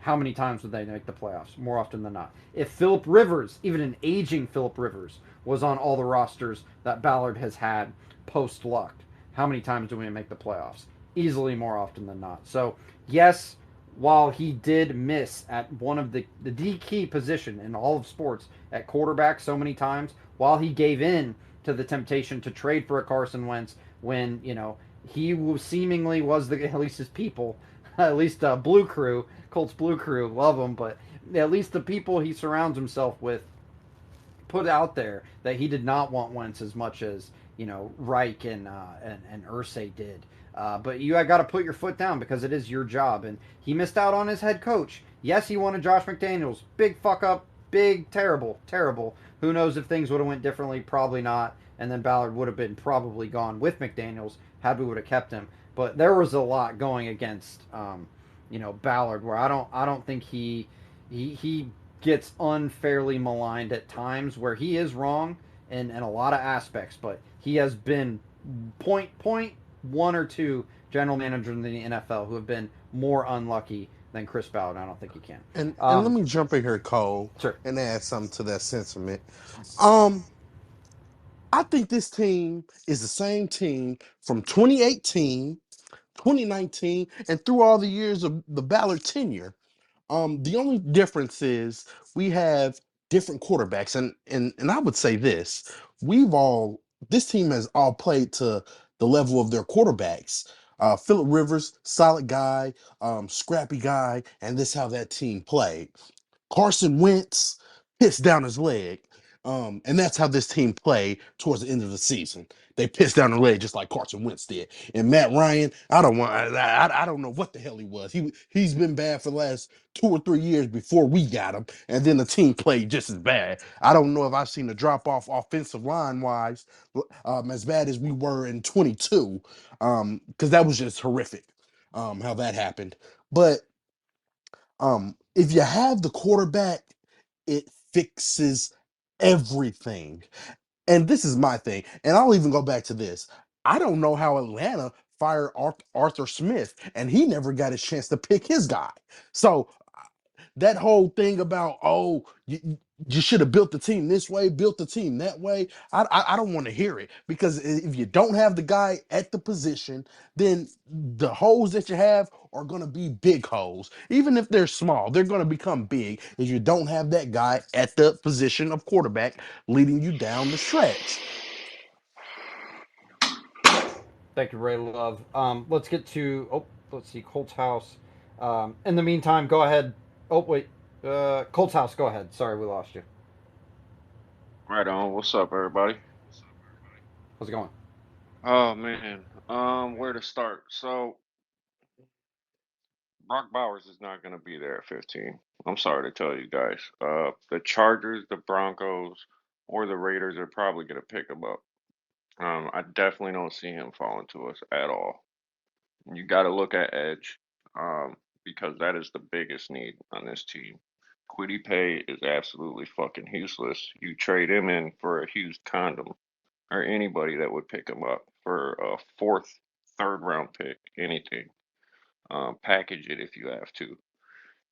Speaker 1: how many times would they make the playoffs? More often than not. If Philip Rivers, even an aging Philip Rivers, was on all the rosters that Ballard has had post Luck, how many times do we make the playoffs? Easily more often than not. So, yes, while he did miss at one of the key position in all of sports at quarterback so many times, while he gave in to the temptation to trade for a Carson Wentz when he seemingly was at least his people, at least Blue Crew, Colts Blue Crew, love him, but at least the people he surrounds himself with put out there that he did not want Wentz as much as Reich and Ursay did. But you got to put your foot down because it is your job, and he missed out on his head coach. Yes, he wanted Josh McDaniels. Big fuck up. Big terrible, terrible. Who knows if things would have went differently? Probably not. And then Ballard would have been probably gone with McDaniels had we would have kept him. But there was a lot going against Ballard where I don't think he gets unfairly maligned at times where he is wrong in a lot of aspects, but he has been point one or two general managers in the NFL who have been more unlucky than Chris Ballard. I don't think he can.
Speaker 7: And let me jump in here, Cole,
Speaker 1: Sure.
Speaker 7: and add something to that sentiment. I think this team is the same team from 2018, 2019, and through all the years of the Ballard tenure. The only difference is we have different quarterbacks, and I would say this: this team has all played to the level of their quarterbacks. Phillip Rivers, solid guy, scrappy guy, and this is how that team played. Carson Wentz pissed down his leg. And that's how this team played towards the end of the season. They pissed down the leg just like Carson Wentz did. And Matt Ryan, I don't know what the hell he was. He's been bad for the last 2 or 3 years before we got him, and then the team played just as bad. I don't know if I've seen a drop off offensive line wise as bad as we were in 22, because that was just horrific. How that happened, but if you have the quarterback, it fixes everything. And this is my thing. And I'll even go back to this. I don't know how Atlanta fired Arthur Smith, and he never got a chance to pick his guy. So that whole thing about you should have built the team this way, built the team that way. I don't want to hear it, because if you don't have the guy at the position, then the holes that you have are going to be big holes. Even if they're small, they're going to become big if you don't have that guy at the position of quarterback leading you down the stretch.
Speaker 1: Thank you, Ray Love. Let's get to let's see, Colts House. In the meantime, go ahead. Oh wait, Colts House, go ahead. Sorry, we lost you.
Speaker 13: Right on. What's up, everybody?
Speaker 1: How's it going?
Speaker 13: Oh man, where to start? So Brock Bowers is not going to be there at 15. I'm sorry to tell you guys. The Chargers, the Broncos, or the Raiders are probably going to pick him up. I definitely don't see him falling to us at all. You got to look at edge, because that is the biggest need on this team. Quiddy Pay is absolutely fucking useless. You trade him in for a used condom, or anybody that would pick him up for a fourth, third round pick, anything. Package it if you have to.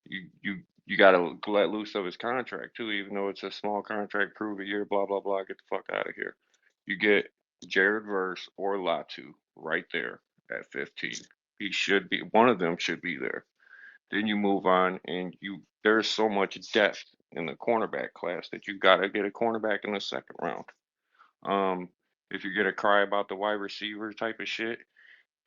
Speaker 13: You got to let loose of his contract too, even though it's a small contract. Prove a year, blah blah blah. Get the fuck out of here. You get Jared Verse or Latu right there at 15. He should be one of them should be there. Then you move on, and there's so much depth in the cornerback class that you got to get a cornerback in the second round. If you're gonna cry about the wide receiver type of shit,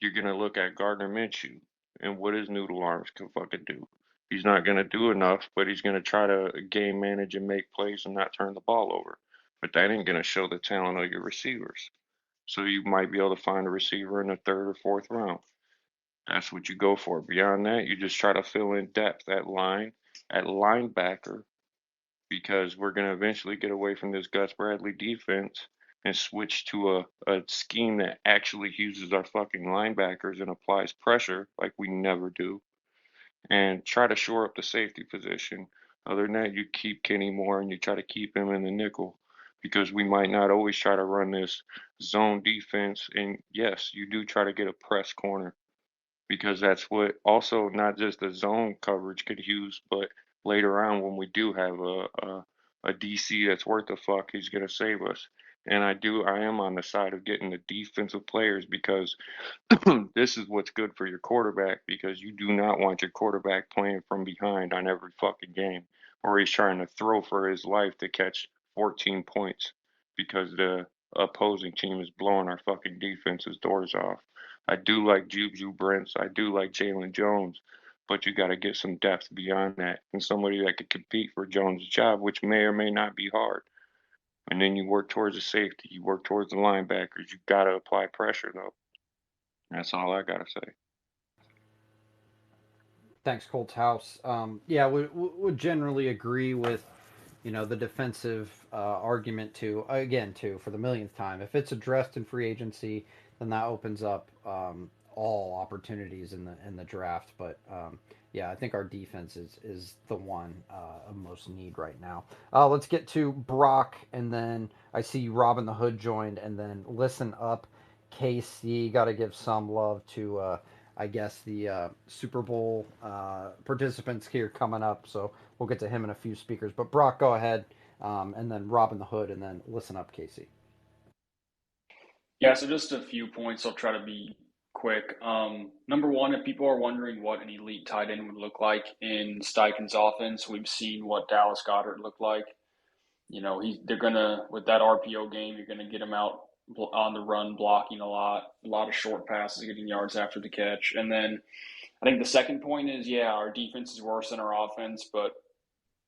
Speaker 13: you're gonna look at Gardner Minshew and what his noodle arms can fucking do. He's not gonna do enough, but he's gonna try to game manage and make plays and not turn the ball over. But that ain't gonna show the talent of your receivers. So you might be able to find a receiver in the third or fourth round. That's what you go for. Beyond that, you just try to fill in depth at linebacker, because we're going to eventually get away from this Gus Bradley defense and switch to a scheme that actually uses our fucking linebackers and applies pressure like we never do, and try to shore up the safety position. Other than that, you keep Kenny Moore and you try to keep him in the nickel, because we might not always try to run this zone defense. And yes, you do try to get a press corner, because that's what also not just the zone coverage could use, but later on when we do have a DC that's worth a fuck, he's gonna save us. And I am on the side of getting the defensive players, because this is what's good for your quarterback, because you do not want your quarterback playing from behind on every fucking game, or he's trying to throw for his life to catch 14 points, because opposing team is blowing our fucking defense's doors off. I do like Juju Brents. I do like Jalen Jones, but you got to get some depth beyond that and somebody that could compete for Jones' job, which may or may not be hard. And then you work towards the safety, you work towards the linebackers. You got to apply pressure though. That's all I got to say.
Speaker 1: Thanks, Colts House. Yeah, would generally agree with the defensive argument too. Again, too for the millionth time. If it's addressed in free agency, then that opens up all opportunities in the draft. But yeah, I think our defense is the one of most need right now. Let's get to Brock, and then I see Robin the Hood joined, and then listen up, KC. Got to give some love to. I guess the Super Bowl participants here coming up, so we'll get to him in a few speakers. But Brock, go ahead, and then Robin the Hood, and then listen up, Casey.
Speaker 9: Yeah, so just a few points. I'll try to be quick. Number one, if people are wondering what an elite tight end would look like in Steichen's offense, we've seen what Dallas Goedert looked like. They're gonna with that RPO game, you're gonna get him out on the run, blocking a lot of short passes, getting yards after the catch, and then I think the second point is, yeah, our defense is worse than our offense, but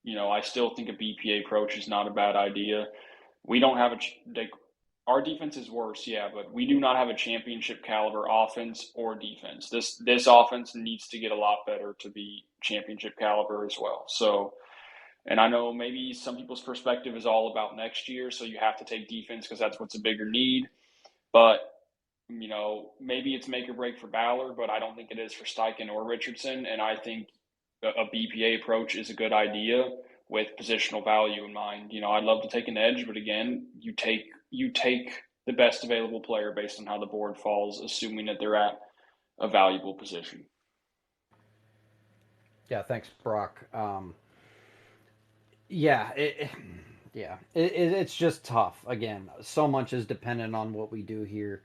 Speaker 9: I still think a BPA approach is not a bad idea. We don't have our defense is worse, yeah, but we do not have a championship caliber offense or defense. This offense needs to get a lot better to be championship caliber as well. So, and I know maybe some people's perspective is all about next year, so you have to take defense because that's what's a bigger need. But maybe it's make or break for Ballard, but I don't think it is for Steichen or Richardson. And I think a BPA approach is a good idea with positional value in mind. I'd love to take an edge, but again, you take the best available player based on how the board falls, assuming that they're at a valuable position.
Speaker 1: Yeah, thanks, Brock. Yeah, it's just tough. Again, so much is dependent on what we do here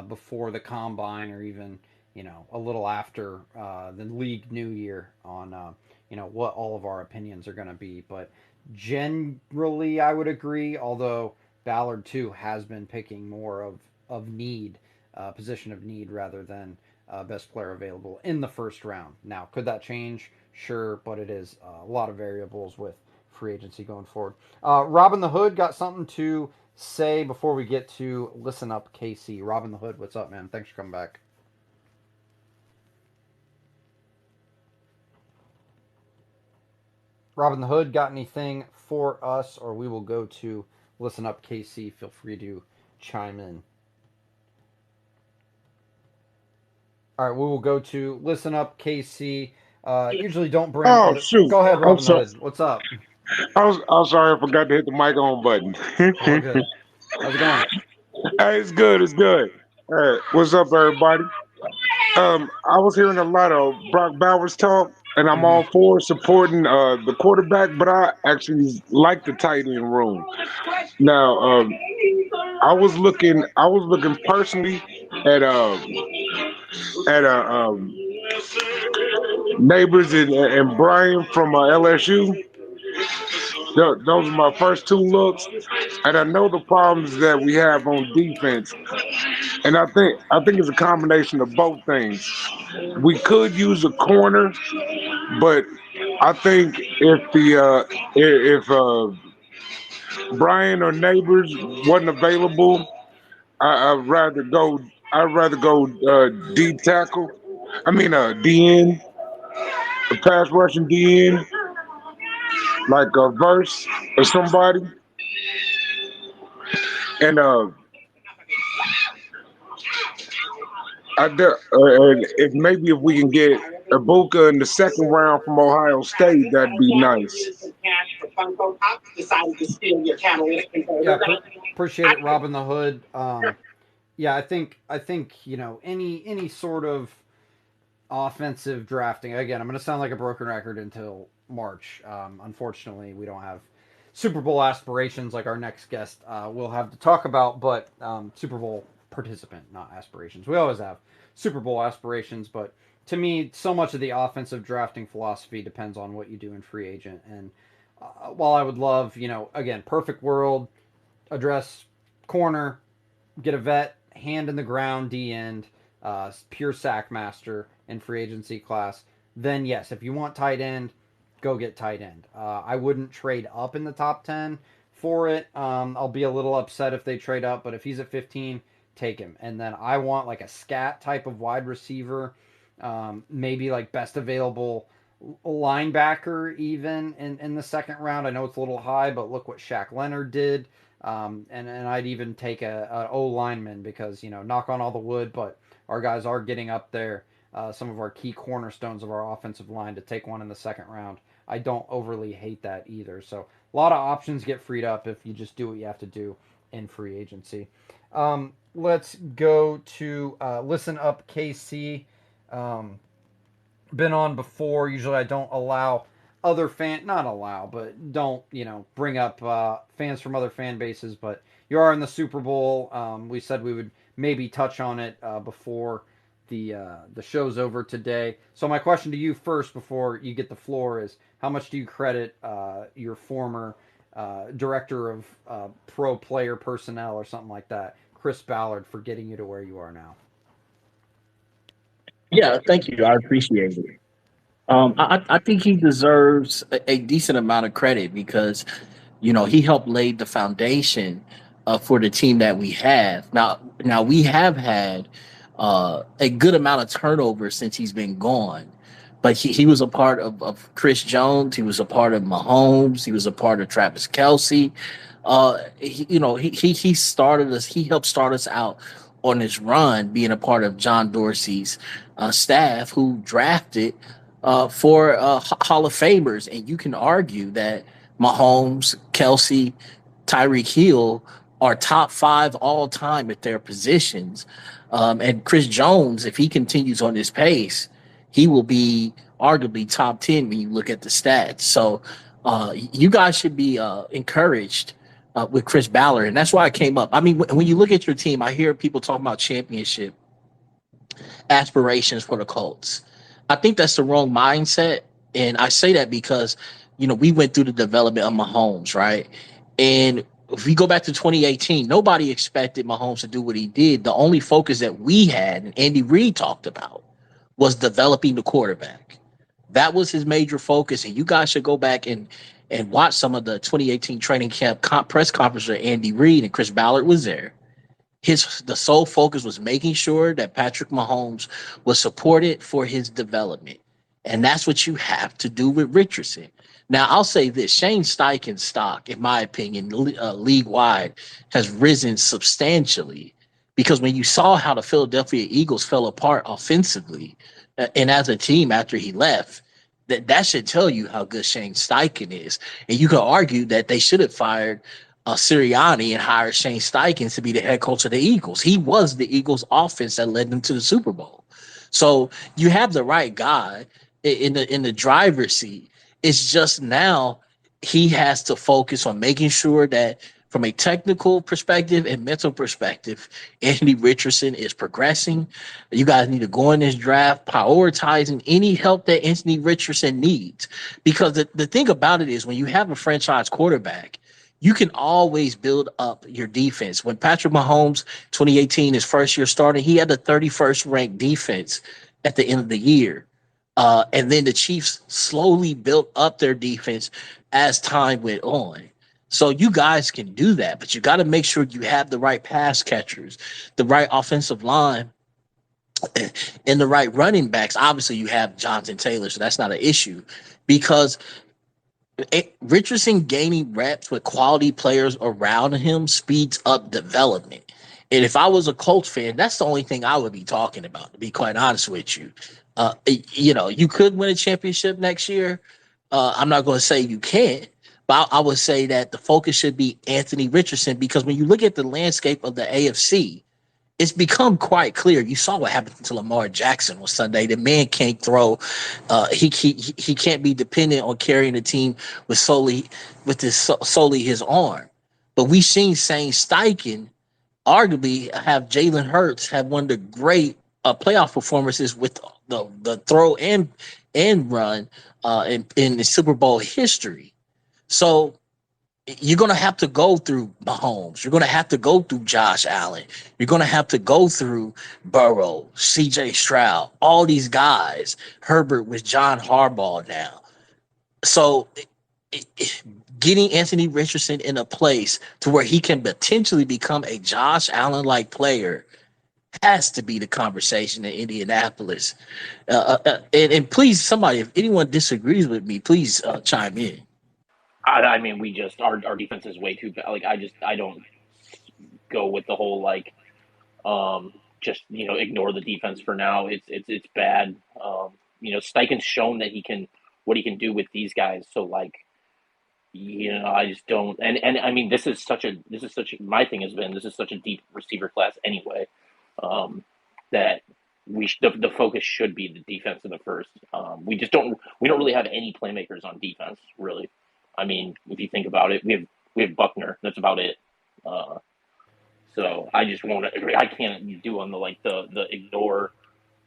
Speaker 1: before the combine, or even a little after the league new year on what all of our opinions are going to be. But generally, I would agree. Although Ballard too has been picking more of need, position of need rather than best player available in the first round. Now, could that change? Sure, but it is a lot of variables with free agency going forward. Robin the Hood got something to say before we get to listen up, KC. Robin the Hood, what's up, man? Thanks for coming back. Robin the Hood, got anything for us, or we will go to listen up, KC. Feel free to chime in. All right, we will go to listen up, KC. Usually don't bring
Speaker 14: Oh
Speaker 1: other.
Speaker 14: shoot!
Speaker 1: Go ahead,
Speaker 14: I'm
Speaker 1: Robin the
Speaker 14: sorry.
Speaker 1: Hood. What's up?
Speaker 14: I'm sorry. I forgot to hit the mic on button.
Speaker 1: All good. How's it going?
Speaker 14: Hey, it's good. It's good. What's up, everybody? I was hearing a lot of Brock Bowers talk, and I'm
Speaker 1: Mm-hmm.
Speaker 14: all for supporting the quarterback, but I actually like the tight end room. Now, I was looking personally at neighbors and Brian from LSU. Those are my first two looks, and I know the problems that we have on defense, and I think it's a combination of both things. We could use a corner, but I think if Brian or Neighbors wasn't available, I'd rather go. I'd rather go D tackle. I mean DN, a pass rushing DN, like a verse or somebody, and if maybe if we can get Ibuka in the second round from Ohio State, that'd be nice.
Speaker 1: Yeah, appreciate it, Robin the Hood. Yeah, I think any sort of offensive drafting. Again, I'm going to sound like a broken record until March. Unfortunately, we don't have Super Bowl aspirations like our next guest will have to talk about, but Super Bowl participant, not aspirations. We always have Super Bowl aspirations, but to me, so much of the offensive drafting philosophy depends on what you do in free agent. And while I would love, again, perfect world, address corner, get a vet, hand in the ground, D end, pure sack master in free agency class. Then yes, if you want tight end, go get tight end. I wouldn't trade up in the top 10 for it. I'll be a little upset if they trade up, but if he's at 15, take him. And then I want like a scat type of wide receiver, maybe like best available linebacker even in the second round. I know it's a little high, but look what Shaq Leonard did. And I'd even take a O lineman because, knock on all the wood, but our guys are getting up there. Some of our key cornerstones of our offensive line to take one in the second round. I don't overly hate that either. So a lot of options get freed up if you just do what you have to do in free agency. Let's go to Listen Up KC. Been on before. Usually I don't allow not allow, but don't, bring up fans from other fan bases. But you are in the Super Bowl. We said we would maybe touch on it before the show's over today. So my question to you first, before you get the floor, is how much do you credit your former director of pro player personnel or something like that, Chris Ballard, for getting you to where you are now?
Speaker 15: Yeah, thank you. I appreciate it. I think he deserves a decent amount of credit because, he helped lay the foundation for the team that we have. Now we have had a good amount of turnover since he's been gone, but he was a part of Chris Jones. He was a part of Mahomes. He was a part of Travis Kelsey. He started us. He helped start us out on this run, being a part of John Dorsey's staff, who drafted for Hall of Famers. And you can argue that Mahomes, Kelsey, Tyreek Hill are top five all time at their positions. And Chris Jones, if he continues on this pace, he will be arguably top 10 when you look at the stats. So you guys should be encouraged with Chris Ballard. And that's why I came up. I mean, when you look at your team, I hear people talking about championship aspirations for the Colts. I think that's the wrong mindset. And I say that because, we went through the development of Mahomes, right? And if we go back to 2018, nobody expected Mahomes to do what he did. The only focus that we had, and Andy Reid talked about, was developing the quarterback. That was his major focus. And you guys should go back and watch some of the 2018 training camp press conference where Andy Reid and Chris Ballard was there. The sole focus was making sure that Patrick Mahomes was supported for his development. And that's what you have to do with Richardson. Now, I'll say this: Shane Steichen's stock, in my opinion, league-wide, has risen substantially because when you saw how the Philadelphia Eagles fell apart offensively and as a team after he left, that should tell you how good Shane Steichen is. And you could argue that they should have fired Sirianni and hired Shane Steichen to be the head coach of the Eagles. He was the Eagles' offense that led them to the Super Bowl. So you have the right guy in the driver's seat. It's just now he has to focus on making sure that from a technical perspective and mental perspective, Anthony Richardson is progressing. You guys need to go in this draft prioritizing any help that Anthony Richardson needs. Because the thing about it is, when you have a franchise quarterback, you can always build up your defense. When Patrick Mahomes, 2018, his first year starting, he had the 31st ranked defense at the end of the year. And then the Chiefs slowly built up their defense as time went on. So you guys can do that, but you got to make sure you have the right pass catchers, the right offensive line, and the right running backs. Obviously, you have Jonathan Taylor, so that's not an issue because Richardson gaining reps with quality players around him speeds up development. And if I was a Colts fan, that's the only thing I would be talking about, to be quite honest with you. You could win a championship next year. I'm not going to say you can't, but I would say that the focus should be Anthony Richardson because when you look at the landscape of the AFC, it's become quite clear. You saw what happened to Lamar Jackson on Sunday. The man can't throw. He can't be dependent on carrying the team solely his arm. But we've seen Shane Steichen arguably have Jalen Hurts have one of the great playoff performances with the throw and run in the Super Bowl history. So you're going to have to go through Mahomes. You're going to have to go through Josh Allen. You're going to have to go through Burrow, CJ Stroud, all these guys. Herbert with John Harbaugh now. So getting Anthony Richardson in a place to where he can potentially become a Josh Allen like player has to be the conversation in Indianapolis. And please, somebody, if anyone disagrees with me, please chime in.
Speaker 5: I mean, we just our defense is way too bad. Like I don't go with the whole like just ignore the defense for now. It's bad. Steichen's shown that he can what he can do with these guys. So like I just don't. And I mean, my thing has been this is such a deep receiver class anyway. That the focus should be the defense in the first. We don't really have any playmakers on defense really. I mean, if you think about it, we have Buckner. That's about it. Uh, so I just won't. I can't do on the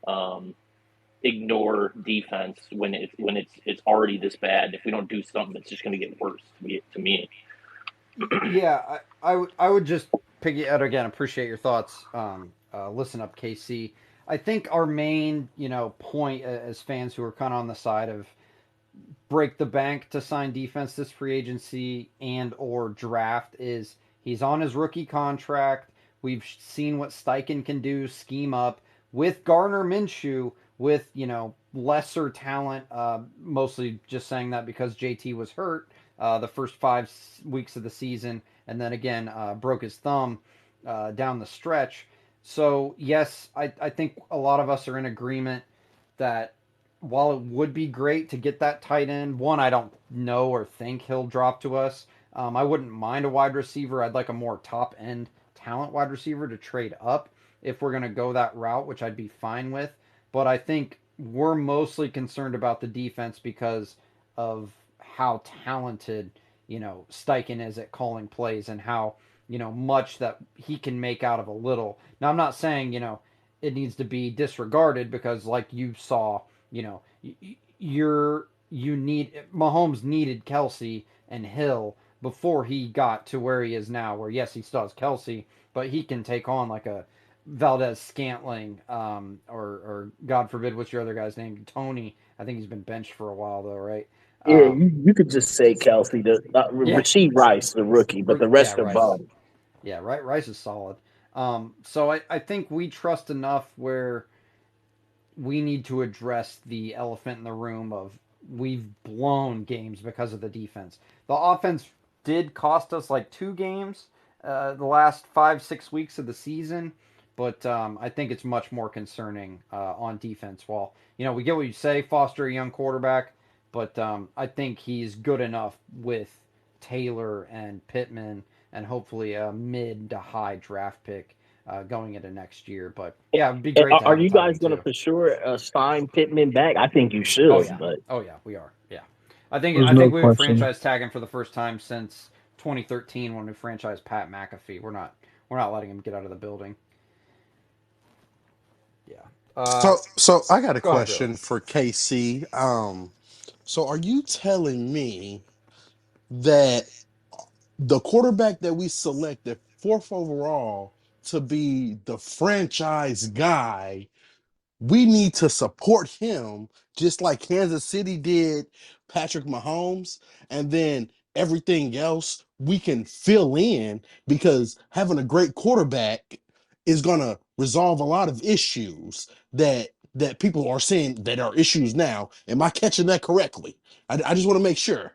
Speaker 5: um, ignore defense when it's already this bad. If we don't do something, it's just going to get worse to me.
Speaker 1: Yeah, I would just piggy out again. Appreciate your thoughts. Listen up, KC. I think our main point as fans who are kind of on the side of break the bank to sign defense this free agency and or draft is he's on his rookie contract. We've seen what Steichen can do, scheme up with Gardner Minshew with lesser talent. Mostly just saying that because JT was hurt the first 5 weeks of the season, and then again broke his thumb down the stretch. So yes, I think a lot of us are in agreement that while it would be great to get that tight end, one, I don't know or think he'll drop to us. I wouldn't mind a wide receiver. I'd like a more top end talent wide receiver to trade up if we're going to go that route, which I'd be fine with. But I think we're mostly concerned about the defense because of how talented, Steichen is at calling plays and how, much that he can make out of a little. Now, I'm not saying, it needs to be disregarded because, like you saw, you know, you need Mahomes needed Kelsey and Hill before he got to where he is now. Where yes, he still has Kelsey, but he can take on like a Valdez Scantling, or God forbid, what's your other guy's name? Tony. I think he's been benched for a while though, right?
Speaker 15: Yeah,
Speaker 1: Um,
Speaker 15: you could just say Kelsey,
Speaker 1: yeah,
Speaker 15: Rasheed Rice, the rookie, but the
Speaker 1: yeah,
Speaker 15: rest are
Speaker 1: Rice.
Speaker 15: bum.
Speaker 1: Yeah, right. Rice is solid. So I think we trust enough where we need to address the elephant in the room of we've blown games because of the defense. The offense did cost us like 2 games the last 5-6 weeks of the season, but I think it's much more concerning on defense. While we get what you say, foster a young quarterback, but I think he's good enough with Taylor and Pittman and hopefully a mid to high draft pick going into next year. But yeah, it'd be
Speaker 15: And
Speaker 1: great to
Speaker 15: are
Speaker 1: have a
Speaker 15: you
Speaker 1: tight
Speaker 15: guys
Speaker 1: end
Speaker 15: going to
Speaker 1: too.
Speaker 15: for sure sign Pittman back? I think you
Speaker 1: Oh
Speaker 15: should,
Speaker 1: yeah,
Speaker 15: but
Speaker 1: oh yeah, we are. Yeah, I think
Speaker 12: There's
Speaker 1: I
Speaker 12: no
Speaker 1: think we would
Speaker 12: question.
Speaker 1: franchise tag him for the first time since 2013 when we franchised Pat McAfee. We're not letting him get out of the building. Yeah.
Speaker 7: So I got a
Speaker 1: Go ahead, Billy.
Speaker 7: question for KC. So are you telling me that the quarterback that we selected fourth overall to be the franchise guy, we need to support him just like Kansas City did Patrick Mahomes, and then everything else we can fill in because having a great quarterback is going to resolve a lot of issues that people are saying that are issues now. Am I catching that correctly? I just want to make sure.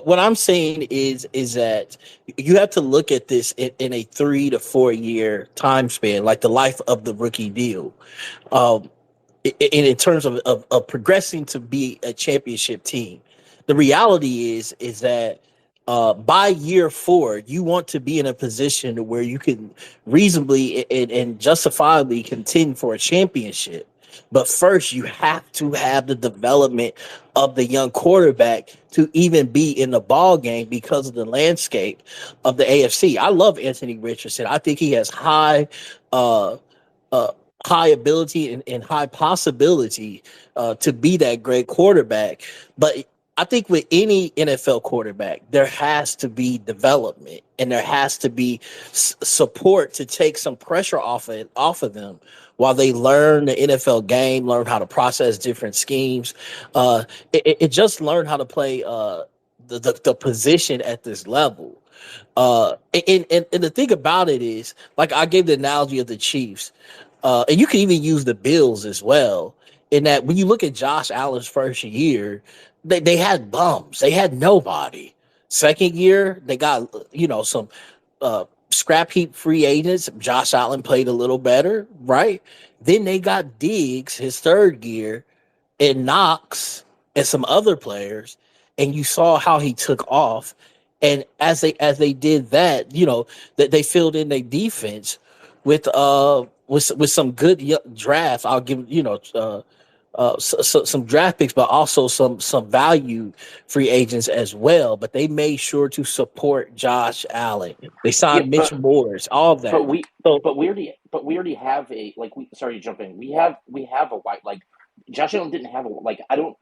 Speaker 15: what I'm saying is that you have to look at this in a 3 to 4 year time span, like the life of the rookie deal. Um, in terms of progressing to be a championship team. The reality is that by year 4, you want to be in a position where you can reasonably and justifiably contend for a championship. But first, you have to have the development of the young quarterback to even be in the ball game because of the landscape of the AFC. I love Anthony Richardson. I think he has uh, uh, high ability and high possibility to be that great quarterback. But I think with any NFL quarterback, there has to be development and there has to be support to take some pressure off of them while they learn the NFL game, learn how to process different schemes. It just learn how to play the position at this level. And the thing about it is, like I gave the analogy of the Chiefs, and you can even use the Bills as well. In that, when you look at Josh Allen's first year, they had bums, they had nobody. Second year, they got some scrap heap free agents. Josh Allen played a little better, right? Then they got Diggs his third year, and Knox and some other players, and you saw how he took off. And as they did that, that they filled in their defense with some good drafts. I'll give some draft picks, but also some value free agents as well. But they made sure to support Josh Allen. They
Speaker 5: Yeah,
Speaker 15: signed Mitch Morse, all of
Speaker 5: but
Speaker 15: that.
Speaker 5: we
Speaker 15: So
Speaker 5: but we already have a like we sorry to jump in. We have a white like Josh Allen didn't have a like I don't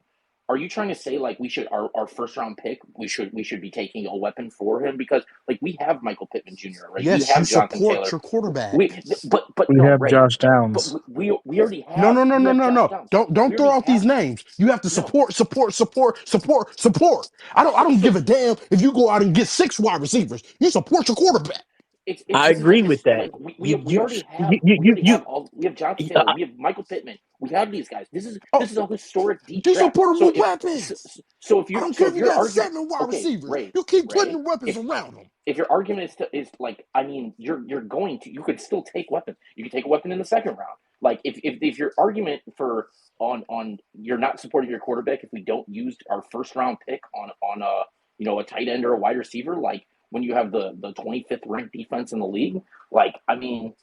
Speaker 5: are you trying to say like we should our first round pick we should be taking a weapon for him because like we have Michael Pittman Jr. right we
Speaker 7: Yes, you
Speaker 5: have Jonathan
Speaker 7: support
Speaker 5: Taylor
Speaker 7: your quarterback.
Speaker 5: but
Speaker 12: We
Speaker 5: no
Speaker 12: have
Speaker 5: Ray
Speaker 12: Josh
Speaker 5: but
Speaker 12: Downs.
Speaker 5: we already
Speaker 7: No, no,
Speaker 5: have
Speaker 7: no,
Speaker 5: we
Speaker 7: no,
Speaker 5: have
Speaker 7: no,
Speaker 5: Josh
Speaker 7: no.
Speaker 5: Downs
Speaker 7: Don't
Speaker 5: we
Speaker 7: throw
Speaker 5: already
Speaker 7: out these
Speaker 5: have
Speaker 7: names. You have to
Speaker 5: no
Speaker 7: support, support, support, support, support. I
Speaker 5: so
Speaker 7: don't
Speaker 5: so
Speaker 7: give a damn if you go out and get 6 wide receivers. You support your quarterback.
Speaker 5: it's
Speaker 15: I
Speaker 5: this is
Speaker 15: agree
Speaker 5: this
Speaker 15: with that.
Speaker 5: like we, we
Speaker 15: You
Speaker 5: we
Speaker 15: you
Speaker 5: already have
Speaker 15: you you
Speaker 5: we
Speaker 15: you,
Speaker 5: already have
Speaker 15: you
Speaker 5: all we have Jonathan Taylor
Speaker 15: I,
Speaker 5: we have Michael Pittman we have these guys
Speaker 7: Oh,
Speaker 5: this is a historic deep
Speaker 7: you
Speaker 5: draft
Speaker 7: support them
Speaker 5: so
Speaker 7: with
Speaker 5: if so,
Speaker 7: weapons.
Speaker 5: so if
Speaker 7: I
Speaker 5: you're
Speaker 7: don't
Speaker 5: so
Speaker 7: care
Speaker 5: if
Speaker 7: if you
Speaker 5: your
Speaker 7: got
Speaker 5: argument
Speaker 7: 7 wide
Speaker 5: okay
Speaker 7: receivers. You keep putting
Speaker 5: Ray
Speaker 7: the weapons
Speaker 5: if
Speaker 7: around them.
Speaker 5: if your argument is like I mean you're going to you could still take weapons you can take a weapon in the second round like if your argument for on you're not supporting your quarterback if we don't use our first round pick on a a tight end or a wide receiver like when you have the 25th ranked defense in the league like I mean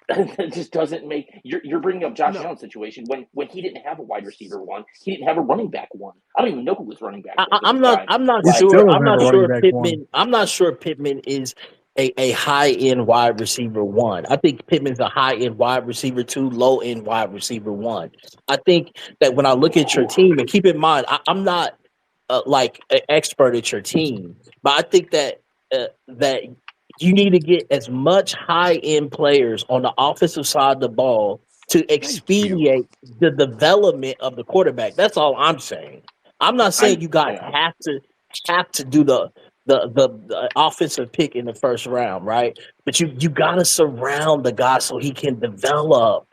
Speaker 5: it just doesn't make you're bringing up Josh
Speaker 7: No,
Speaker 5: Allen's situation when he didn't have a wide receiver one he didn't have a running back one I don't even know who his running back was at the
Speaker 15: I'm not
Speaker 5: time
Speaker 15: I'm not
Speaker 12: He
Speaker 5: like
Speaker 15: sure
Speaker 12: still doesn't
Speaker 15: I'm
Speaker 12: have
Speaker 15: not
Speaker 12: a running
Speaker 15: sure
Speaker 12: back one.
Speaker 15: Pittman is a high end wide receiver one. I think Pittman's a high end wide receiver two, low end wide receiver one. I think that when I look at your team, and keep in mind, I'm not like an expert at your team, but I think that you need to get as much high end players on the offensive side of the ball to
Speaker 7: thank you.
Speaker 15: expedite the development of the quarterback. That's all I'm saying. I'm not saying
Speaker 5: I'm
Speaker 15: you guys
Speaker 5: yeah
Speaker 15: have to do the offensive pick in the first round, right? But you gotta surround the guy so he can develop.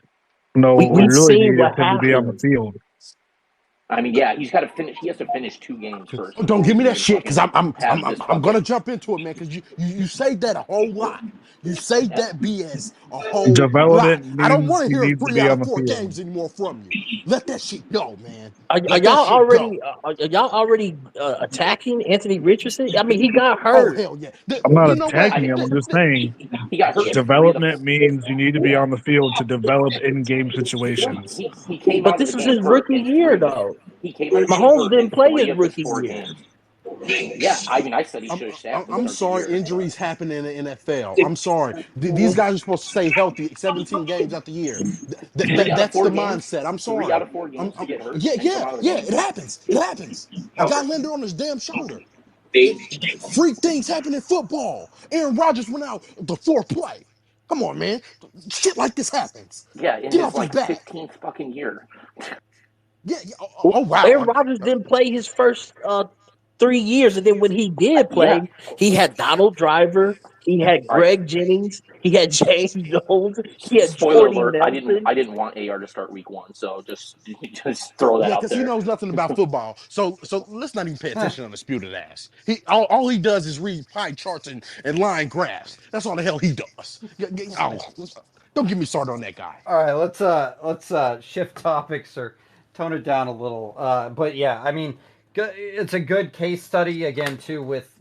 Speaker 12: No,
Speaker 15: We
Speaker 12: what we
Speaker 15: we've
Speaker 12: really
Speaker 15: seen
Speaker 12: need is
Speaker 15: what
Speaker 12: him to be on the
Speaker 15: happens.
Speaker 12: field.
Speaker 5: I mean, yeah, he's got to finish. He has to finish 2 games first
Speaker 7: Don't
Speaker 5: before he
Speaker 7: give me
Speaker 5: can
Speaker 7: that
Speaker 5: even
Speaker 7: shit because
Speaker 5: fucking have this
Speaker 7: I'm gonna
Speaker 5: fucking.
Speaker 7: jump into it, man. Because you say that a whole lot. You say
Speaker 5: Yeah,
Speaker 7: that BS a whole lot.
Speaker 12: Development
Speaker 7: I don't
Speaker 12: means
Speaker 7: want to
Speaker 12: he
Speaker 7: hear
Speaker 12: needs to
Speaker 7: three
Speaker 12: be
Speaker 7: out
Speaker 12: on
Speaker 7: of
Speaker 12: the
Speaker 7: four
Speaker 12: field.
Speaker 7: games anymore from you. Let that shit go, man.
Speaker 15: Are
Speaker 7: Let that
Speaker 15: y'all
Speaker 7: shit
Speaker 15: already
Speaker 7: go.
Speaker 15: attacking Anthony Richardson? I mean, he got
Speaker 7: Oh
Speaker 15: hurt.
Speaker 7: hell yeah.
Speaker 12: I'm not
Speaker 7: You know what?
Speaker 12: attacking
Speaker 5: I
Speaker 12: him. I'm just saying
Speaker 5: he got hurt in three of the.
Speaker 12: development means you need to be
Speaker 5: Yeah,
Speaker 12: on the field to develop in-game situations.
Speaker 5: he came
Speaker 15: But
Speaker 5: out of the
Speaker 15: this was
Speaker 5: game
Speaker 15: his
Speaker 5: hurt
Speaker 15: rookie
Speaker 5: in
Speaker 15: year,
Speaker 5: three of his.
Speaker 15: though.
Speaker 5: He came out of the game
Speaker 15: Mahomes
Speaker 5: hurt in
Speaker 15: didn't play his
Speaker 5: three of his
Speaker 15: rookie
Speaker 5: four
Speaker 15: year.
Speaker 5: games. Yeah, I mean, I said he should have sat to
Speaker 7: I'm
Speaker 5: start the
Speaker 7: sorry.
Speaker 5: year.
Speaker 7: Injuries happen in the NFL. I'm sorry. These guys are supposed to stay healthy 17 games out the year.
Speaker 5: Three out of
Speaker 7: That's
Speaker 5: four
Speaker 7: the
Speaker 5: games.
Speaker 7: mindset. I'm
Speaker 5: Three out
Speaker 7: sorry.
Speaker 5: of four games to get hurt
Speaker 7: Yeah,
Speaker 5: and come
Speaker 7: yeah,
Speaker 5: out of the
Speaker 7: yeah.
Speaker 5: game.
Speaker 7: It happens. It happens. A guy landed on his damn shoulder. Freak things happen in football. Aaron Rodgers went out the fourth play. Come on, man. Shit like this happens.
Speaker 5: Yeah, in
Speaker 7: Get
Speaker 5: his
Speaker 7: off his
Speaker 5: like
Speaker 7: back.
Speaker 5: 15th fucking year.
Speaker 7: Yeah, yeah. Oh,
Speaker 15: Well,
Speaker 7: oh,
Speaker 15: Aaron
Speaker 7: wow.
Speaker 15: Rodgers didn't play his first 3 years, and then when he did
Speaker 5: Yeah,
Speaker 15: play, he had Donald Driver, he had
Speaker 5: all right.
Speaker 15: Greg Jennings, he had James Jones, he had
Speaker 5: Spoiler
Speaker 15: Jordy
Speaker 5: alert:
Speaker 15: Nelson.
Speaker 5: I didn't want AR to start week one, so just throw that
Speaker 7: Yeah,
Speaker 5: out
Speaker 7: because he
Speaker 5: there.
Speaker 7: knows nothing about football. So let's not even pay attention on the disputed ass. All he does is read pie charts and line graphs. That's all the hell he does. Oh, don't get me started on that guy.
Speaker 1: All right, let's shift topics or tone it down a little. But yeah, I mean, it's a good case study again too with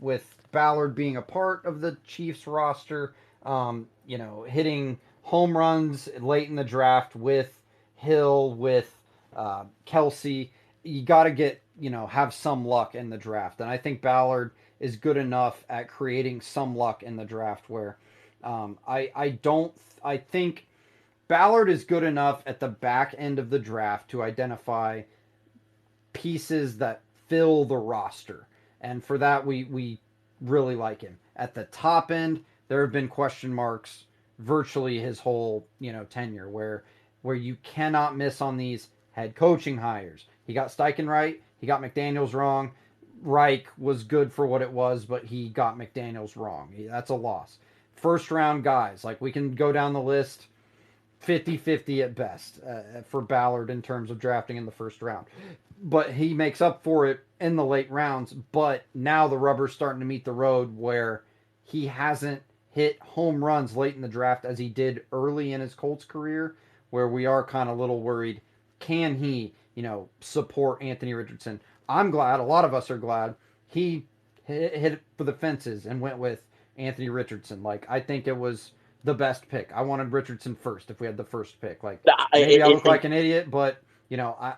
Speaker 1: Ballard being a part of the Chiefs roster. Hitting home runs late in the draft with Hill with Kelsey. You got to get have some luck in the draft, and I think Ballard is good enough at creating some luck in the draft where I don't I think Ballard is good enough at the back end of the draft to identify pieces that fill the roster. And for that, we really like him. At the top end, there have been question marks virtually his whole tenure, where you cannot miss on these head coaching hires. He got Steichen right. He got McDaniels wrong. Reich was good for what it was, but he got McDaniels wrong. That's a loss. First round guys, like we can go down the list 50-50 at best for Ballard in terms of drafting in the first round. But he makes up for it in the late rounds. But now the rubber's starting to meet the road where he hasn't hit home runs late in the draft as he did early in his Colts career, where we are kind of a little worried. Can he, support Anthony Richardson? I'm glad, a lot of us are glad, he hit for the fences and went with Anthony Richardson. Like, I think it was the best pick. I wanted Richardson first if we had the first pick. Like, maybe I look like an idiot, but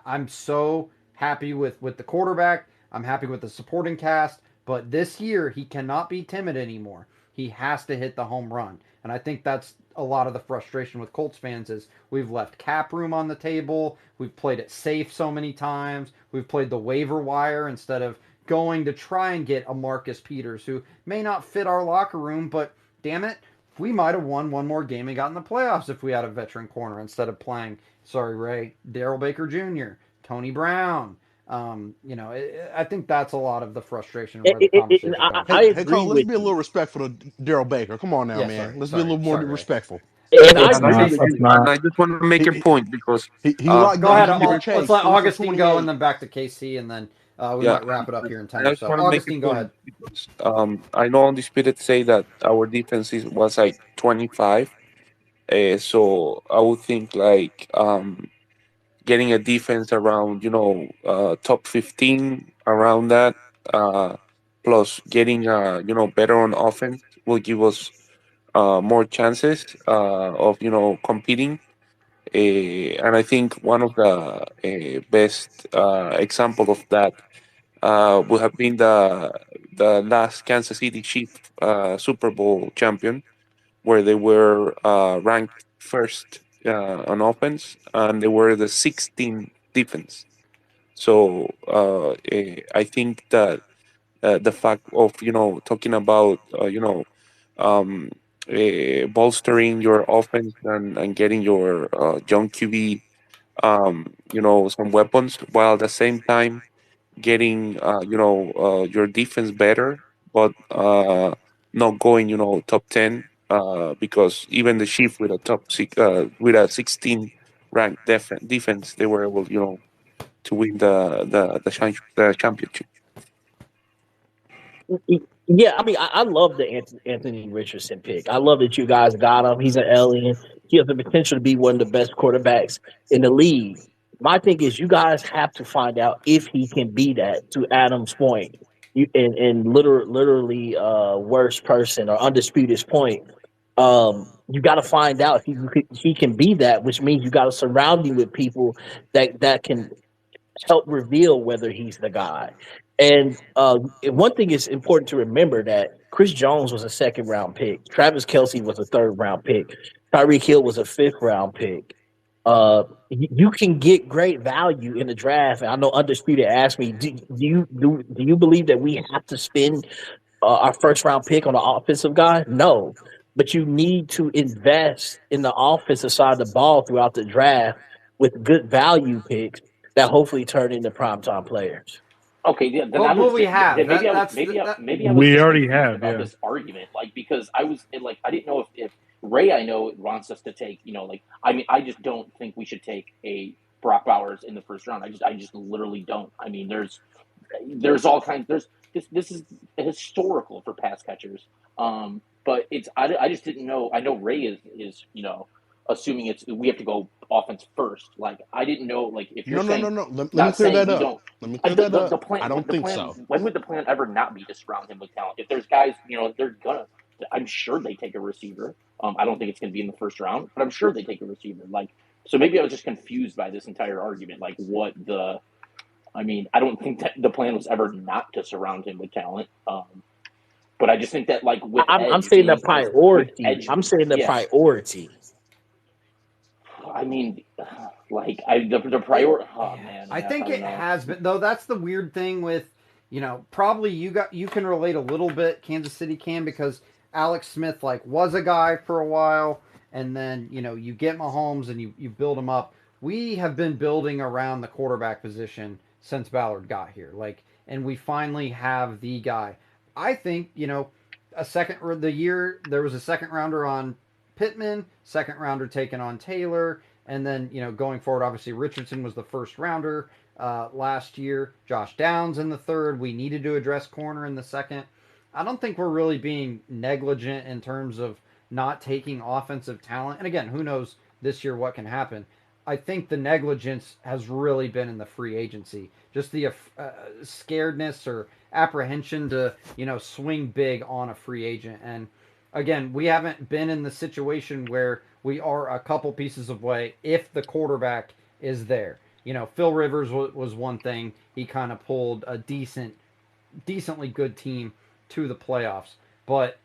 Speaker 1: I'm so happy with the quarterback. I'm happy with the supporting cast. But this year, he cannot be timid anymore. He has to hit the home run. And I think that's a lot of the frustration with Colts fans is we've left cap room on the table. We've played it safe so many times. We've played the waiver wire instead of going to try and get a Marcus Peters who may not fit our locker room, but damn it, we might have won one more game and got in the playoffs if we had a veteran corner instead of playing, sorry, Ray, Daryl Baker Jr., Tony Brown. I think that's a lot of the frustration where the conversation comes.
Speaker 7: Hey,
Speaker 15: agree
Speaker 7: Cole, let's
Speaker 15: with
Speaker 7: be a
Speaker 15: you.
Speaker 7: little respectful to Daryl Baker. Come on now,
Speaker 1: Yeah,
Speaker 7: man.
Speaker 1: sorry,
Speaker 7: Let's be a little more respectful.
Speaker 15: And I
Speaker 6: And I
Speaker 15: agree
Speaker 6: just
Speaker 15: with
Speaker 11: That's
Speaker 15: you.
Speaker 11: not.
Speaker 6: and I just want to make
Speaker 7: He
Speaker 6: a point because
Speaker 7: he locked
Speaker 1: Go
Speaker 7: down
Speaker 1: ahead.
Speaker 7: Jamar
Speaker 1: Let's
Speaker 7: Chase,
Speaker 1: let
Speaker 7: 2 for
Speaker 1: Augustine go, and
Speaker 7: 28.
Speaker 1: then back to KC, and then we
Speaker 6: yeah,
Speaker 1: might wrap it up here in 10
Speaker 6: I
Speaker 1: or
Speaker 6: just
Speaker 1: so.
Speaker 6: want to make a
Speaker 1: Augustine, go
Speaker 6: point
Speaker 1: ahead.
Speaker 6: because I know Undisputed say that our defense was like 25. So I would think like getting a defense around top 15 around that, uh, plus getting better on offense will give us more chances of competing. And I think one of the best example of that would have been the last Kansas City Chiefs Super Bowl champion, where they were ranked first on offense, and they were the 16th defense. So I think that the fact of talking about um, bolstering your offense and getting your young QB some weapons, while at the same time getting your defense better, but not going top 10, because even the Chiefs with a with a 16 ranked defense, they were able to win the championship.
Speaker 15: Yeah, I mean, I love the Anthony Richardson pick. I love that you guys got him. He's an alien. He has the potential to be one of the best quarterbacks in the league. My thing is, you guys have to find out if he can be that. To Adam's point, and literally, worst person or undisputed's point. You got to find out if he can be that, which means you got to surround him with people that can help reveal whether he's the guy. And one thing is important to remember that Chris Jones was a second round pick. Travis Kelsey was a third round pick. Tyreek Hill was a fifth round pick. You can get great value in the draft. And I know Undisputed asked me, do you believe that we have to spend our first round pick on an offensive guy? No, but you need to invest in the offensive side of the ball throughout the draft with good value picks that hopefully turn into primetime players.
Speaker 5: Okay, yeah, then I
Speaker 1: But
Speaker 5: would
Speaker 1: we
Speaker 5: say
Speaker 1: have
Speaker 5: then maybe
Speaker 1: that.
Speaker 5: I was
Speaker 1: That's that.
Speaker 5: maybe I was
Speaker 12: We
Speaker 5: just
Speaker 12: already
Speaker 5: confused
Speaker 12: have,
Speaker 5: about
Speaker 12: yeah.
Speaker 5: this argument, like because I was like I didn't know if Ray I know wants us to take like I mean I just don't think we should take a Brock Bowers in the first round. I just literally don't. I mean there's all kinds this is historical for pass catchers. But I just didn't know. I know Ray is assuming it's we have to go offense first. Like I didn't know like if you're
Speaker 7: No, no, no,
Speaker 5: saying
Speaker 7: no. Let me
Speaker 5: not
Speaker 7: clear
Speaker 5: saying
Speaker 7: that
Speaker 5: we
Speaker 7: up.
Speaker 5: don't.
Speaker 7: Let me clear
Speaker 5: The,
Speaker 7: that
Speaker 5: the,
Speaker 7: up.
Speaker 5: the plan,
Speaker 7: I don't
Speaker 5: the
Speaker 7: think
Speaker 5: plan.
Speaker 7: so.
Speaker 5: When would the plan ever not be to surround him with talent? If there's guys, they're gonna. I'm sure they take a receiver. I don't think it's gonna be in the first round, but I'm sure they take a receiver. Like, so maybe I was just confused by this entire argument. Like, what the? I mean, I don't think that the plan was ever not to surround him with talent. But I just think that like
Speaker 15: I'm saying the
Speaker 5: with
Speaker 15: priority.
Speaker 5: edge,
Speaker 15: I'm saying the
Speaker 5: yeah.
Speaker 15: priority.
Speaker 5: I mean, Like the
Speaker 1: It,
Speaker 5: prior. Oh man,
Speaker 1: I
Speaker 5: yeah, I
Speaker 1: think
Speaker 5: don't
Speaker 1: it
Speaker 5: know.
Speaker 1: has been though. That's the weird thing with, probably you can relate a little bit. Kansas City can because Alex Smith like was a guy for a while, and then you get Mahomes and you build him up. We have been building around the quarterback position since Ballard got here, like, and we finally have the guy. I think a second or the year there was a second rounder on Pittman, second rounder taken on Taylor, and then going forward, obviously Richardson was the first rounder last year. Josh Downs in the third. We needed to address corner in the second. I don't think we're really being negligent in terms of not taking offensive talent. And again, who knows this year what can happen. I think the negligence has really been in the free agency. Just the scaredness or apprehension to swing big on a free agent. And again, we haven't been in the situation where we are a couple pieces away if the quarterback is there. Phil Rivers was one thing. He kind of pulled a decently good team to the playoffs, but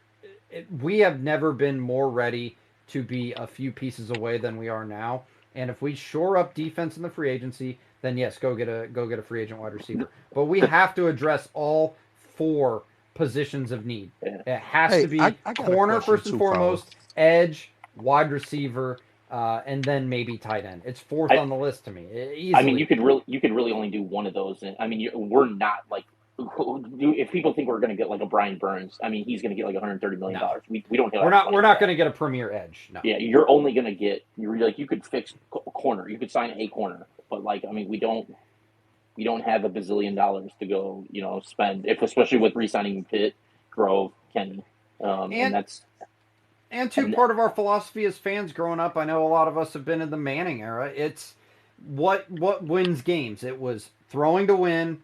Speaker 1: we have never been more ready to be a few pieces away than we are now. And if we shore up defense in the free agency, then yes, go get a free agent wide receiver. But we have to address all four positions of need.
Speaker 5: Yeah.
Speaker 1: It has
Speaker 7: Hey,
Speaker 1: to be
Speaker 7: I got a
Speaker 1: corner
Speaker 7: question
Speaker 1: first and
Speaker 7: too, Cole.
Speaker 1: foremost, edge, wide receiver, and then maybe tight end. It's fourth
Speaker 5: I
Speaker 1: on the list to me,
Speaker 5: I mean,
Speaker 1: easily.
Speaker 5: you could really only do one of those. And I mean, we're not like if people think we're going to get like a Brian Burns, I mean, he's going to get like 130 million
Speaker 1: No,
Speaker 5: dollars. We don't
Speaker 1: we're
Speaker 5: have
Speaker 1: not.
Speaker 5: money
Speaker 1: We're
Speaker 5: for
Speaker 1: not going
Speaker 5: that.
Speaker 1: to get a premier edge. No.
Speaker 5: Yeah, you're only going to get you're like you could fix corner, you could sign a corner, but like I mean, we don't have a bazillion dollars to go spend if especially with re-signing Pitt, Grove, Kenny, and
Speaker 1: And
Speaker 5: that's
Speaker 1: And two,
Speaker 5: and
Speaker 1: part of our philosophy as fans growing up, I know a lot of us have been in the Manning era. It's what wins games. It was throwing to win,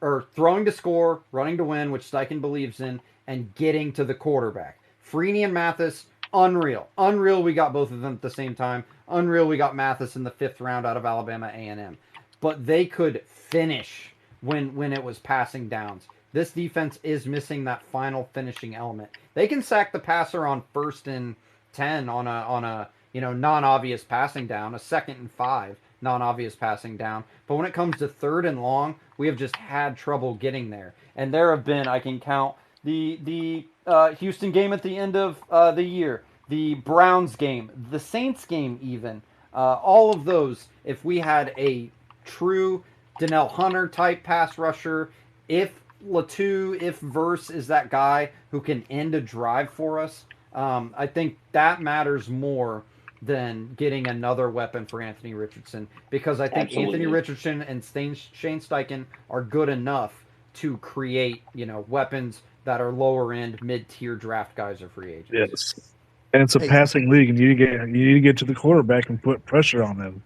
Speaker 1: or throwing to score, running to win, which Steichen believes in, and getting to the quarterback. Freeney and Mathis, unreal, unreal. We got both of them at the same time. Unreal. We got Mathis in the fifth round out of Alabama A&M, but they could finish when it was passing downs. This defense is missing that final finishing element. They can sack the passer on 1st and 10 on a non obvious passing down, a 2nd and 5 non obvious passing down. But when it comes to 3rd and long, we have just had trouble getting there. And there have been, I can count the Houston game at the end of the year, the Browns game, the Saints game, even all of those. If we had a true Donnell Hunter type pass rusher, if Latu, if Verse is that guy who can end a drive for us, I think that matters more than getting another weapon for Anthony Richardson, because I think Anthony
Speaker 5: absolutely.
Speaker 1: Richardson and Shane Steichen are good enough to create weapons that are lower end, mid tier draft guys or free agents.
Speaker 16: Yes. And it's a
Speaker 7: Hey,
Speaker 16: passing league, and you need to get to the quarterback and put pressure on them.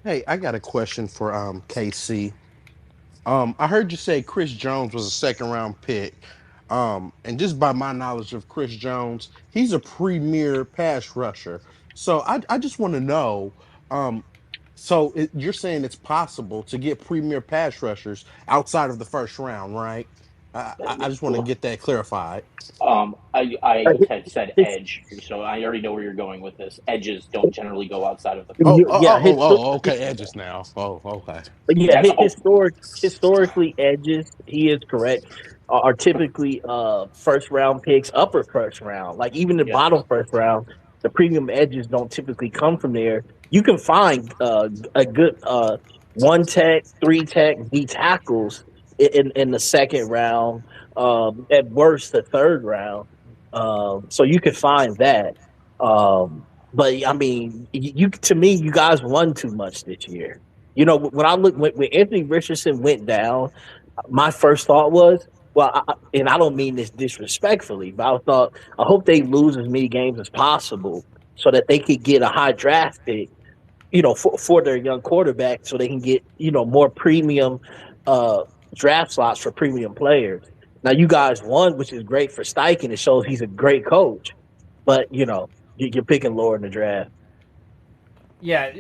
Speaker 7: hey, I got a question for KC. I heard you say Chris Jones was a second round pick. And just by my knowledge of Chris Jones, he's a premier pass rusher. So I just want to know, you're saying it's possible to get premier pass rushers outside of the first round, right? I just want to get that clarified.
Speaker 5: I had said
Speaker 15: His,
Speaker 5: edge, so I already know where you're going with this. Edges don't generally go outside of the
Speaker 7: Oh,
Speaker 5: first
Speaker 7: oh,
Speaker 5: round.
Speaker 15: yeah,
Speaker 7: oh, oh, okay, edges now. Oh, okay.
Speaker 15: yeah,
Speaker 5: That's oh
Speaker 15: historically edges, he is correct, are typically first round picks, upper first round. Like even the
Speaker 5: yeah.
Speaker 15: bottom first round, the premium edges don't typically come from there. You can find a good one tech, three tech, D tackles in the second round, at worst the third round. So you can find that. But I mean, you to me, you guys won too much this year. You know, when I look when Anthony Richardson went down, my first thought was, well, and I don't mean this disrespectfully, but I thought I hope they lose as many games as possible so that they could get a high draft pick, for their young quarterback, so they can get more premium uh, draft slots for premium players. Now you guys won, which is great for Steichen. It shows he's a great coach, but you're picking lower in the draft.
Speaker 1: Yeah,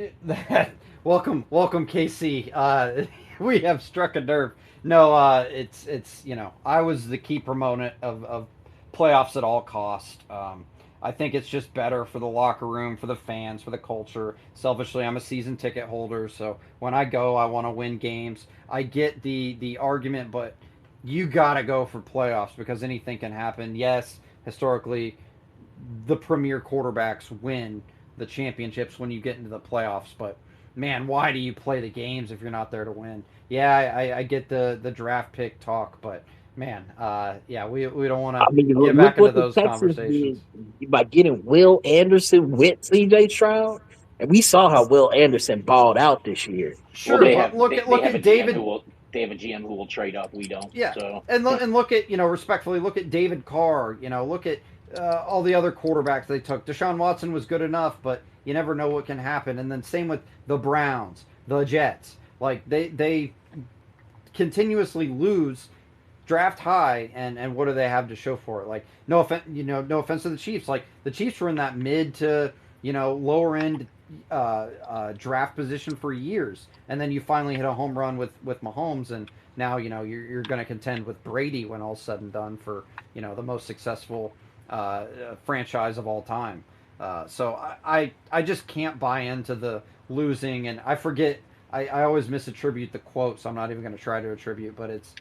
Speaker 1: welcome, KC. We have struck a nerve. No, it's I was the key proponent of playoffs at all cost. I think it's just better for the locker room, for the fans, for the culture. Selfishly, I'm a season ticket holder, so when I go, I want to win games. I get the argument, but you gotta go for playoffs because anything can happen. Yes, historically, the premier quarterbacks win the championships when you get into the playoffs, but man, why do you play the games if you're not there to win? Yeah, I get the draft pick talk, but man, yeah, we don't want
Speaker 15: I
Speaker 1: to
Speaker 15: mean,
Speaker 1: get
Speaker 15: look
Speaker 1: back into
Speaker 15: what the
Speaker 1: those
Speaker 15: Texans
Speaker 1: conversations.
Speaker 15: did by getting Will Anderson with CJ Stroud, and we saw how Will Anderson balled out this year.
Speaker 5: Well,
Speaker 1: Sure,
Speaker 5: they
Speaker 1: but
Speaker 5: have
Speaker 1: look at
Speaker 5: they
Speaker 1: look
Speaker 5: have a
Speaker 1: at
Speaker 5: GM
Speaker 1: David.
Speaker 5: who will they have a GM who will trade up. We don't.
Speaker 1: Yeah,
Speaker 5: So
Speaker 1: and look at respectfully, look at David Carr. Look at all the other quarterbacks they took. Deshaun Watson was good enough, but you never know what can happen. And then same with the Browns, the Jets. Like they continuously lose draft high, and what do they have to show for it? Like no offense, no offense to the Chiefs. Like the Chiefs were in that mid to lower end draft position for years, and then you finally hit a home run with Mahomes, and now you're going to contend with Brady when all's said and done for the most successful franchise of all time. So I just can't buy into the losing, and I forget. I always misattribute the quote, so I'm not even going to try to attribute, but it's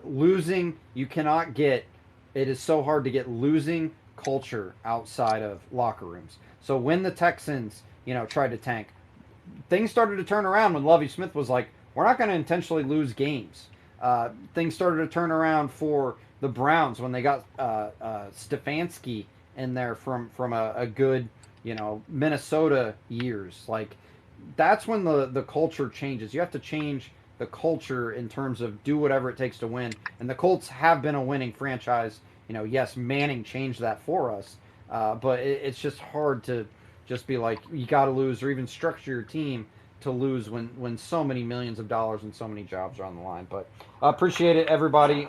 Speaker 1: losing. You cannot get. It is so hard to get losing culture outside of locker rooms. So when the Texans, tried to tank, things started to turn around when Lovie Smith was like, "We're not going to intentionally lose games." Things started to turn around for the Browns when they got Stefanski in there from a good, Minnesota years. Like that's when the culture changes. You have to change the culture in terms of do whatever it takes to win. And the Colts have been a winning franchise. Yes, Manning changed that for us, but it's just hard to just be like you got to lose or even structure your team to lose when so many millions of dollars and so many jobs are on the line. But appreciate it, everybody.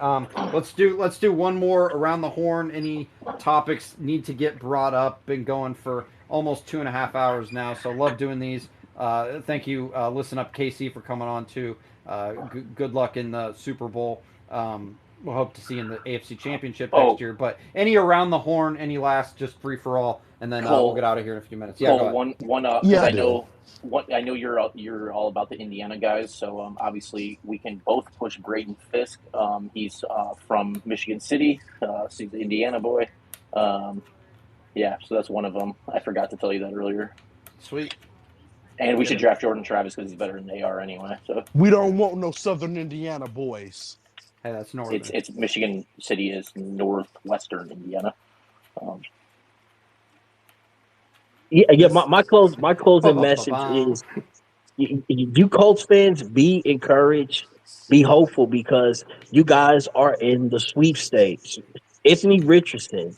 Speaker 1: Let's do one more around the horn. Any topics need to get brought up? Been going for almost 2.5 hours now, so love doing these. Thank you, Listen Up KC, for coming on too. Good luck in the Super Bowl. We'll hope to see you in the AFC Championship next
Speaker 5: oh,
Speaker 1: year. But any around the horn, any last, just free for all, and then we'll get
Speaker 5: Cole,
Speaker 1: out of here in a few minutes. Yeah, go
Speaker 5: Cole,
Speaker 1: ahead.
Speaker 5: one because
Speaker 16: Yeah, I do.
Speaker 5: I know you're all about the Indiana guys. So obviously we can both push Braden Fisk. He's from Michigan City. So he's an Indiana boy. Um, yeah, so that's one of them. I forgot to tell you that earlier.
Speaker 1: Sweet.
Speaker 5: And we
Speaker 1: Get
Speaker 5: should
Speaker 1: him.
Speaker 5: draft Jordan Travis because he's better than they are anyway. So
Speaker 16: We don't want no Southern Indiana boys.
Speaker 1: Hey, that's
Speaker 5: it's
Speaker 1: northern.
Speaker 5: it's Michigan City is northwestern Indiana. Um,
Speaker 15: Yeah, yeah.
Speaker 1: Miss.
Speaker 15: My closing message
Speaker 1: Ba-ba-ba-bum.
Speaker 15: is you Colts fans, be encouraged, be hopeful because you guys are in the sweepstakes. Anthony Richardson,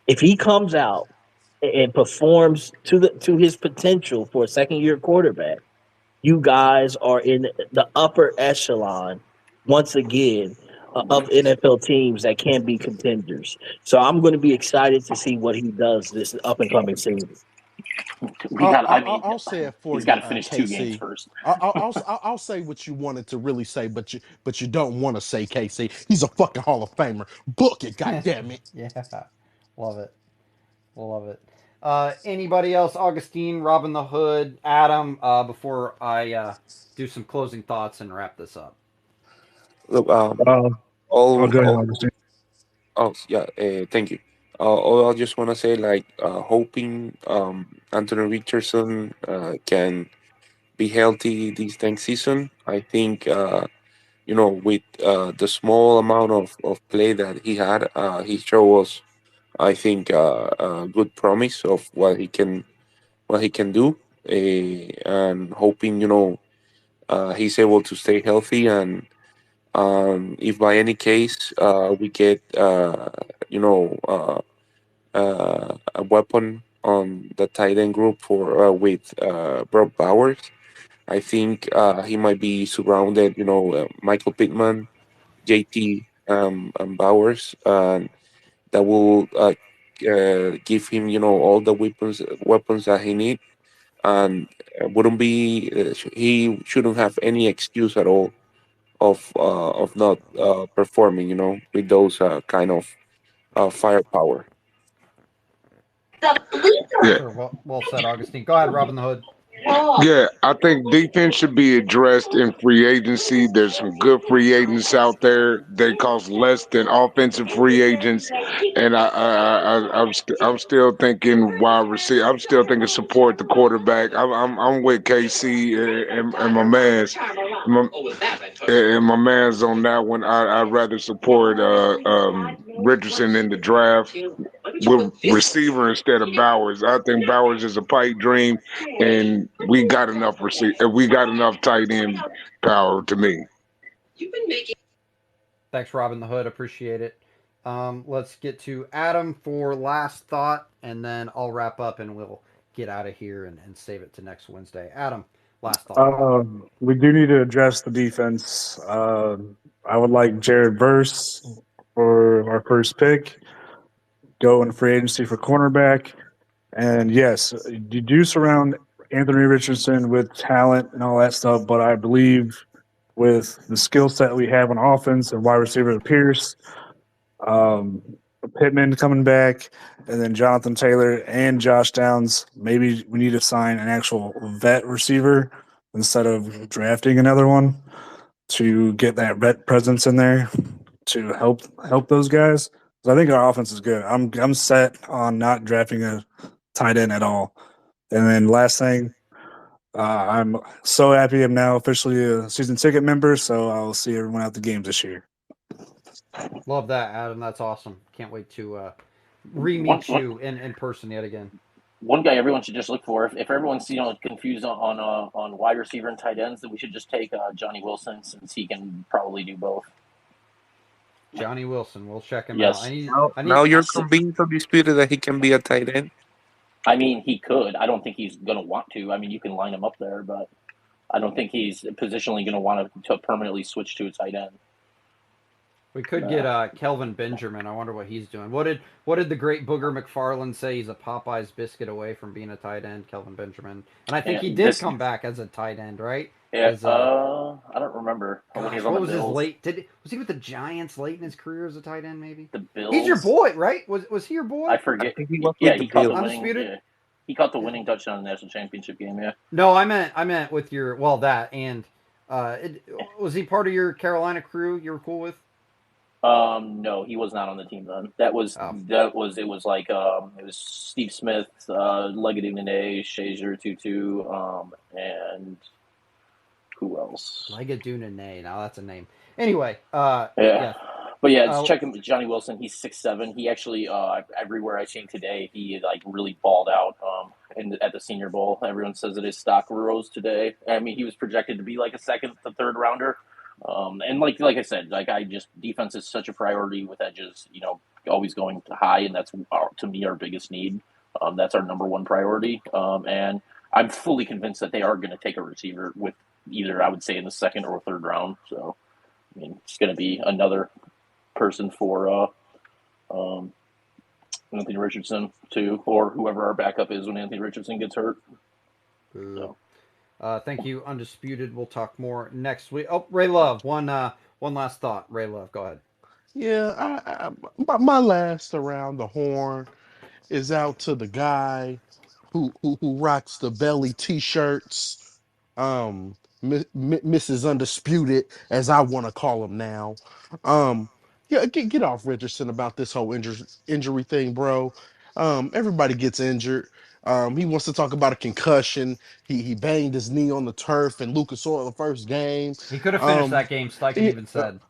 Speaker 15: if he comes out and performs to his potential for a second year quarterback, you guys are in the upper echelon once again of NFL teams that can be contenders. So I'm going to be excited to see what he does this up and coming season.
Speaker 5: we got. I mean,
Speaker 16: I'll say it for
Speaker 5: he's got
Speaker 16: you,
Speaker 5: to finish 2 games
Speaker 16: KC.
Speaker 5: first.
Speaker 16: I'll say what you wanted to really say, but you don't want to say KC. He's a fucking Hall of Famer. Book it, goddamn it.
Speaker 1: Yeah, love it. Love it. Anybody else? Augustine, Robin the Hood, Adam. Before I do some closing thoughts and wrap this up.
Speaker 6: Look,
Speaker 16: Uh, I'll go ahead,
Speaker 6: all
Speaker 16: Augustine.
Speaker 6: oh yeah, thank you. All I just want to say, like, hoping Anthony Richardson can be healthy this next season. I think with the small amount of play that he had, he showed us, I think, a good promise of what he can do. And hoping he's able to stay healthy, and if by any case we get a weapon on the tight end group for with Brock Bowers. I think he might be surrounded, Michael Pittman, JT, and Bowers, and that will give him, all the weapons that he needs, and wouldn't be he shouldn't have any excuse at all of not performing, with those kind of firepower.
Speaker 14: Yeah.
Speaker 1: Sure. Well said, Augustine. Go ahead, Robin the Hood.
Speaker 14: Yeah, I think defense should be addressed in free agency. There's some good free agents out there. They cost less than offensive free agents, and I'm still thinking wide receiver. I'm still thinking support the quarterback. I'm with KC and my man's and my man's on that one. I'd rather support Richardson in the draft with receiver instead of Bowers. I think Bowers is a pipe dream, and we got enough we got enough tight end power to me.
Speaker 1: Thanks, Robin the Hood. Appreciate it. Let's get to Adam for last thought, and then I'll wrap up and we'll get out of here and save it to next Wednesday. Adam, last thought.
Speaker 17: We do need to address the defense. I would like Jared Verse for our first pick. Go in free agency for cornerback. And yes, you do surround Anthony Richardson with talent and all that stuff, but I believe with the skill set we have on offense and wide receiver Pierce, um, Pittman coming back, and then Jonathan Taylor and Josh Downs, maybe we need to sign an actual vet receiver instead of drafting another one to get that vet presence in there to help those guys. So I think our offense is good. I'm set on not drafting a tight end at all. And then last thing, I'm so happy I'm now officially a season ticket member, so I'll see everyone at the games this year.
Speaker 1: Love that, Adam. That's awesome. Can't wait to
Speaker 5: One,
Speaker 1: re-meet you in person yet again.
Speaker 5: one guy everyone should just look for. If everyone's confused on wide receiver and tight ends, then we should just take Johnny Wilson since he can probably do both.
Speaker 1: Johnny Wilson. We'll check him out.
Speaker 5: Yes,
Speaker 1: I
Speaker 6: Now
Speaker 1: need.
Speaker 6: you're convinced or disputed that he can be a tight end.
Speaker 5: I mean he could. I don't think he's going to want to. I mean you can line him up there, but I don't think he's positionally going to want to permanently switch to a tight end.
Speaker 1: We could get Kelvin Benjamin. I wonder what he's doing. What did the great Booger McFarland say? He's a Popeye's biscuit away from being a tight end, Kelvin Benjamin. And I think he
Speaker 5: And
Speaker 1: did
Speaker 5: this,
Speaker 1: come back as a tight end, right?
Speaker 5: yeah,
Speaker 1: As
Speaker 5: I don't remember when he
Speaker 1: gosh,
Speaker 5: was on
Speaker 1: what
Speaker 5: the
Speaker 1: was his
Speaker 5: Bills.
Speaker 1: late? Was he with the Giants late in his career as a tight end? Maybe
Speaker 5: The
Speaker 1: he's your
Speaker 5: Bills.
Speaker 1: boy, right? Was he your
Speaker 5: I
Speaker 1: boy?
Speaker 6: I
Speaker 5: forget.
Speaker 6: think he was
Speaker 5: Yeah,
Speaker 6: with the
Speaker 5: he caught the
Speaker 6: Bills.
Speaker 5: winning.
Speaker 1: Undisputed.
Speaker 5: Yeah, he caught the winning touchdown in the national championship game. Yeah.
Speaker 1: No, I meant with your that and was he part of your Carolina crew you were cool with?
Speaker 5: No, he was not on the team then.
Speaker 1: Oh,
Speaker 5: It was like it was Steve Smith, Leggett Nene, Shazier Tutu, and who else?
Speaker 1: Legaduna Nay. Now that's a name. Anyway,
Speaker 5: Yeah.
Speaker 1: yeah.
Speaker 5: But yeah,
Speaker 1: Uh,
Speaker 5: check him, Johnny Wilson. He's 6'7". He actually, everywhere I seen today, he like really balled out. At the Senior Bowl, everyone says that his stock rose today. I mean, he was projected to be like a second to third rounder. And like I said, like I just defense is such a priority with edges. Always going high, and that's to me our biggest need. That's our number one priority. And I'm fully convinced that they are going to take a receiver with either I would say in the second or third round. So I mean, it's going to be another person for Anthony Richardson too, or whoever our backup is when Anthony Richardson gets hurt. So
Speaker 1: thank you, Undisputed. We'll talk more next week. Oh, Ray Love, one last thought. Ray Love, go ahead.
Speaker 16: Yeah, my last around the horn is out to the guy who rocks the belly t-shirts. Mrs. Undisputed, as I want to call him now. Um, yeah, get off Richardson about this whole injury thing, bro. Everybody gets injured. He wants to talk about a concussion. He banged his knee on the turf in Lucas Oil the first game.
Speaker 1: He could have finished
Speaker 16: Um,
Speaker 1: that game. Steichen even said.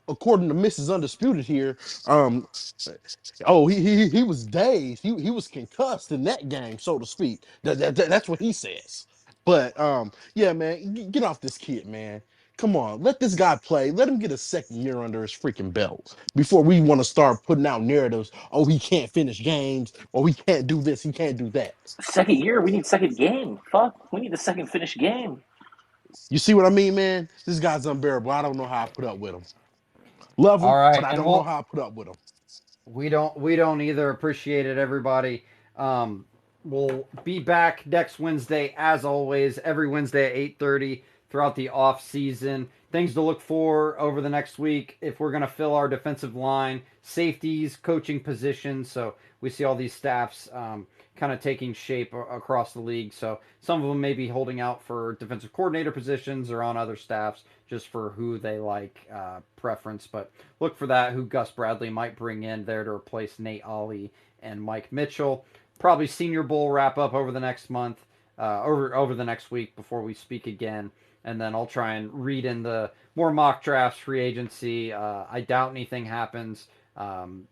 Speaker 16: according to Mrs. Undisputed here, um, oh, he was dazed. He was concussed in that game, so to speak. That's what he says. But yeah, man, get off this kid, man. Come on, let this guy play. Let him get a second year under his freaking belt before we want to start putting out narratives. Oh, he can't finish games, or he can't do this, he can't do that.
Speaker 5: second year, we need second game. Fuck, we need the second finished game.
Speaker 16: You see what I mean, man? This guy's unbearable. I don't know how I put up with him. Love
Speaker 1: All
Speaker 16: him, but
Speaker 1: right,
Speaker 16: I
Speaker 1: and
Speaker 16: don't know how I put up with him.
Speaker 1: we don't either appreciate it, everybody. We'll be back next Wednesday as always, every Wednesday at 8:30 throughout the off season. Things to look for over the next week if we're going to fill our defensive line, safeties, coaching positions. So we see all these staffs kind of taking shape across the league. So some of them may be holding out for defensive coordinator positions or on other staffs just for who they like preference. But look for that, who Gus Bradley might bring in there to replace Nate Ollie and Mike Mitchell. Probably Senior Bowl wrap up over the next month, over the next week before we speak again. And then I'll try and read in the more mock drafts, free agency. I doubt anything happens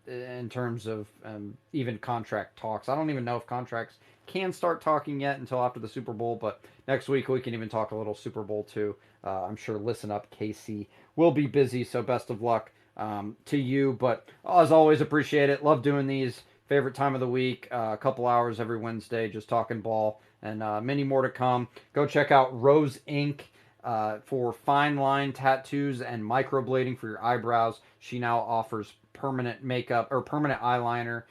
Speaker 1: in terms of even contract talks. I don't even know if contracts can start talking yet until after the Super Bowl, but next week we can even talk a little Super Bowl too. I'm sure Listen Up KC will be busy, so best of luck to you. But as always, appreciate it. Love doing these. Favorite time of the week, a couple hours every Wednesday, just talking ball, and many more to come. Go check out Rose Inc. For fine line tattoos and microblading for your eyebrows. She now offers permanent makeup or permanent eyeliner.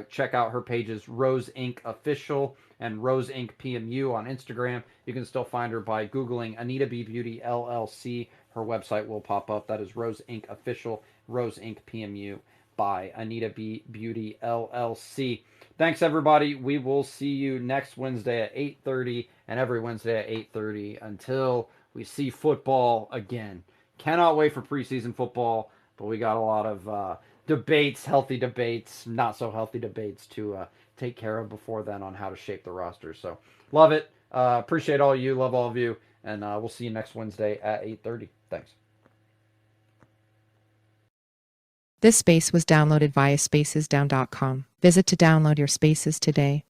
Speaker 1: Check out her pages, Rose Inc. Official and Rose Inc. PMU on Instagram. You can still find her by Googling Anita B. Beauty LLC. Her website will pop up. That is Rose Inc. Official, Rose Inc. PMU by Anita B. Beauty LLC. Thanks, everybody. We will see you next Wednesday at 8:30 and every Wednesday at 8:30 until we see football again. Cannot wait for preseason football, but we got a lot of debates, healthy debates, not so healthy debates to take care of before then on how to shape the roster. So love it. Appreciate all you. Love all of you. And we'll see you next Wednesday at 8:30. Thanks.
Speaker 10: This space was downloaded via spacesdown.com. Visit to download your spaces today.